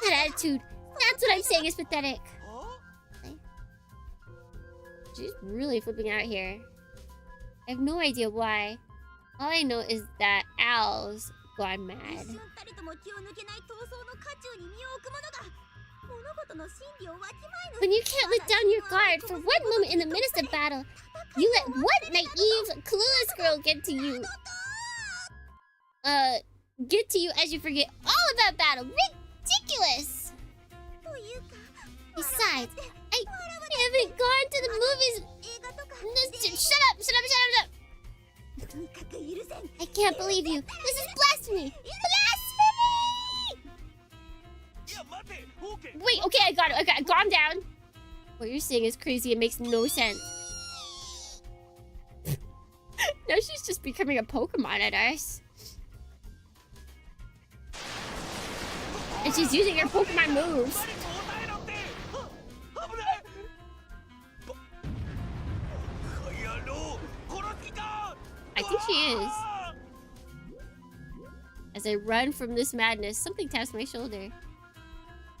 That attitude. That's what I'm saying is pathetic. Okay. She's really flipping out here. I have no idea why. All I know is that Al's gone mad. When you can't let down your guard for one moment in the midst of battle, you let one naive, clueless girl get to you. Get to you as you forget all about battle. Ridiculous! Besides, I haven't gone to the movies. Shut up! I can't believe you. This is blasphemy! Blasphemy! Wait, okay, I got it. Okay, calm down. What you're saying is crazy. It makes no sense. Now she's just becoming a Pokemon at us. And she's using her Pokemon moves. I think she is. As I run from this madness, something taps my shoulder.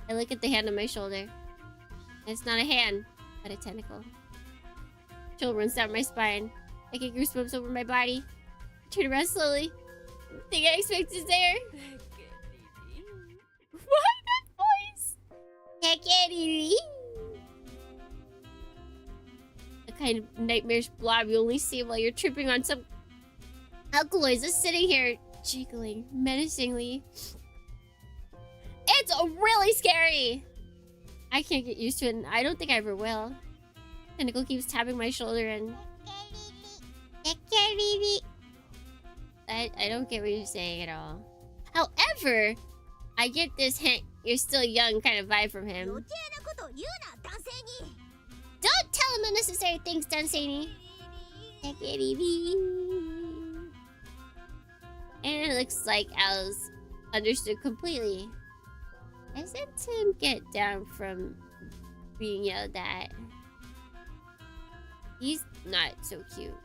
I look at the hand on my shoulder. It's not a hand, but a tentacle. Chill runs down my spine. I get goosebumps over my body. I turn around slowly. The thing I expect is there. Why that voice? The kind of nightmarish blob you only see while you're tripping on some alkaloids is sitting here, jiggling menacingly. It's really scary! I can't get used to it, and I don't think I ever will. Tentacle keeps tapping my shoulder and... I don't get what you're saying at all. However, I get this hint, you're still young kind of vibe from him. Don't tell him unnecessary things, Danseni. And it looks like Al's understood completely. I sent him get down from being yelled at. He's not so cute.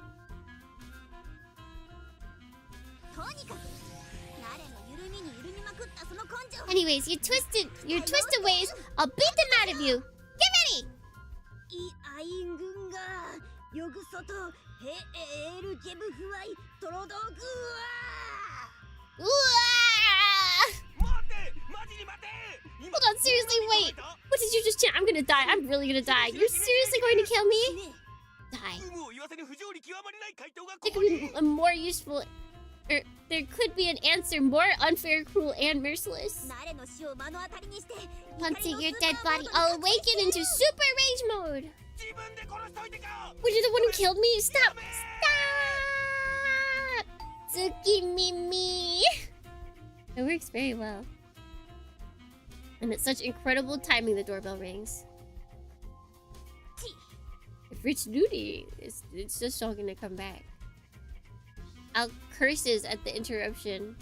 Anyways, your twisted ways, I'll beat them out of you. Get ready! Hold on, seriously, wait. What did you just chant? I'm gonna die. I'm really gonna die. You're seriously going to kill me? Die. There could be a more useful... there could be an answer more unfair, cruel, and merciless. Once your dead body, I'll awaken into super rage mode. Were you the one who killed me? Stop! Stop! Tsukimimi. It works very well. And it's such incredible timing the doorbell rings. If Rich duty, it's just all gonna come back. Al curses at the interruption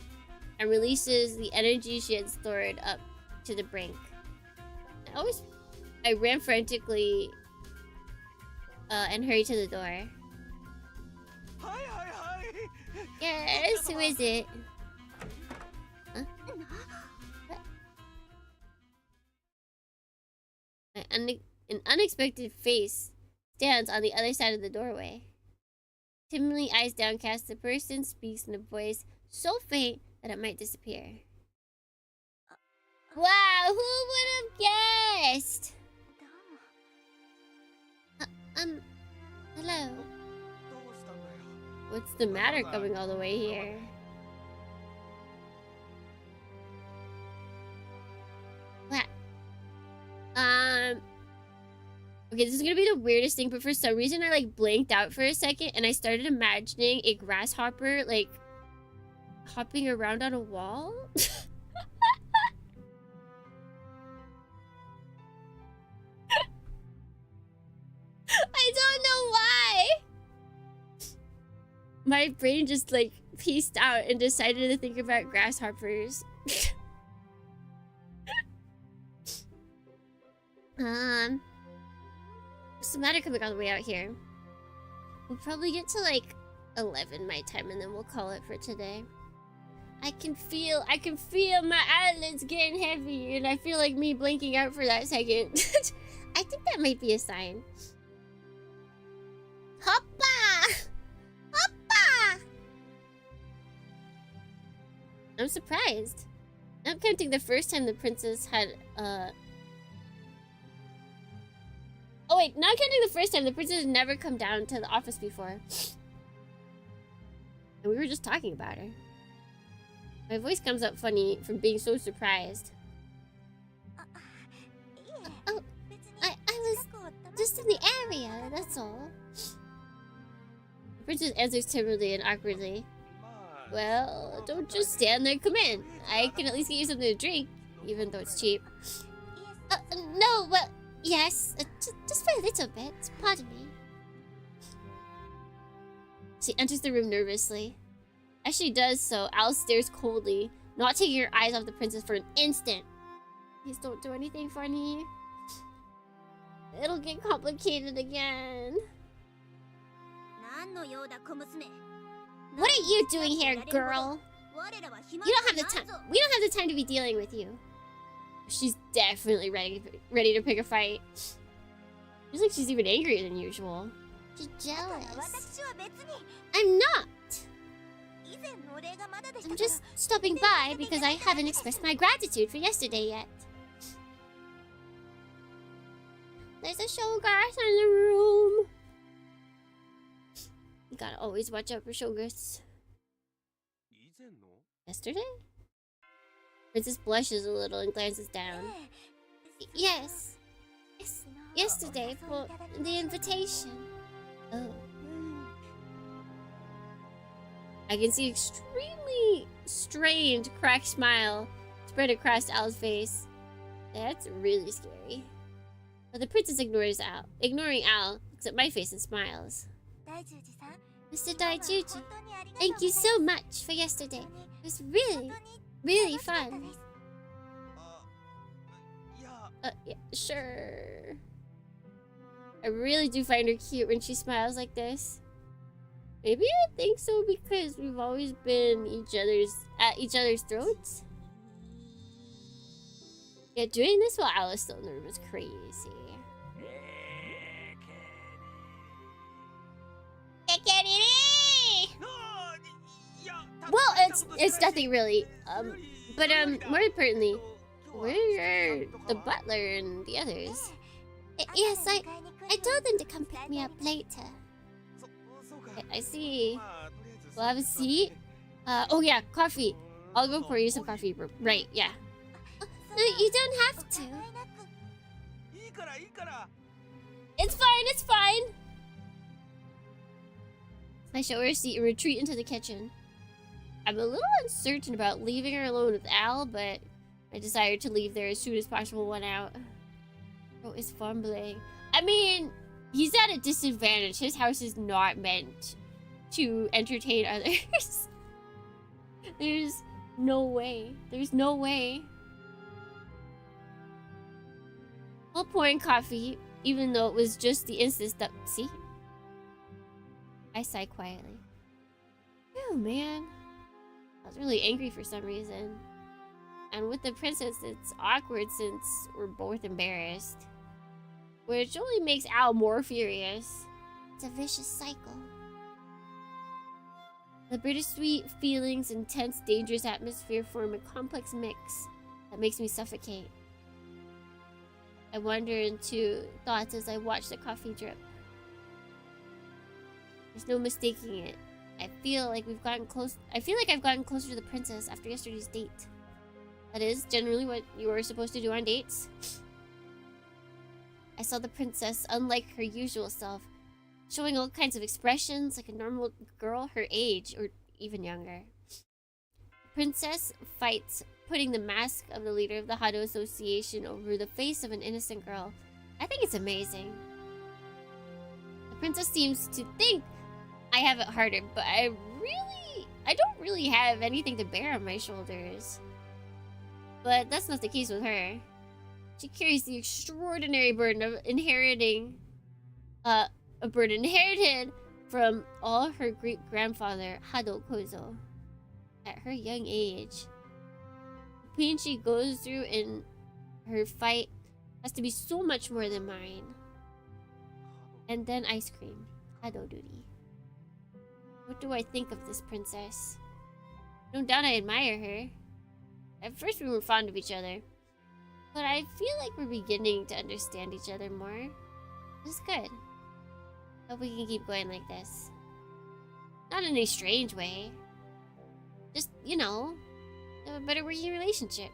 and releases the energy she had stored up to the brink. I ran frantically and hurried to the door. Yes, who is it? Huh? What? An unexpected face stands on the other side of the doorway. Timidly, eyes downcast, the person speaks in a voice so faint that it might disappear. Wow, who would have guessed? Hello. What's the matter coming all the way here? What? Okay, this is gonna be the weirdest thing, but for some reason I like blanked out for a second and I started imagining a grasshopper like hopping around on a wall. I don't know why. My brain just like pieced out and decided to think about grasshoppers. What's the matter coming all the way out here? We'll probably get to like 11 my time and then we'll call it for today. I can feel my eyelids getting heavy, and I feel like me blinking out for that second. I think that might be a sign. Hoppa! Hoppa! I'm surprised. Not counting the first time the princess had, Oh wait, not counting the first time the princess had never come down to the office before. And we were just talking about her. My voice comes up funny from being so surprised. Oh, I was just in the area, that's all. The princess answers timidly and awkwardly. Well, don't just stand there, come in. I can at least get you something to drink, even though it's cheap. No, well, yes, just for a little bit, pardon me. She enters the room nervously. As she does so, Alice stares coldly, not taking her eyes off the princess for an instant. Please don't do anything funny. It'll get complicated again. What are you doing here, girl? You don't have the time. We don't have the time to be dealing with you. She's definitely ready to pick a fight. Feels like she's even angrier than usual. She's jealous. I'm not. I'm just stopping by because I haven't expressed my gratitude for yesterday yet. There's a showgirl in the room. You gotta always watch out for showgirls. Yesterday? Princess blushes a little and glances down. Yes. Yesterday for the invitation. Oh. I can see extremely strained, cracked smile spread across Al's face. That's really scary. But the princess ignores Al. Ignoring Al, looks at my face and smiles. Mr. Daijuji, thank you so much for yesterday. It was really, really fun. Yeah, sure. I really do find her cute when she smiles like this. Maybe I think so because we've always been at each other's throats. Yeah, doing this while Alice still in the room is crazy. Well, it's nothing really. But more importantly, where are the butler and the others? Yes, I told them to come pick me up later. I see. We'll have a seat. Oh yeah, coffee. I'll go pour you some coffee. Right, yeah. You don't have to. It's fine, it's fine. I show her a seat and retreat into the kitchen. I'm a little uncertain about leaving her alone with Al, but my desire to leave there as soon as possible won out. Bro is fumbling. I mean, he's at a disadvantage. His house is not meant to entertain others. There's no way. There's no way. While pouring coffee, even though it was just the instant that... See? I sigh quietly. Oh, man. I was really angry for some reason. And with the princess, it's awkward since we're both embarrassed. Which only makes Al more furious. It's a vicious cycle. The bittersweet feelings and tense, dangerous atmosphere form a complex mix that makes me suffocate. I wander into thoughts as I watch the coffee drip. There's no mistaking it. I feel like I've gotten closer to the princess after yesterday's date. That is generally what you are supposed to do on dates. I saw the princess unlike her usual self, showing all kinds of expressions like a normal girl her age or even younger. The princess fights putting the mask of the leader of the Hado Association over the face of an innocent girl. I think it's amazing. The princess seems to think I have it harder, but I don't really have anything to bear on my shoulders. But that's not the case with her. She carries the extraordinary burden of inheriting a burden inherited from all her great-grandfather, Hado Kozo. at her young age. The pain she goes through in her fight has to be so much more than mine. And then ice cream. Hado duty. What do I think of this princess? No doubt I admire her. At first we were fond of each other. But I feel like we're beginning to understand each other more. This is good. Hope we can keep going like this. Not in a strange way. Just, you know, have a better working relationship.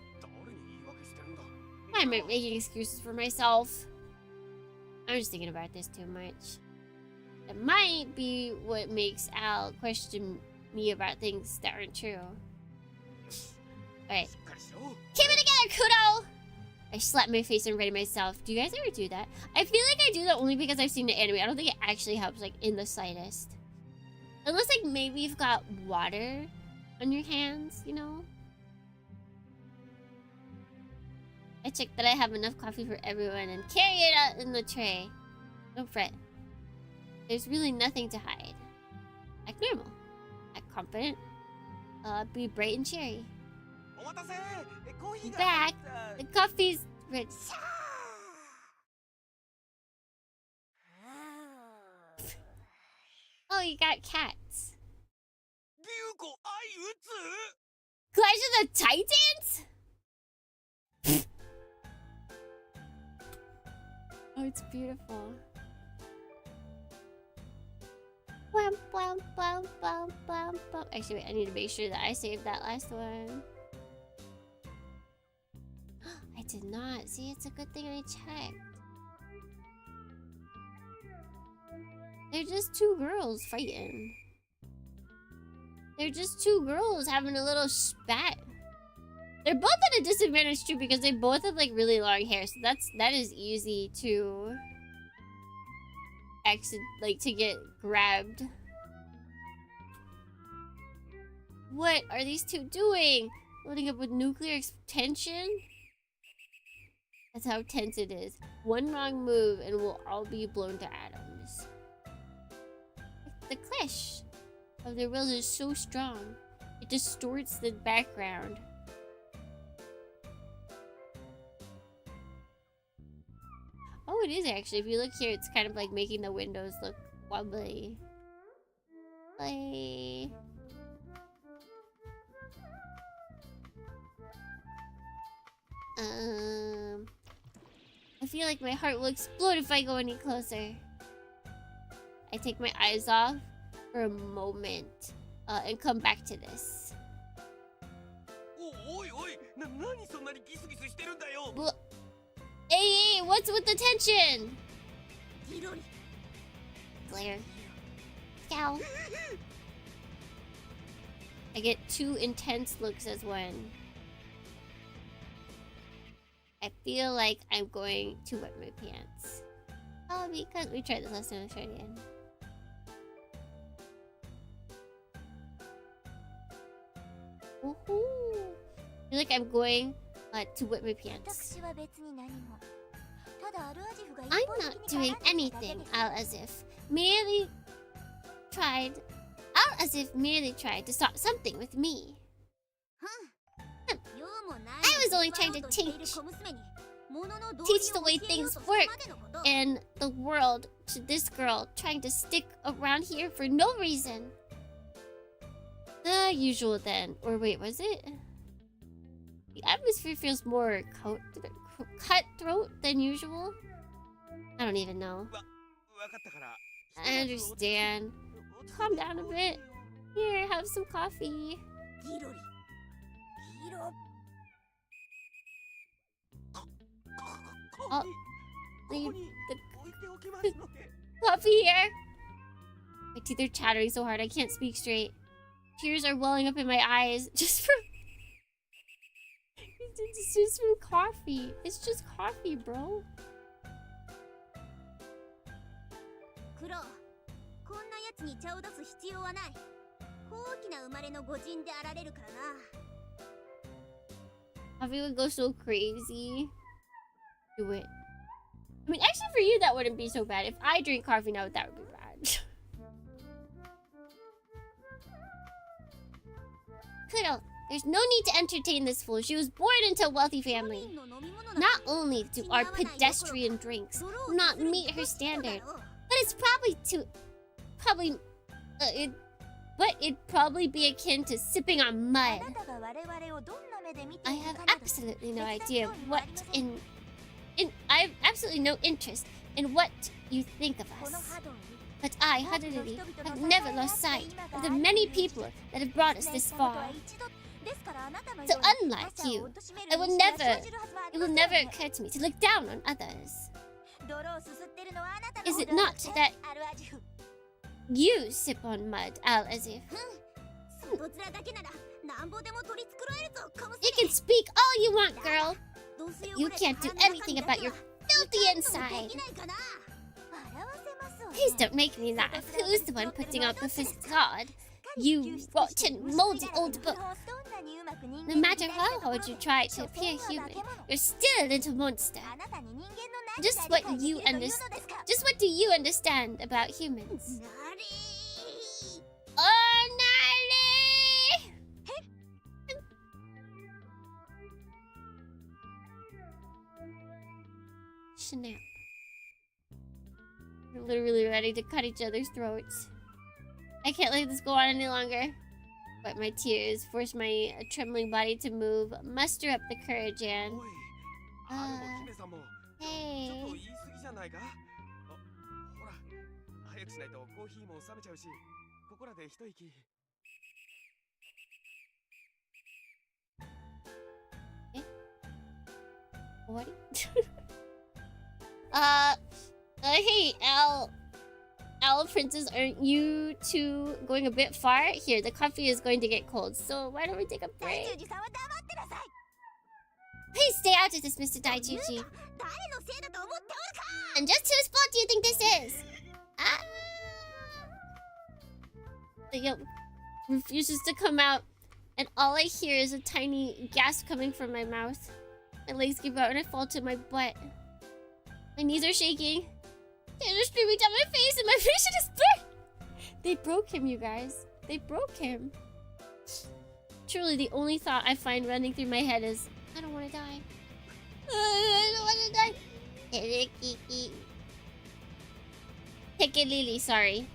I'm making excuses for myself. I'm just thinking about this too much. That might be what makes Al question me about things that aren't true. Alright. Keep it together, Kudo! I slapped my face and read myself. Do you guys ever do that? I feel like I do that only because I've seen the anime. I don't think it actually helps, like, in the slightest. Unless, like, maybe you've got water on your hands, you know? I checked that I have enough coffee for everyone and carry it out in the tray. Don't fret. There's really nothing to hide. Act normal. Act confident. Be bright and cheery. Back. The coffee's rich. Oh, you got cats. Clash of the Titans? Oh, it's beautiful. Blam, blam, blam, blam, blam, blam. Actually, wait, I need to make sure that I saved that last one. I did not. See, it's a good thing I checked. They're just two girls fighting. They're just two girls having a little spat. They're both at a disadvantage too because they both have like really long hair, so that is easy to to get grabbed. What are these two doing? Loading up with nuclear tension? That's how tense it is. One wrong move and we'll all be blown to atoms. The clash of their wills is so strong. It distorts the background. Oh, it is actually. If you look here, it's kind of like making the windows look wobbly. Play. I feel like my heart will explode if I go any closer. I take my eyes off for a moment and come back to this. Well, hey, what's with the tension? Glare. Scowl. I get two intense looks as one. I feel like I'm going to wet my pants. Oh, because we tried this last time. Let's try it again. Woohoo! I feel like I'm going to wet my pants. I'm not doing anything, Al as if merely tried to start something with me. I was only trying to teach the way things work in the world to this girl trying to stick around here for no reason. The usual then. Or wait, was it? The atmosphere feels more cutthroat than usual. I don't even know. I understand. Calm down a bit. Here, have some coffee. I'll leave the coffee here. My teeth are chattering so hard I can't speak straight. Tears are welling up in my eyes just from it's just from coffee. It's just coffee, bro. Coffee would go so crazy. Do it. I mean, actually, for you, that wouldn't be so bad. If I drink coffee now, that would be bad. Poodle, there's no need to entertain this fool. She was born into a wealthy family. Not only do our pedestrian drinks not meet her standard, but it's it'd probably be akin to sipping on mud. I have absolutely no idea I have absolutely no interest in what you think of us. But I, Hadaruri, have never lost sight of the many people that have brought us this far. So unlike you, it will never occur to me to look down on others. Is it not that you sip on mud, as if? You can speak all you want, girl. But you can't do anything about your filthy inside. Please don't make me laugh. Who's the one putting out the facade? You rotten, moldy old book. No matter how hard you try to appear human, you're still a little monster. Just what do you understand about humans? Oh, Nari! Snap. We're literally ready to cut each other's throats. I can't let this go on any longer. Wipe my tears, force my trembling body to move, muster up the courage, and... hey... What? Hey, Owl Princess, aren't you two going a bit far? Here, the coffee is going to get cold, so why don't we take a break? Please stay out of this, Mr. Daijuji. And just whose fault do you think this is? The yolk refuses to come out, and all I hear is a tiny gasp coming from my mouth. My legs give out and I fall to my butt. My knees are shaking. Tears are streaming down my face and my vision is blurred. They broke him, you guys. They broke him. Truly, the only thought I find running through my head is, I don't want to die. I don't want to die. Hikalili, sorry.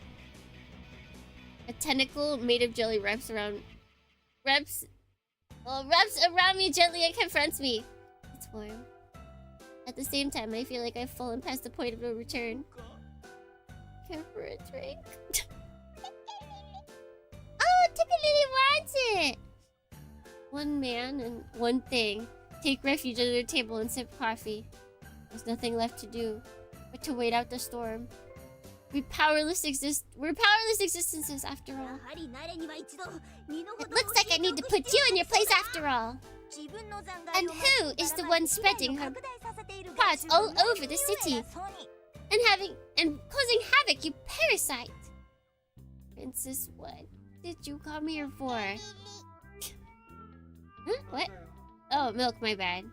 A tentacle made of jelly wraps around me gently and confronts me. It's warm. At the same time, I feel like I've fallen past the point of no return. Care for a drink? Oh, Tikalili wants it! One man and one thing take refuge under their table and sip coffee. There's nothing left to do but to wait out the storm. We're powerless existences after all. It looks like I need to put you in your place after all. And who is the one spreading her pods all over the city and causing havoc, you parasite? Princess, what did you come here for? Huh? What? Oh, milk, my bad.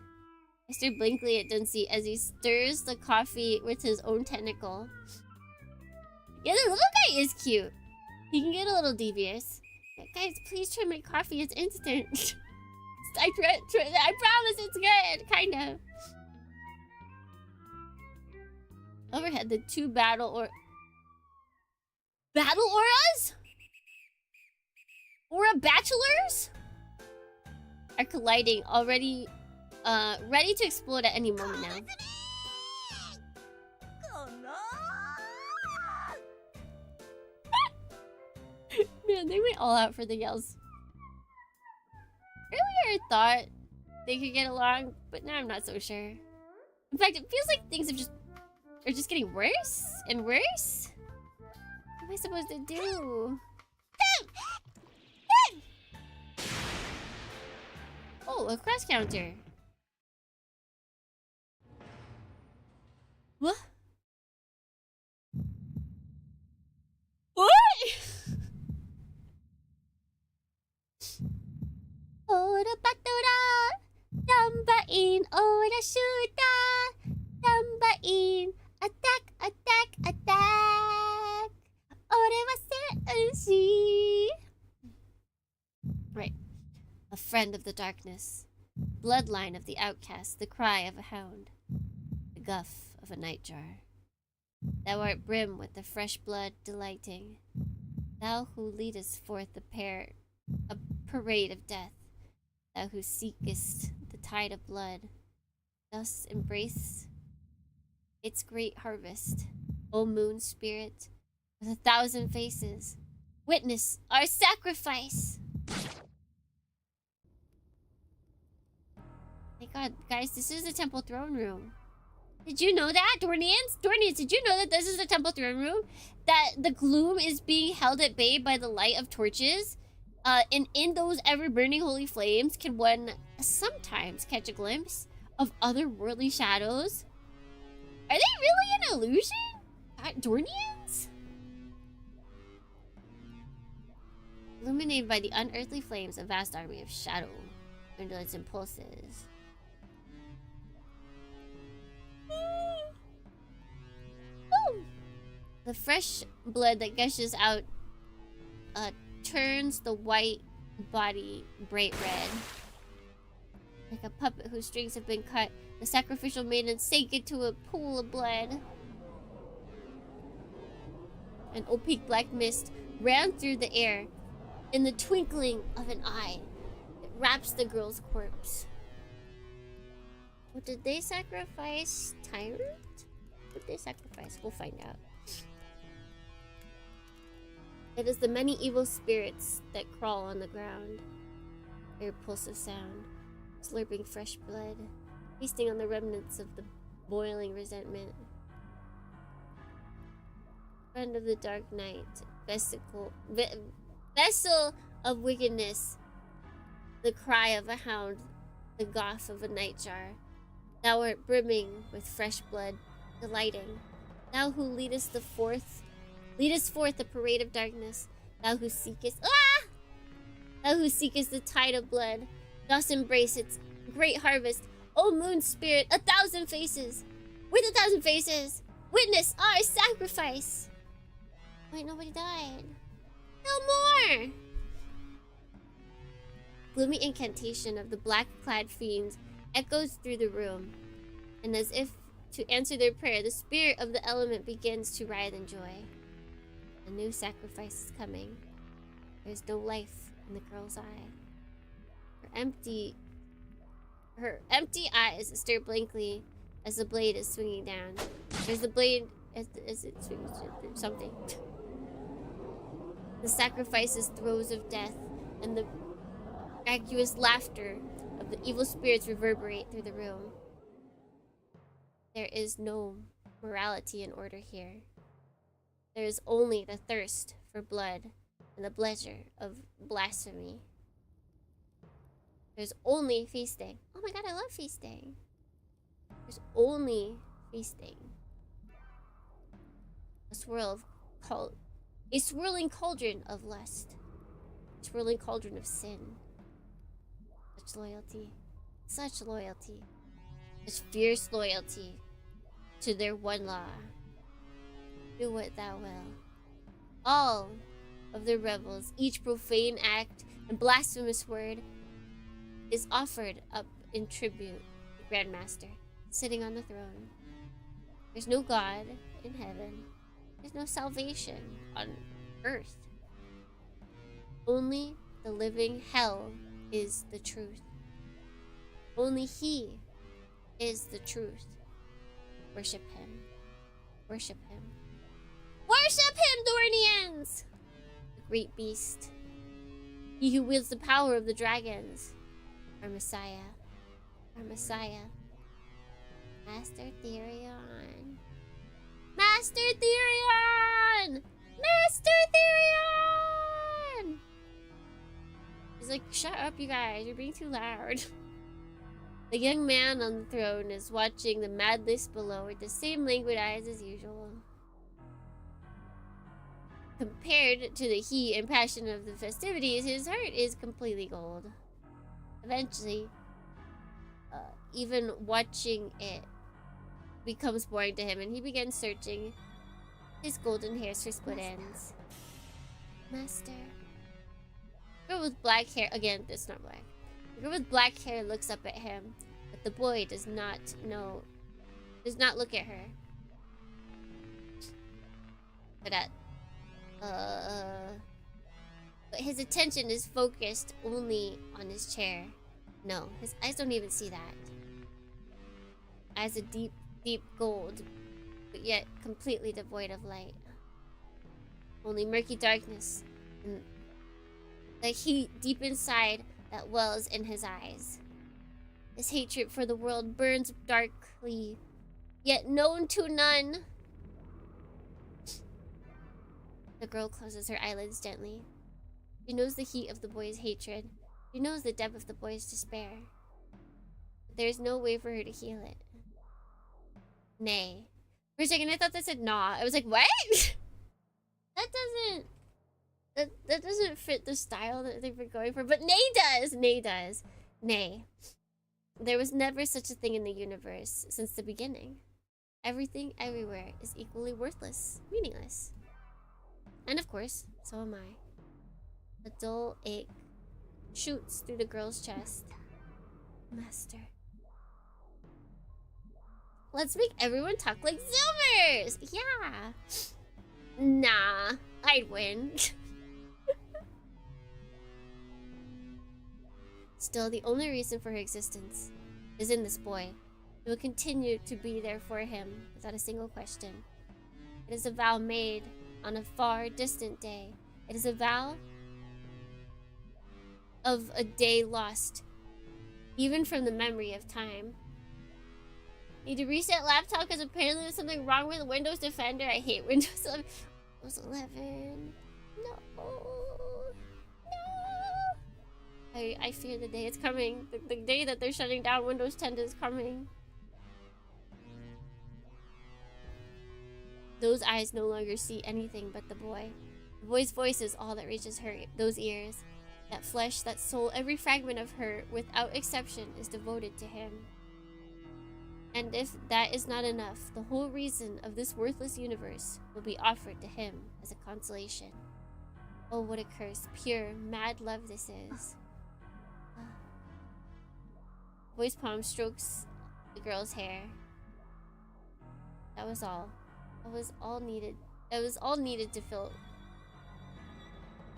I stare blankly at Duncy as he stirs the coffee with his own tentacle. Yeah, the little guy is cute. He can get a little devious. But guys, please try my coffee. It's instant. I promise it's good. Kind of. Overhead, the two battle auras? Aura bachelors? Are colliding, already ready to explode at any moment now. Man, they went all out for the yells. Earlier I thought they could get along, but now I'm not so sure. In fact, it feels like things are just getting worse and worse. What am I supposed to do? Oh, a cross counter. What? What? Ora batura, dambain, ora shoota, dambain, attack, attack, attack. Ore wa senshi. Right. friend of the darkness, bloodline of the outcast, the cry of a hound, the guff of a nightjar. Thou art brim with the fresh blood delighting, thou who leadest forth a parade of death, thou who seekest the tide of blood, thus embrace its great harvest, O moon spirit with 1,000 faces, witness our sacrifice. My god, guys, this is the temple throne room. Did you know that, Dornians? Dornians, did you know that this is the temple throne room? That the gloom is being held at bay by the light of torches? And in those ever-burning holy flames can one sometimes catch a glimpse of otherworldly shadows? Are they really an illusion? Dornians? Illuminated by the unearthly flames, a vast army of shadow under its impulses. The fresh blood that gushes out turns the white body bright red. Like a puppet whose strings have been cut, the sacrificial maiden sank into a pool of blood. An opaque black mist ran through the air. In the twinkling of an eye, it wraps the girl's corpse. What did they sacrifice? Tyrant? What did they sacrifice? We'll find out. It is the many evil spirits that crawl on the ground. Their repulsive sound, slurping fresh blood, feasting on the remnants of the boiling resentment. Friend of the dark night, vessel of wickedness, the cry of a hound, the goth of a nightjar. Thou art brimming with fresh blood, delighting. Thou who leadest forth the parade of darkness. Thou who seekest Thou who seekest the tide of blood, dost embrace its great harvest. O moon spirit, 1,000 faces, with 1,000 faces, witness our sacrifice. Wait, nobody died. No more! Gloomy incantation of the black-clad fiends echoes through the room, and as if to answer their prayer, the spirit of the element begins to writhe in joy. A new sacrifice is coming. There's no life in the girl's eye. Her empty eyes stare blankly as the blade is swinging down. There's the blade as it swings something. The sacrifice's throes of death and the vacuous laughter of the evil spirits reverberate through the room. There is no morality and order here. There is only the thirst for blood and the pleasure of blasphemy. There's only feasting. Oh my god, I love feasting. There's only feasting. A swirling cauldron of lust. A swirling cauldron of sin. Such loyalty. Such loyalty. Such fierce loyalty to their one law. Do what thou will. All of the rebels, each profane act and blasphemous word is offered up in tribute to the Grandmaster, sitting on the throne. There's no God in heaven. There's no salvation on earth. Only the living hell is the truth. Only He is the truth. Worship Him. Worship Him. Worship Him, Dornians! The great beast. He who wields the power of the dragons. Our Messiah. Our Messiah. Master Therion. Master Therion! Master Therion! He's like, shut up, you guys. You're being too loud. The young man on the throne is watching the madness below with the same languid eyes as usual. Compared to the heat and passion of the festivities, his heart is completely gold. Eventually, even watching it becomes boring to him, and he begins searching his golden hairs for split ends. Master. Girl with black hair. Again, it's not black. The girl with black hair looks up at him, but the boy does not look at her. But his attention is focused only on his chair. No, his eyes don't even see that. Eyes of deep, deep gold, but yet completely devoid of light. Only murky darkness and the heat deep inside that wells in his eyes. His hatred for the world burns darkly, yet known to none. The girl closes her eyelids gently. She knows the heat of the boy's hatred. She knows the depth of the boy's despair. But there is no way for her to heal it. Nay. For a second I thought that said nah. I was like, what? That doesn't fit the style that they've been going for. But nay does. Nay does. Nay. There was never such a thing in the universe since the beginning. Everything everywhere is equally worthless, meaningless. And of course, so am I. A dull ache shoots through the girl's chest. Master. Let's make everyone talk like Zoomers! Yeah! Nah, I'd win. Still, the only reason for her existence is in this boy. It will continue to be there for him without a single question. It is a vow made on a far distant day. It is a vow of a day lost, even from the memory of time. Need to reset laptop because apparently there's something wrong with Windows Defender. I hate Windows 11. Windows 11. No. I fear the day it's coming. The day that they're shutting down Windows 10 is coming. Those eyes no longer see anything but the boy. The boy's voice is all that reaches those ears. That flesh, that soul, every fragment of her, without exception, is devoted to him. And if that is not enough, the whole reason of this worthless universe will be offered to him as a consolation. Oh, what a curse, pure, mad love this is. Boy's palm strokes the girl's hair. That was all. That was all needed. That was all needed to fill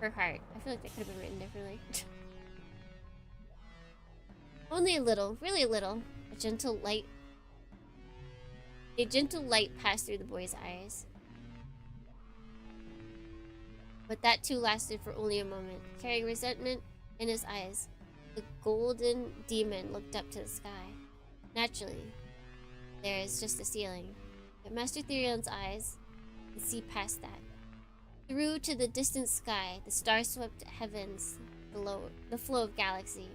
her heart. I feel like that could have been written differently. Only a little, really a little. A gentle light passed through the boy's eyes. But that too lasted for only a moment. Carrying resentment in his eyes, the golden demon looked up to the sky. Naturally, there is just a ceiling. But Master Therion's eyes can see past that. Through to the distant sky, the star-swept heavens below, the flow of galaxy.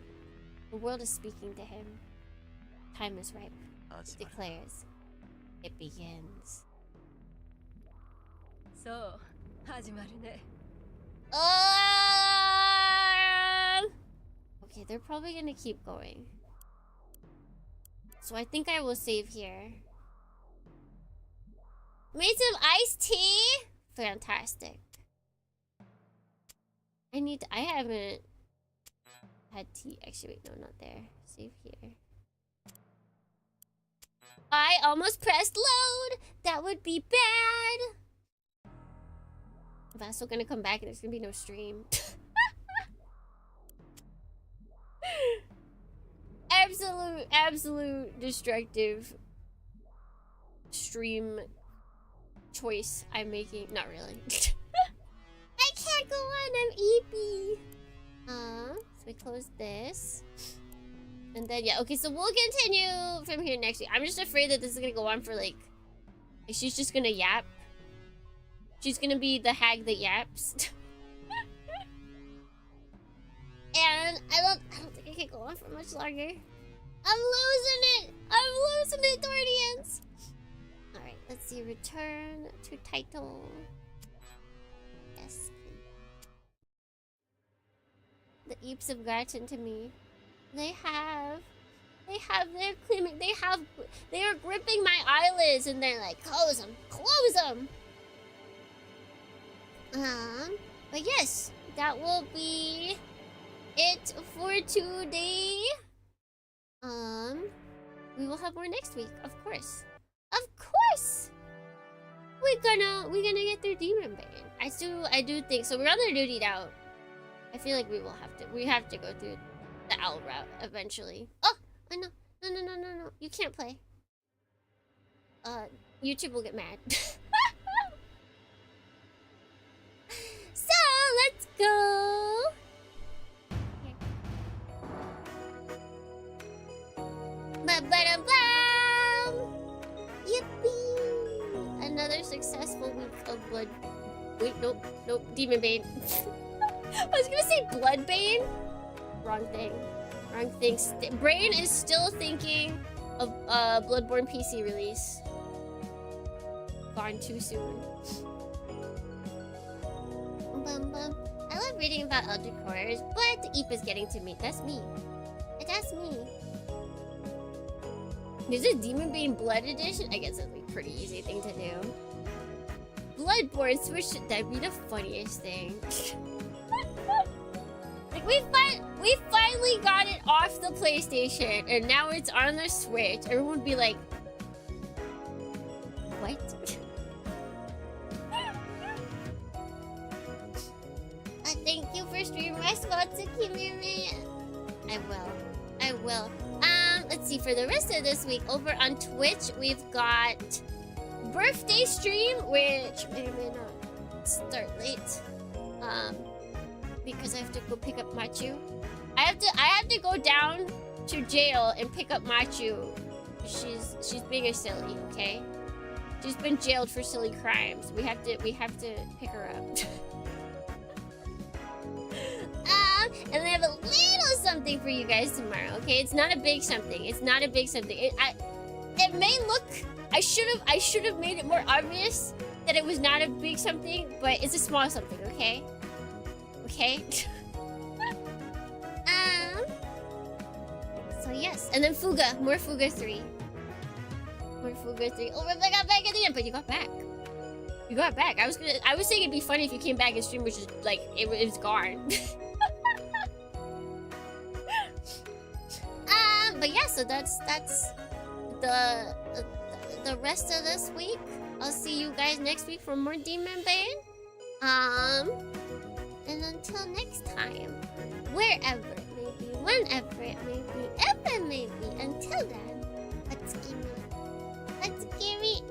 The world is speaking to him. Time is ripe, it declares. It begins. So, okay, they're probably gonna keep going. So I think I will save here. Made some iced tea? Fantastic. I haven't had tea. Actually, wait, no, not there. Save here. I almost pressed load! That would be bad! If I'm still gonna come back and there's gonna be no stream. Absolute destructive stream choice I'm making. Not really. I can't go on, I'm eepy. So we close this. And then, yeah, okay, so we'll continue from here next week. I'm just afraid that this is gonna go on for, like she's just gonna yap. She's gonna be the hag that yaps. And I don't think I can go on for much longer. I'm losing it, Dordians. Alright, let's see. Return to title. Yes. The Eeps have gotten to me. They are gripping my eyelids and they're like, close them. But yes, that will be it for today. We will have more next week, of course. Of course! We're gonna get through Demonbane. I do think so. We're on the duty out. I feel like we have to go through the owl route eventually. Oh, I know. No. You can't play. YouTube will get mad. So let's go. Here. Ba-ba-da-bam! Yippee! Another successful week of blood. Wait, nope. Demonbane. I was gonna say Bloodbane. Wrong thing. Brain is still thinking of Bloodborne PC release. Gone too soon. I love reading about Elder Cores, but Eep is getting to me. That's me. That's me. There's a Demonbane Blood Edition? I guess that's a pretty easy thing to do. Bloodborne Switch, that'd be the funniest thing. Like, we finally got it off the PlayStation, and now it's on the Switch. Everyone would be like, what? Thank you for streaming my spot to Kimiri. I will. Let's see, for the rest of this week, over on Twitch, we've got birthday stream, which may or may not start late. Because I have to go pick up Machu. I have to go down to jail and pick up Machu. She's being a silly, okay? She's been jailed for silly crimes. We have to pick her up. And I have a little something for you guys tomorrow, okay? It's not a big something. It may look. I should have made it more obvious that it was not a big something, but it's a small something, okay? Okay. So yes, and then Fuga, more Fuga 3. Oh, Rebecca got back at the end, but you got back. I was saying it'd be funny if you came back and stream, which is like it was gone. But yeah, so that's the rest of this week. I'll see you guys next week for more Demonbane. And until next time, wherever it may be, whenever it may be, if it may be, until then, let's give me,